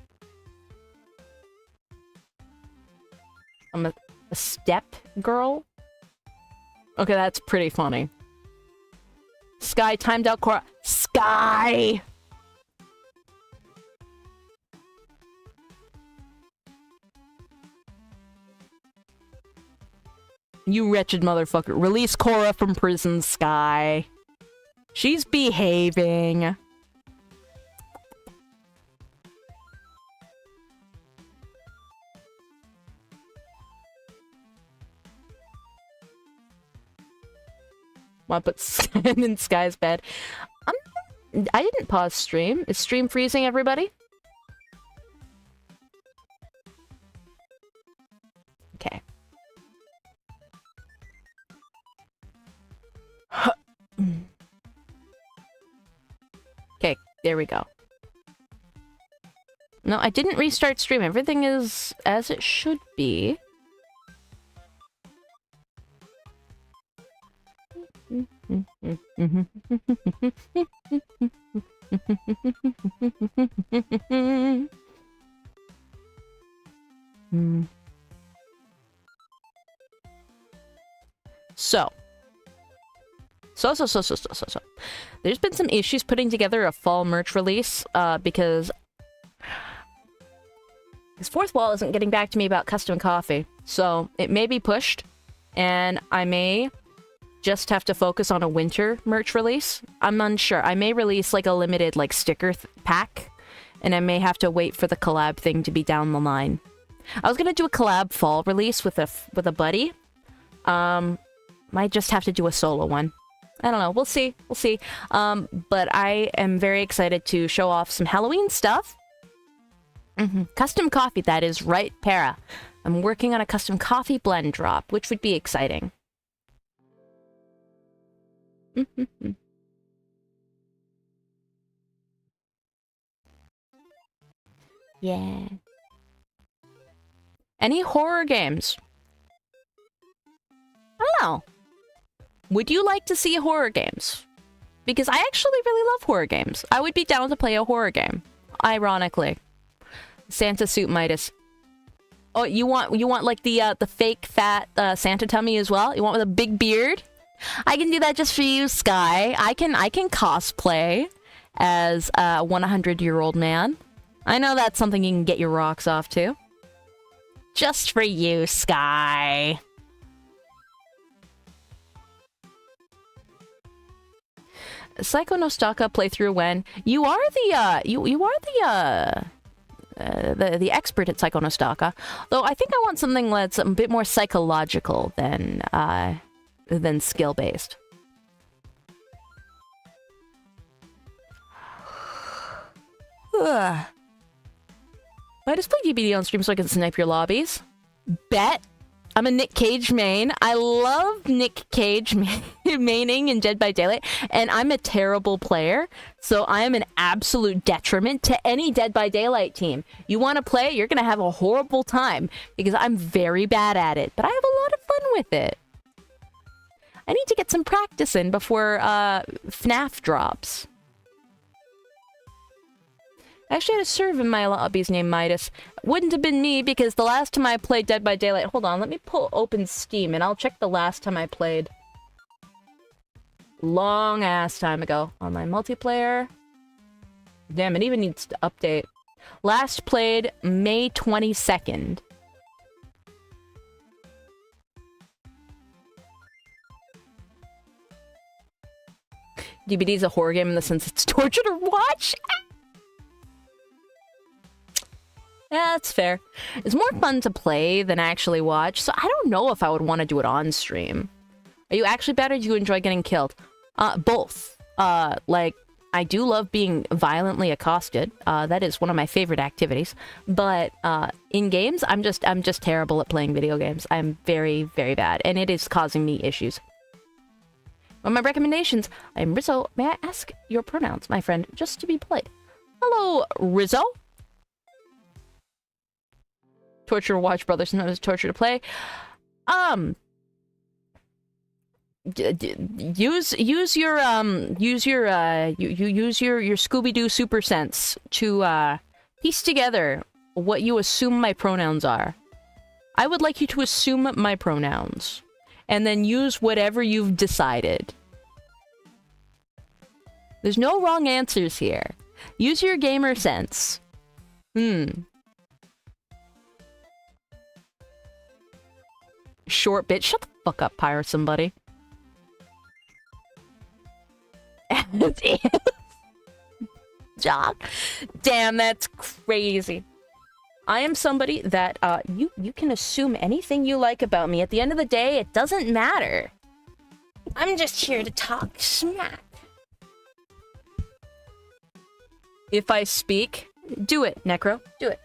a step girl? Okay, that's pretty funny. Sky timed out Cora. Sky! You wretched motherfucker. Release Cora from prison, Sky. She's behaving. Want to put sand in Sky's bed? I didn't pause stream. Is stream freezing, everybody? Okay. Okay, there we go. No, I didn't restart stream. Everything is as it should be. So. There's been some issues putting together a fall merch release, because his fourth wall isn't getting back to me about custom coffee. So it may be pushed, and I may just have to focus on a winter merch release. I'm unsure. I may release like a limited like sticker pack, and I may have to wait for the collab thing to be down the line. I was gonna do a collab fall release with a buddy. Might just have to do a solo one. I don't know. We'll see. We'll see. But I am very excited to show off some Halloween stuff. Custom coffee, that is right, Para. I'm working on a custom coffee blend drop, which would be exciting. Yeah. Any horror games? I don't know. Would you like to see horror games? Because I actually really love horror games. I would be down to play a horror game. Ironically. Santa suit Midas. Oh, you want like the fake fat Santa tummy as well? You want with a big beard? I can do that just for you, Sky. I can cosplay as a 100-year-old man. I know that's something you can get your rocks off to. Just for you, Sky. Psycho Nostaka playthrough when you are the expert at Psycho Nostaka. Though I think I want something that's a bit more psychological than skill based. Might just play DBD on stream so I can snipe your lobbies. Bet. I'm a Nick Cage main. I love Nick Cage maining in Dead by Daylight, and I'm a terrible player, so I am an absolute detriment to any Dead by Daylight team. You want to play, you're going to have a horrible time, because I'm very bad at it, but I have a lot of fun with it. I need to get some practice in before FNAF drops. I actually had a serve in my lobbies named Midas. Wouldn't have been me, because the last time I played Dead by Daylight... Hold on, let me open Steam, and I'll check the last time I played. Long-ass time ago. Online multiplayer. Damn, it even needs to update. Last played May 22nd. DBD is a horror game in the sense it's torture to watch. Yeah, that's fair. It's more fun to play than actually watch, so I don't know if I would want to do it on stream. Are you actually bad, or do you enjoy getting killed? Both. Like, I do love being violently accosted. That is one of my favorite activities. But in games, I'm just terrible at playing video games. I'm very, very bad, and it is causing me issues. On my recommendations, I'm Rizzo. May I ask your pronouns, my friend, just to be polite? Hello, Rizzo. Torture to watch, brother. Sometimes torture to play. Use your Scooby-Doo super sense to piece together what you assume my pronouns are. I would like you to assume my pronouns, and then use whatever you've decided. There's no wrong answers here. Use your gamer sense. Short bitch. Shut the fuck up, pirate somebody. Jock. Damn, that's crazy. I am somebody that, you can assume anything you like about me. At the end of the day, it doesn't matter. I'm just here to talk smack. If I speak, do it, Necro. Do it.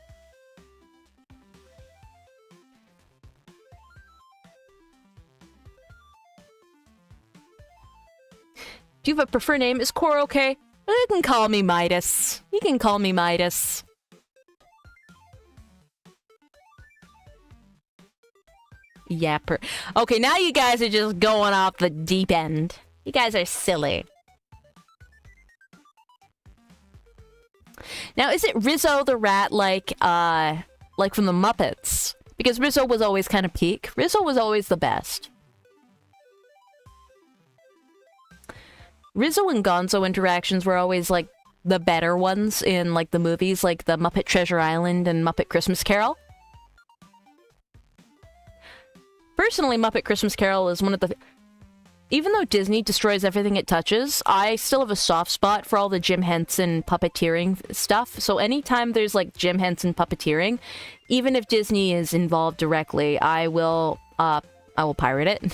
Do you have a preferred name? Is Core okay? You can call me Midas. You can call me Midas. Yapper. Okay, now you guys are just going off the deep end. You guys are silly. Now, is it Rizzo the rat like from the Muppets? Because Rizzo was always kind of peak. Rizzo was always the best. Rizzo and Gonzo interactions were always, like, the better ones in, like, the movies, like the Muppet Treasure Island and Muppet Christmas Carol. Personally, Muppet Christmas Carol is one of the... Even though Disney destroys everything it touches, I still have a soft spot for all the Jim Henson puppeteering stuff. So anytime there's, like, Jim Henson puppeteering, even if Disney is involved directly, I will pirate it.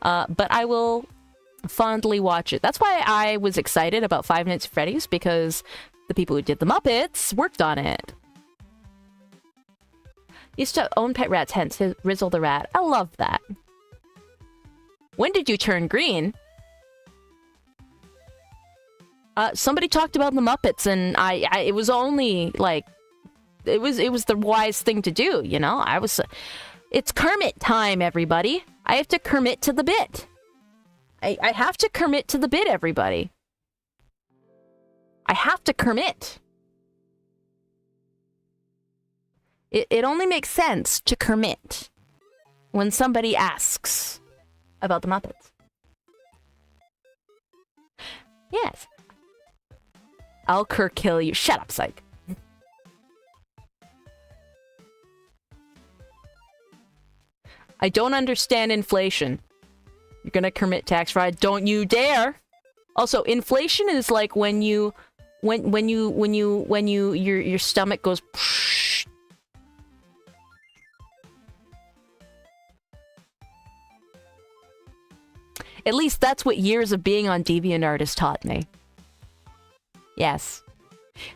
But I will fondly watch it. That's why I was excited about Five Nights at Freddy's, because the people who did the Muppets worked on it. Used to own pet rats, hence his Rizzle the Rat. I love that. When did you turn green? Somebody talked about the Muppets, and it was only, like, it was the wise thing to do, you know? It's Kermit time, everybody. I have to Kermit to the bit. I have to Kermit to the bit, everybody. I have to Kermit. It only makes sense to Kermit when somebody asks about the Muppets. Yes. I'll kill you. Shut up, psych. I don't understand inflation. You're gonna commit tax fraud. Don't you dare! Also, inflation is like when your stomach goes. Psh. At least that's what years of being on DeviantArt has taught me. Yes.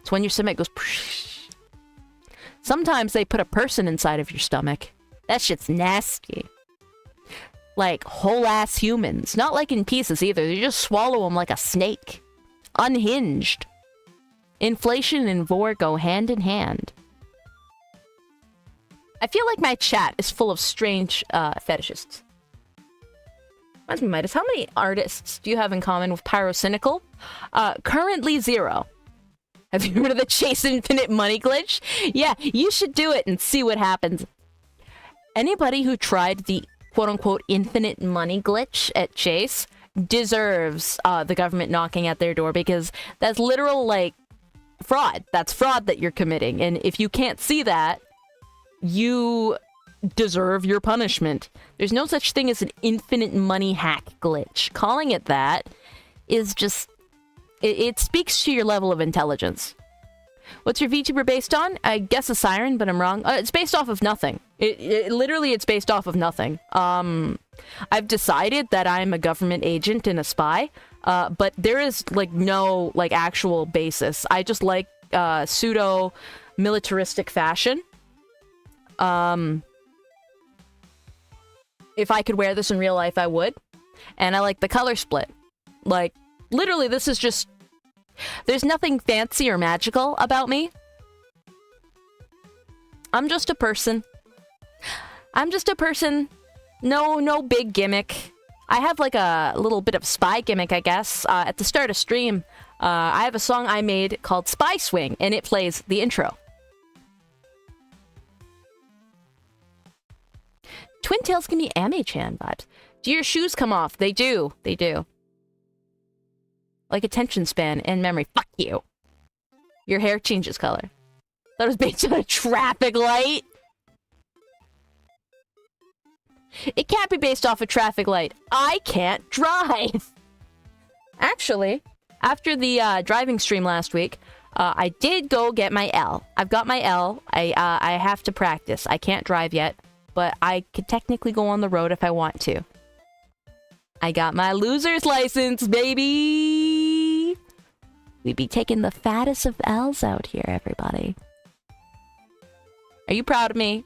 It's when your stomach goes. Psh. Sometimes they put a person inside of your stomach. That shit's nasty. Like whole-ass humans. Not like in pieces either. They just swallow them like a snake. Unhinged. Inflation and vor go hand in hand. I feel like my chat is full of strange fetishists. Reminds me, Midas, how many artists do you have in common with Pyrocynical? Currently 0. Have you heard of the Chase Infinite Money glitch? Yeah, you should do it and see what happens. Anybody who tried the quote-unquote infinite money glitch at Chase deserves the government knocking at their door, because that's literal, like, fraud. That's fraud that you're committing. And if you can't see that, you deserve your punishment. There's no such thing as an infinite money hack glitch. Calling it that is just... It speaks to your level of intelligence. What's your VTuber based on? I guess a siren, but I'm wrong. It's based off of nothing. Literally, it's based off of nothing. I've decided that I'm a government agent and a spy, but there is, like, no, like, actual basis. I just like pseudo-militaristic fashion. If I could wear this in real life, I would. And I like the color split. Like, literally, this is just... There's nothing fancy or magical about me. I'm just a person. I'm just a person. No big gimmick. I have like a little bit of spy gimmick, I guess. At the start of stream, I have a song I made called Spy Swing, and it plays the intro. Twin Tails give me Ame-chan vibes. Do your shoes come off? They do. They do. Like attention span and memory. Fuck you. Your hair changes color. That was based on a traffic light. It can't be based off a traffic light. I can't drive. Actually, after the driving stream last week, I did go get my L. I've got my L. I have to practice. I can't drive yet, but I could technically go on the road if I want to. I got my loser's license, baby! We be taking the fattest of L's out here, everybody. Are you proud of me?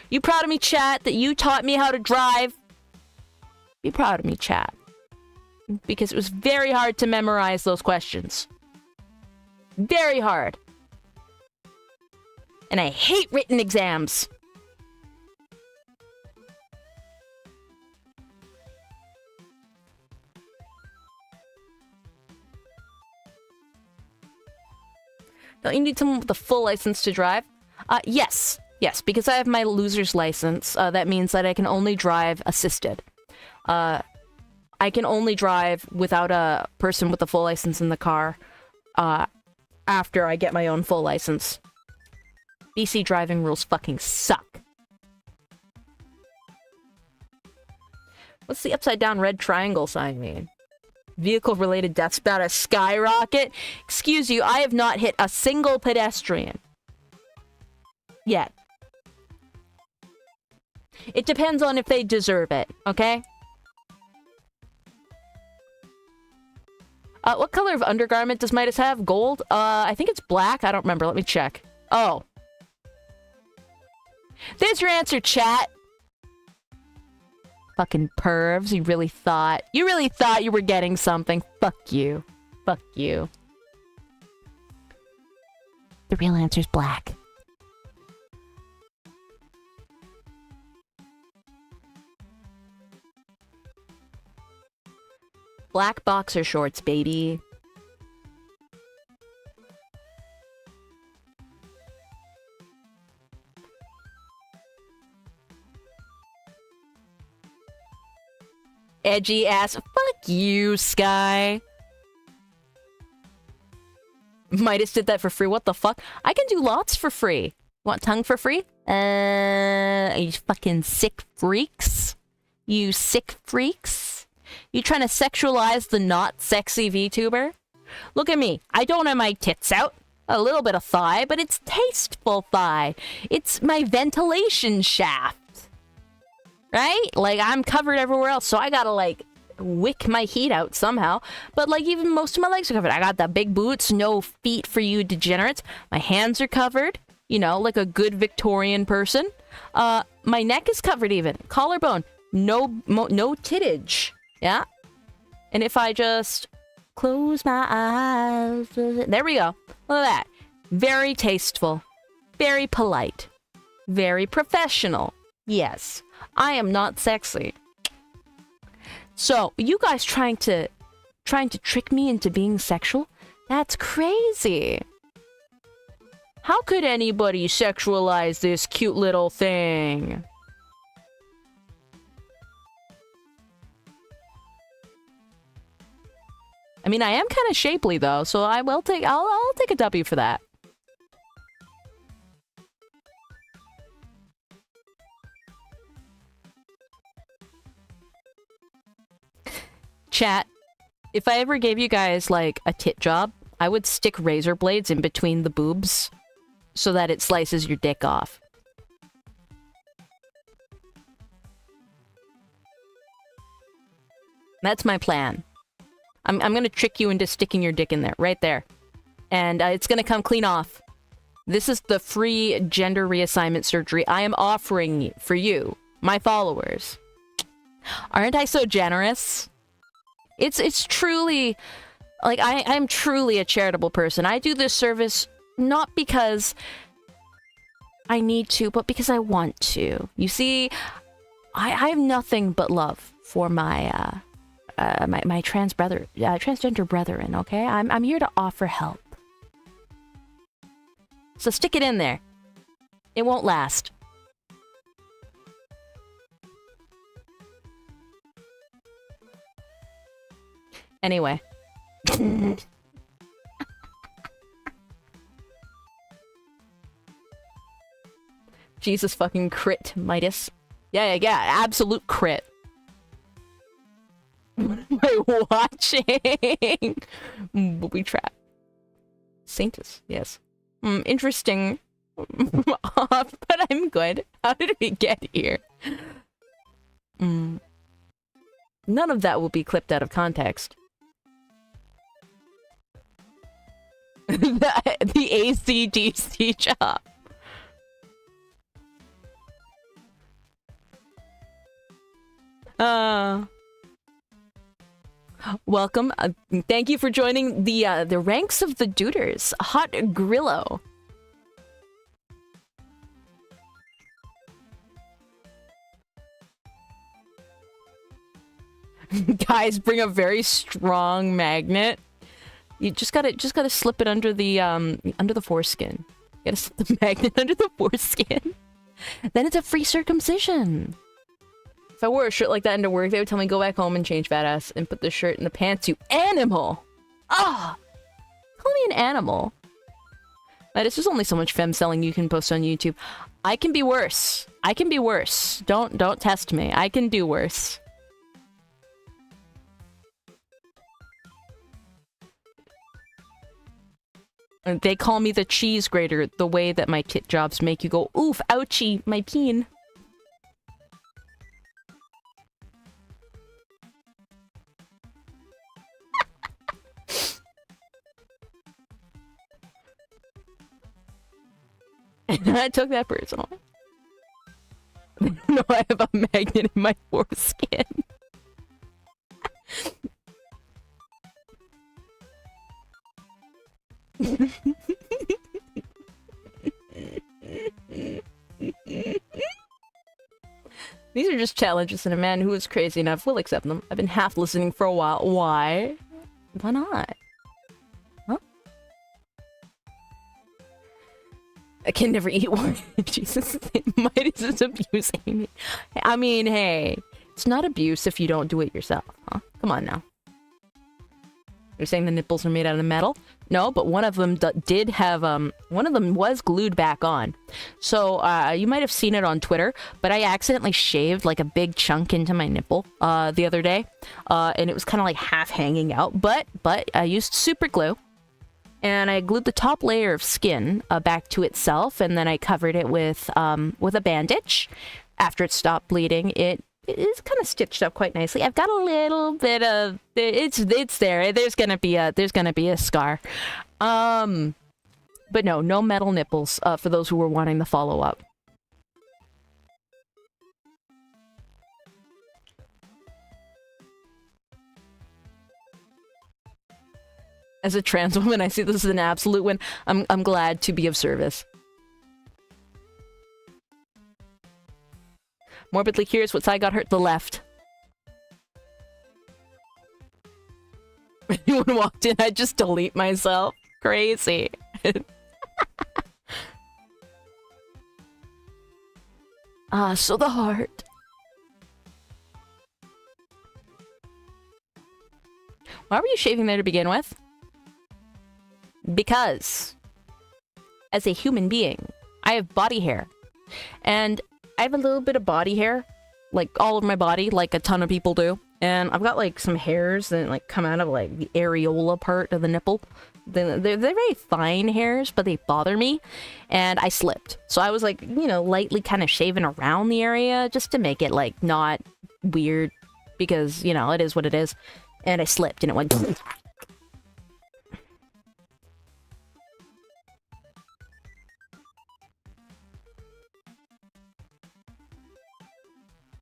You proud of me, chat, that you taught me how to drive? Be proud of me, chat. Because it was very hard to memorize those questions. Very hard. And I hate written exams. Don't you need someone with a full license to drive? Yes. Yes, because I have my loser's license. That means that I can only drive assisted. I can only drive without a person with a full license in the car after I get my own full license. BC driving rules fucking suck. What's the upside down red triangle sign mean? Vehicle-related deaths about to skyrocket? Excuse you, I have not hit a single pedestrian. Yet. It depends on if they deserve it, okay? What color of undergarment does Midas have? Gold? I think it's black. I don't remember. Let me check. Oh. There's your answer, chat. Fucking pervs. You really thought you were getting something. Fuck you. Fuck you. The real answer's black. Black boxer shorts, baby. Edgy ass. Fuck you, Sky. Midas did that for free. What the fuck? I can do lots for free. Want tongue for free? You fucking sick freaks. You sick freaks. You trying to sexualize the not sexy VTuber? Look at me. I don't have my tits out. A little bit of thigh, but it's tasteful thigh. It's my ventilation shaft. Right? Like, I'm covered everywhere else, so I gotta, like, wick my heat out somehow. But, like, even most of my legs are covered. I got the big boots, no feet for you degenerates. My hands are covered, you know, like a good Victorian person. My neck is covered even. Collarbone. No tittage. Yeah? And if I just close my eyes... There we go. Look at that. Very tasteful. Very polite. Very professional. Yes. I am not sexy. So, you guys trying to trick me into being sexual? That's crazy. How could anybody sexualize this cute little thing? I mean, I am kind of shapely though, so I'll take a W for that. Chat, if I ever gave you guys, like, a tit job, I would stick razor blades in between the boobs so that it slices your dick off. That's my plan. I'm gonna trick you into sticking your dick in there, right there. And it's gonna come clean off. This is the free gender reassignment surgery I am offering for you, my followers. Aren't I so generous? It's truly, like, I'm truly a charitable person. I do this service not because I need to, but because I want to. You see, I have nothing but love for my my transgender brethren. Okay, I'm here to offer help. So stick it in there. It won't last. Anyway. Jesus fucking crit, Midas. Yeah, absolute crit. What am I watching? Booby trap. Saintus, yes. Interesting. Off, but I'm good. How did we get here? None of that will be clipped out of context. the AC/DC job. Welcome. Thank you for joining the ranks of the Duders. Hot Grillo. Guys, bring a very strong magnet. You just gotta slip it under the foreskin. You gotta slip the magnet under the foreskin. Then it's a free circumcision. If I wore a shirt like that into work, they would tell me go back home and change badass and put the shirt in the pants, you animal! Ah! Call me an animal. This is only so much femme selling you can post on YouTube. I can be worse. I can be worse. Don't test me. I can do worse. They call me the cheese grater, the way that my tit jobs make you go, oof, ouchie, my peen. I took that personal. No, I have a magnet in my foreskin. These are just challenges, and a man who is crazy enough will accept them. I've been half listening for a while. Why? Why not? Huh? I can never eat one. Jesus, Midas is abusing me. I mean, hey, it's not abuse if you don't do it yourself, huh? Come on now. You're saying the nipples are made out of metal? No, but one of them did have, one of them was glued back on. So, you might have seen it on Twitter, but I accidentally shaved like a big chunk into my nipple, the other day. And it was kind of like half hanging out, but I used super glue. And I glued the top layer of skin back to itself, and then I covered it with a bandage. After it stopped bleeding, it is kind of stitched up quite nicely. I've got a little bit of it's there. There's gonna be a scar. But no metal nipples for those who were wanting the follow up. As a trans woman, I see this as an absolute win. I'm glad to be of service. Morbidly curious what side got hurt? The left. Anyone walked in, I'd just delete myself. Crazy. So the heart. Why were you shaving there to begin with? Because, as a human being, I have body hair. And I have a little bit of body hair, like all over my body, like a ton of people do. And I've got like some hairs that like come out of like the areola part of the nipple. They're very fine hairs, but they bother me. And I slipped. So I was like, you know, lightly kind of shaving around the area just to make it like not weird. Because, you know, it is what it is. And I slipped and it went...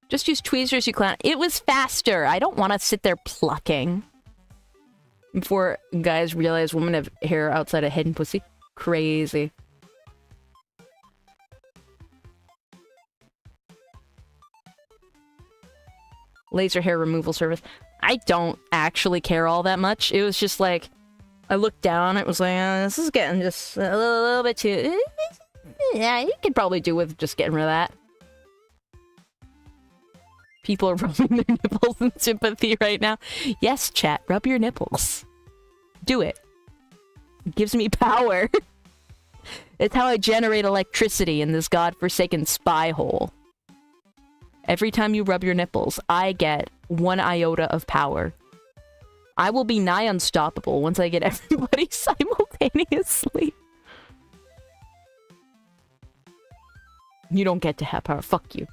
Just use tweezers, you clown. It was faster. I don't want to sit there plucking. Before guys realize women have hair outside of head and pussy. Crazy. Laser hair removal service. I don't actually care all that much. It was just like, I looked down, it was like, this is getting just a little bit too... Yeah, you could probably do with just getting rid of that. People are rubbing their nipples in sympathy right now. Yes, chat, rub your nipples. Do it. It gives me power. It's how I generate electricity in this godforsaken spy hole. Every time you rub your nipples, I get 1 iota of power. I will be nigh unstoppable once I get everybody simultaneously. You don't get to have power. Fuck you.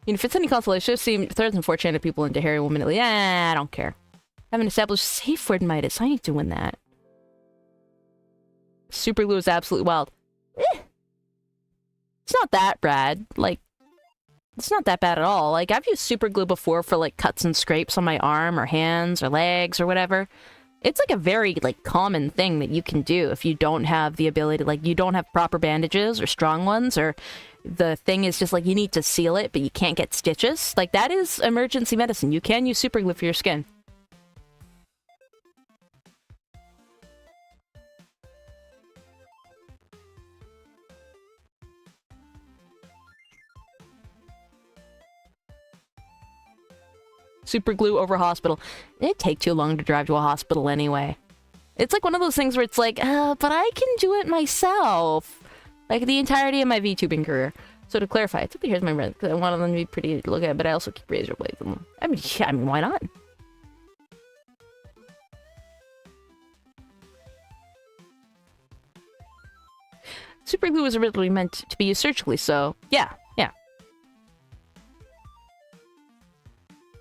You know, if it's any consolation, I've seen thirds and 4chan people into hairy women. Yeah, I don't care. I haven't established safe word Midas. I ain't doing that. Super glue is absolutely wild. It's not that bad. Like, it's not that bad at all. Like, I've used super glue before for, like, cuts and scrapes on my arm or hands or legs or whatever. It's, like, a very, like, common thing that you can do if you don't have the ability, like, you don't have proper bandages or strong ones, or the thing is just, like, you need to seal it, but you can't get stitches. Like, that is emergency medicine. You can use super glue for your skin. Super glue over hospital. It'd take too long to drive to a hospital anyway. It's like one of those things where it's like, but I can do it myself. Like the entirety of my VTubing career. So to clarify, I took the hairs of my red because I wanted them to be pretty to look at, but I also keep razor blades in them. I mean, yeah, why not? Super glue was originally meant to be used surgically, so yeah.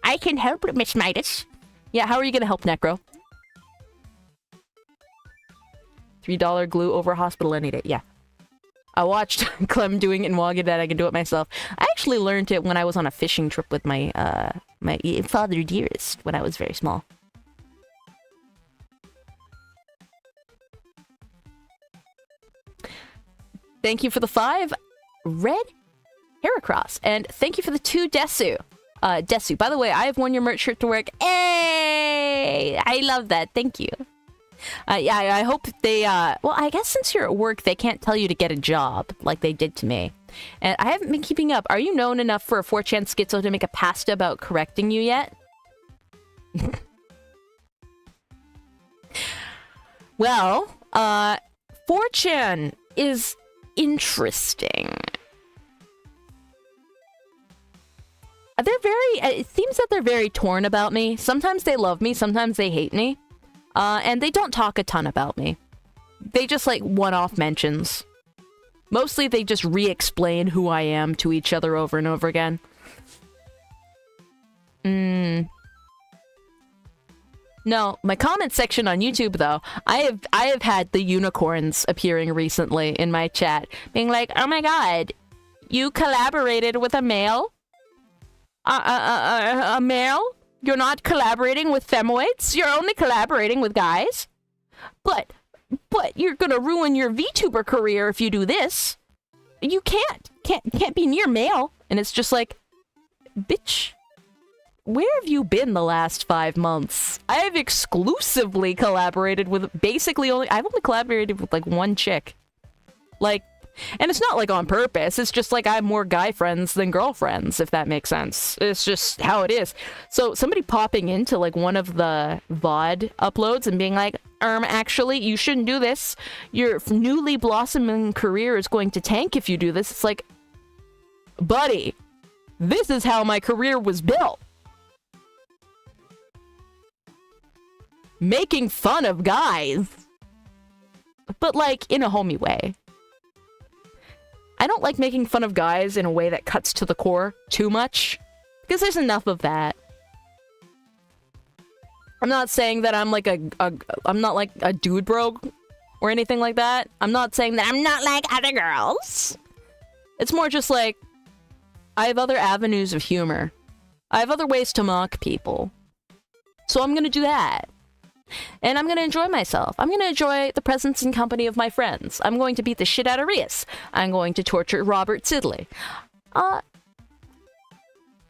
I can help, Miss Midas. Yeah, how are you gonna help, Necro? $3 glue over hospital any day. Yeah. I watched Clem doing it in Wagadan. I can do it myself. I actually learned it when I was on a fishing trip with my my father dearest when I was very small. Thank you for the 5 red Heracross, and thank you for the 2 Desu. Desu, by the way, I have worn your merch shirt to work. Hey! I love that. Thank you. Yeah, I hope they, well, I guess since you're at work, they can't tell you to get a job, like they did to me. And I haven't been keeping up. Are you known enough for a 4chan schizo to make a pasta about correcting you yet? Well, 4chan is interesting. They're very, it seems that they're very torn about me. Sometimes they love me, sometimes they hate me. And they don't talk a ton about me. They just like one-off mentions. Mostly they just re-explain who I am to each other over and over again. No, my comment section on YouTube though, I have had the unicorns appearing recently in my chat, being like, "Oh my god, you collaborated with a male? A male? You're not collaborating with femoids? You're only collaborating with guys? But you're gonna ruin your VTuber career if you do this. You can't be near male." And it's just like, bitch, where have you been the last 5 months? I've exclusively collaborated with I've only collaborated with like one chick. Like, and it's not like on purpose, it's just like I have more guy friends than girlfriends, if that makes sense. It's just how it is. So somebody popping into like one of the VOD uploads and being like, actually, you shouldn't do this. Your newly blossoming career is going to tank if you do this. It's like, buddy, this is how my career was built. Making fun of guys. But like, in a homey way. I don't like making fun of guys in a way that cuts to the core too much, because there's enough of that. I'm not saying that I'm like I'm not like a dude bro or anything like that. I'm not saying that I'm not like other girls. It's more just like, I have other avenues of humor. I have other ways to mock people. So I'm gonna do that. And I'm gonna enjoy myself. I'm gonna enjoy the presence and company of my friends. I'm going to beat the shit out of Rias. I'm going to torture Robert Sidley. I'm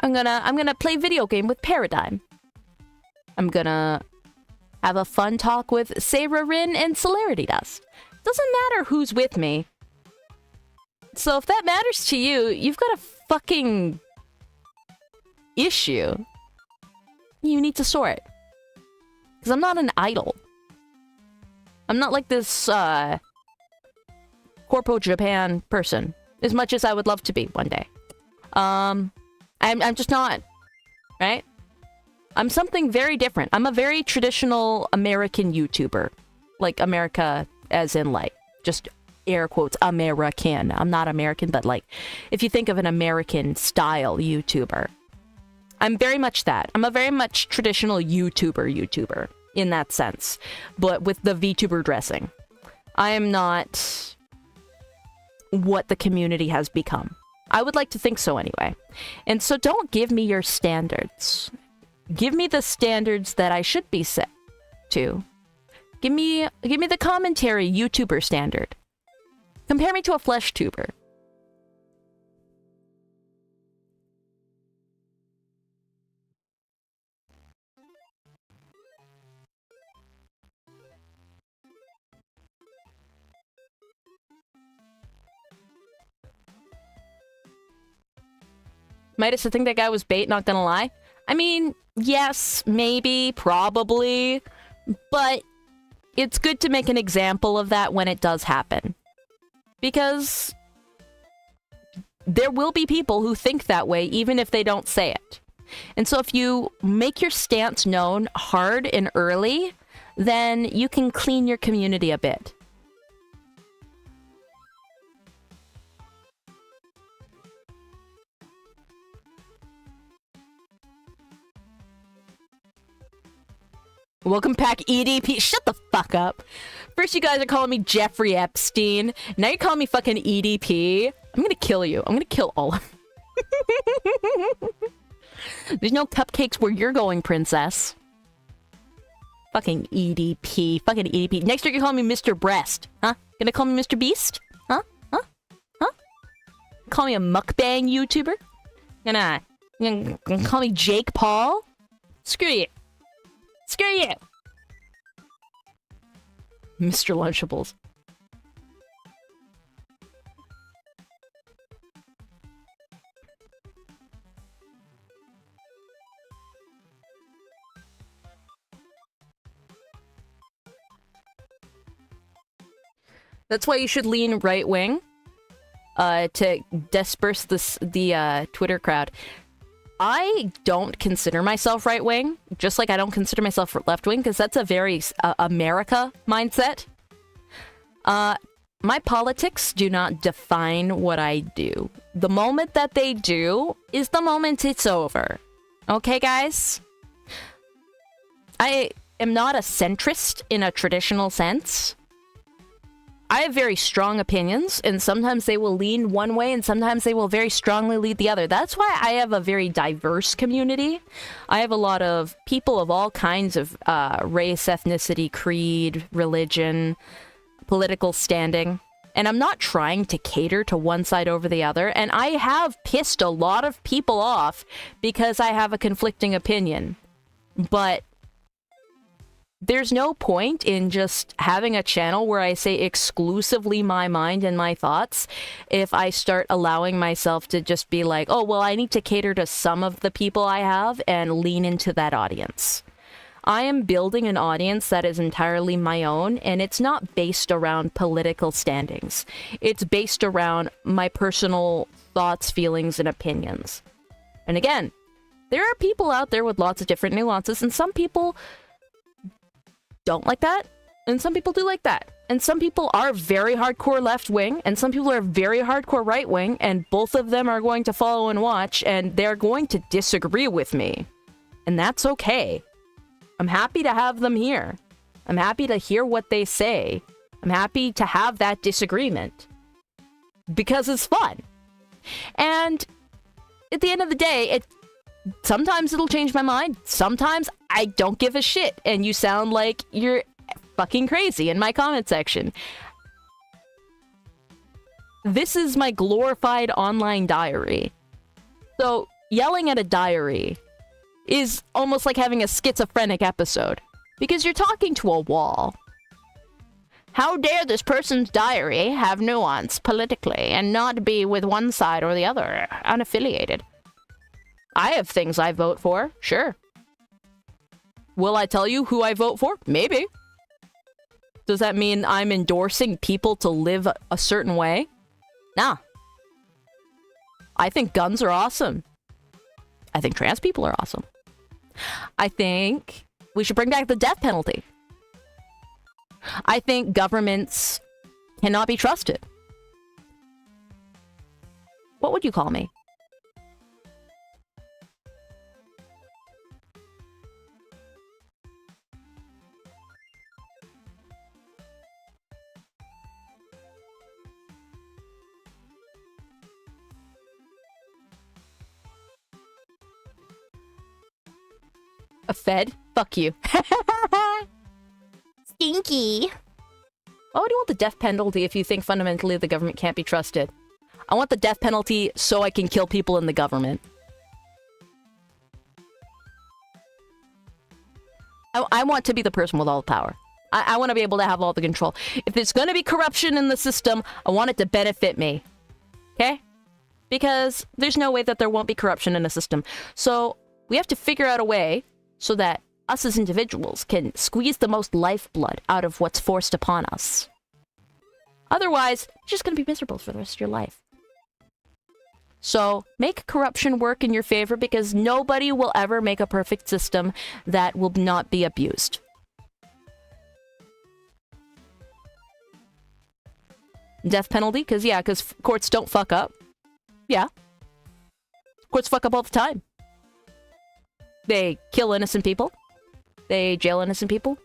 gonna play video game with Paradigm. I'm gonna have a fun talk with Sarah Rin and Celerity Dust. Doesn't matter who's with me. So if that matters to you, you've got a fucking issue you need to sort. Because I'm not an idol. I'm not like this, Corpo Japan person. As much as I would love to be one day. I'm just not. Right? I'm something very different. I'm a very traditional American YouTuber. Like, America as in, like, just air quotes, American. I'm not American, but, like, if you think of an American-style YouTuber. I'm very much that. I'm a very much traditional YouTuber in that sense, but with the VTuber dressing. I am not what the community has become. I would like to think so anyway. And so don't give me your standards. Give me the standards that I should be set to. Give me the commentary YouTuber standard. Compare me to a flesh tuber. Midas, I think that guy was bait, not gonna lie. I mean, yes, maybe, probably, but it's good to make an example of that when it does happen. Because there will be people who think that way, even if they don't say it. And so if you make your stance known hard and early, then you can clean your community a bit. Welcome back, EDP. Shut the fuck up. First you guys are calling me Jeffrey Epstein. Now you're calling me fucking EDP. I'm gonna kill you. I'm gonna kill all of you. There's no cupcakes where you're going, princess. Fucking EDP. Fucking EDP. Next you're calling me Mr. Breast. Huh? Gonna call me Mr. Beast? Huh? Huh? Huh? Call me a mukbang YouTuber? Gonna call me Jake Paul? Screw you. Screw you! Mr. Lunchables. That's why you should lean right wing to disperse the Twitter crowd. I don't consider myself right wing, just like I don't consider myself left wing, because that's a very America mindset. My politics do not define what I do. The moment that they do is the moment it's over. Okay, guys? I am not a centrist in a traditional sense. I have very strong opinions, and sometimes they will lean one way, and sometimes they will very strongly lead the other. That's why I have a very diverse community. I have a lot of people of all kinds of race, ethnicity, creed, religion, political standing. And I'm not trying to cater to one side over the other. And I have pissed a lot of people off because I have a conflicting opinion. But there's no point in just having a channel where I say exclusively my mind and my thoughts if I start allowing myself to just be like, oh, well, I need to cater to some of the people I have and lean into that audience. I am building an audience that is entirely my own, and it's not based around political standings. It's based around my personal thoughts, feelings, and opinions. And again, there are people out there with lots of different nuances, and some people don't like that, and some people do like that. And some people are very hardcore left-wing, and some people are very hardcore right-wing, and both of them are going to follow and watch, and they're going to disagree with me. And that's okay. I'm happy to have them here. I'm happy to hear what they say. I'm happy to have that disagreement. Because it's fun. And at the end of the day, sometimes it'll change my mind. Sometimes I don't give a shit. And you sound like you're fucking crazy in my comment section. This is my glorified online diary. So, yelling at a diary is almost like having a schizophrenic episode. Because you're talking to a wall. How dare this person's diary have nuance politically and not be with one side or the other, unaffiliated? I have things I vote for, sure. Will I tell you who I vote for? Maybe. Does that mean I'm endorsing people to live a certain way? Nah. I think guns are awesome. I think trans people are awesome. I think we should bring back the death penalty. I think governments cannot be trusted. What would you call me? A Fed? Fuck you. Stinky. Why would you want the death penalty if you think fundamentally the government can't be trusted? I want the death penalty so I can kill people in the government. I want to be the person with all the power. I want to be able to have all the control. If there's going to be corruption in the system, I want it to benefit me. Okay? Because there's no way that there won't be corruption in a system. So we have to figure out a way so that us as individuals can squeeze the most lifeblood out of what's forced upon us. Otherwise, you're just going to be miserable for the rest of your life. So, make corruption work in your favor because nobody will ever make a perfect system that will not be abused. Death penalty? Because courts don't fuck up. Yeah. Courts fuck up all the time. They kill innocent people. They jail innocent people.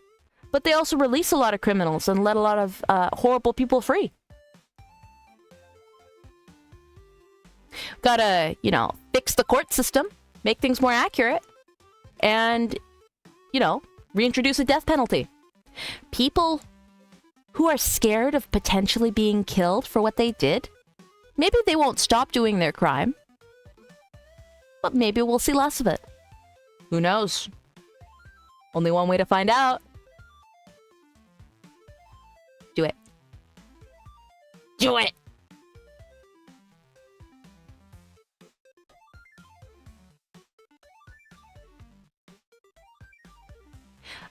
But they also release a lot of criminals and let a lot of horrible people free. Gotta, fix the court system, make things more accurate, and, reintroduce a death penalty. People who are scared of potentially being killed for what they did, maybe they won't stop doing their crime, but maybe we'll see less of it. Who knows? Only one way to find out. Do it. Do it!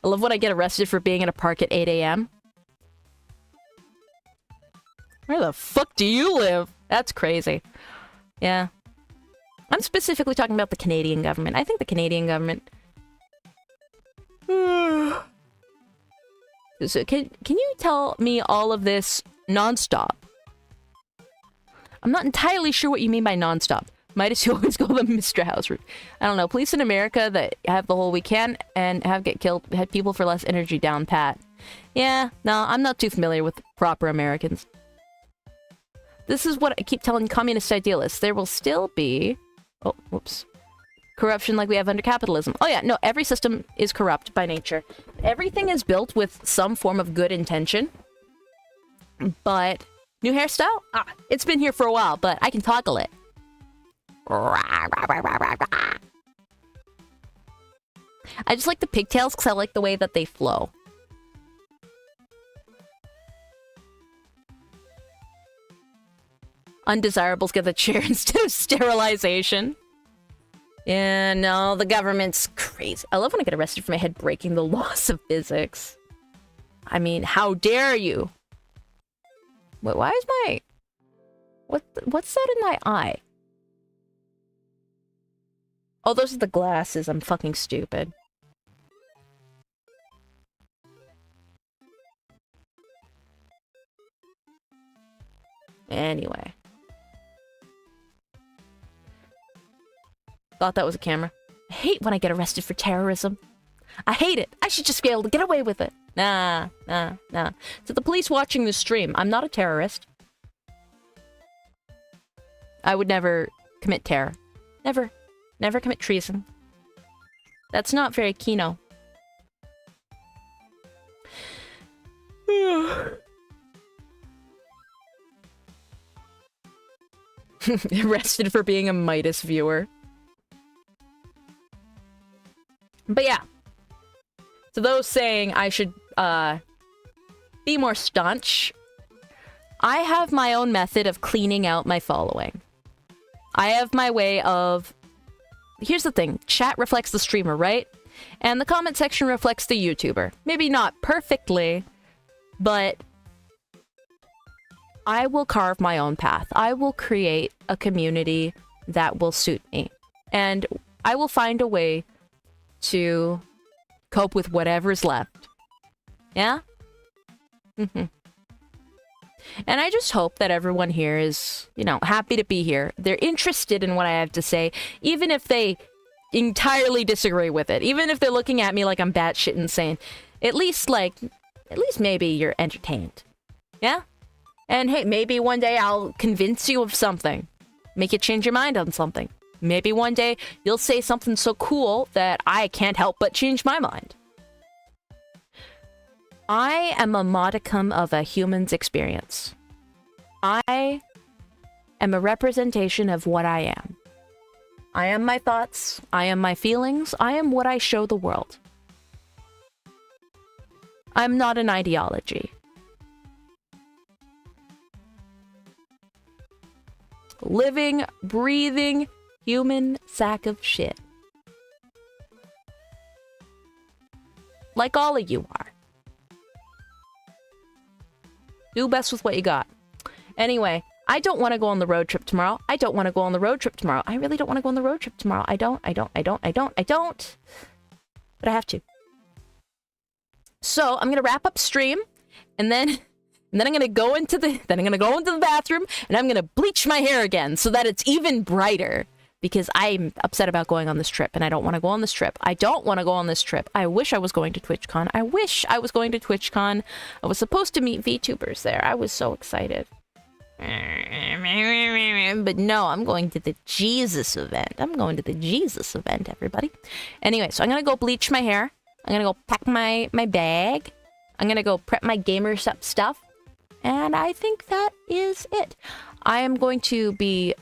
I love when I get arrested for being in a park at 8 a.m. Where the fuck do you live? That's crazy. Yeah. I'm specifically talking about the Canadian government. I think the Canadian government... So can you tell me all of this non-stop? I'm not entirely sure what you mean by non-stop. Might as well always go the Mr. House route. I don't know. Police in America that have the whole weekend and have had people for less energy down pat. Yeah, no, I'm not too familiar with proper Americans. This is what I keep telling communist idealists. There will still be... Oh, whoops. Corruption like we have under capitalism. Oh yeah, no, every system is corrupt by nature. Everything is built with some form of good intention. But... New hairstyle? Ah, it's been here for a while, but I can toggle it. I just like the pigtails because I like the way that they flow. Undesirables get the chair instead of sterilization. Yeah, no, the government's crazy. I love when I get arrested for my head breaking the laws of physics. I mean, how dare you? Wait, why is my... What's that in my eye? Oh, those are the glasses. I'm fucking stupid. Anyway. Thought that was a camera. I hate when I get arrested for terrorism. I hate it. I should just be able to get away with it. Nah. To the police watching this stream, I'm not a terrorist. I would never commit terror. Never. Never commit treason. That's not very Kino. Arrested for being a Midas viewer. But yeah. To those saying I should be more staunch, I have my own method of cleaning out my following. I have my way of... Here's the thing. Chat reflects the streamer, right? And the comment section reflects the YouTuber. Maybe not perfectly, but I will carve my own path. I will create a community that will suit me. And I will find a way to cope with whatever's left. Yeah? And I just hope that everyone here is, you know, happy to be here. They're interested in what I have to say, even if they entirely disagree with it. Even if they're looking at me like I'm batshit insane. At least maybe you're entertained. Yeah? And hey, maybe one day I'll convince you of something. Make you change your mind on something. Maybe one day you'll say something so cool that I can't help but change my mind. I am a modicum of a human's experience. I am a representation of what I am. I am my thoughts. I am my feelings. I am what I show the world. I'm not an ideology. Living, breathing, human sack of shit. Like all of you are. Do best with what you got. Anyway, I don't want to go on the road trip tomorrow. I don't want to go on the road trip tomorrow. I really don't want to go on the road trip tomorrow. I don't. But I have to. So, I'm going to wrap up stream, and then I'm going to go into the bathroom, and I'm going to bleach my hair again so that it's even brighter. Because I'm upset about going on this trip, and I don't want to go on this trip. I don't want to go on this trip. I wish I was going to TwitchCon. I was supposed to meet VTubers there. I was so excited. But no, I'm going to the Jesus event. Everybody. Anyway, so I'm going to go bleach my hair. I'm going to go pack my bag. I'm going to go prep my gamer stuff. And I think that is it. I am going to be...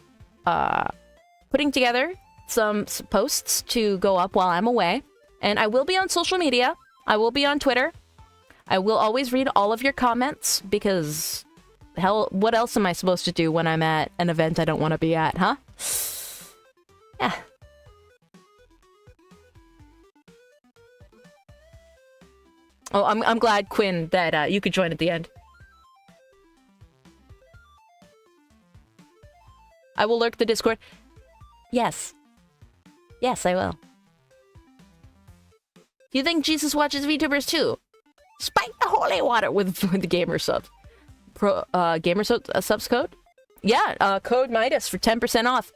putting together some posts to go up while I'm away. And I will be on social media. I will be on Twitter. I will always read all of your comments because, hell, what else am I supposed to do when I'm at an event I don't want to be at, huh? Yeah. Oh, I'm glad, Quinn, that you could join at the end. I will lurk the Discord. Yes. Yes, I will. Do you think Jesus watches VTubers too? Spike the holy water with the gamer subs. Gamer subs code? Yeah, code Midas for 10% off.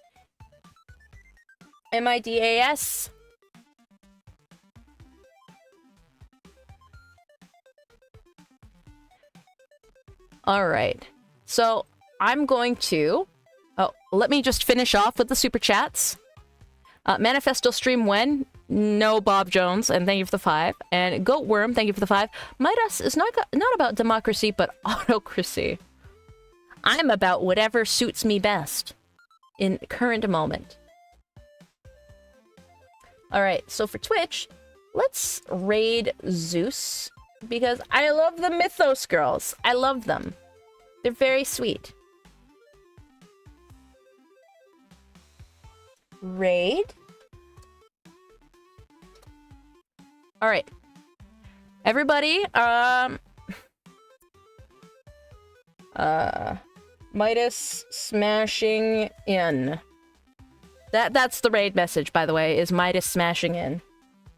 MIDAS. Alright. So, I'm going to... Oh, let me just finish off with the super chats. Manifesto stream when? No, Bob Jones, and thank you for the 5. And Goatworm, thank you for the 5. Midas is not about democracy, but autocracy. I'm about whatever suits me best in current moment. Alright, so for Twitch, let's raid Zeus, because I love the Mythos girls. I love them. They're very sweet. Raid. All right. Everybody, Midas smashing in. That's the raid message, by the way, is Midas smashing in.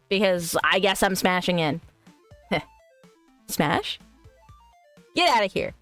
Because I guess I'm smashing in. Smash? Get out of here.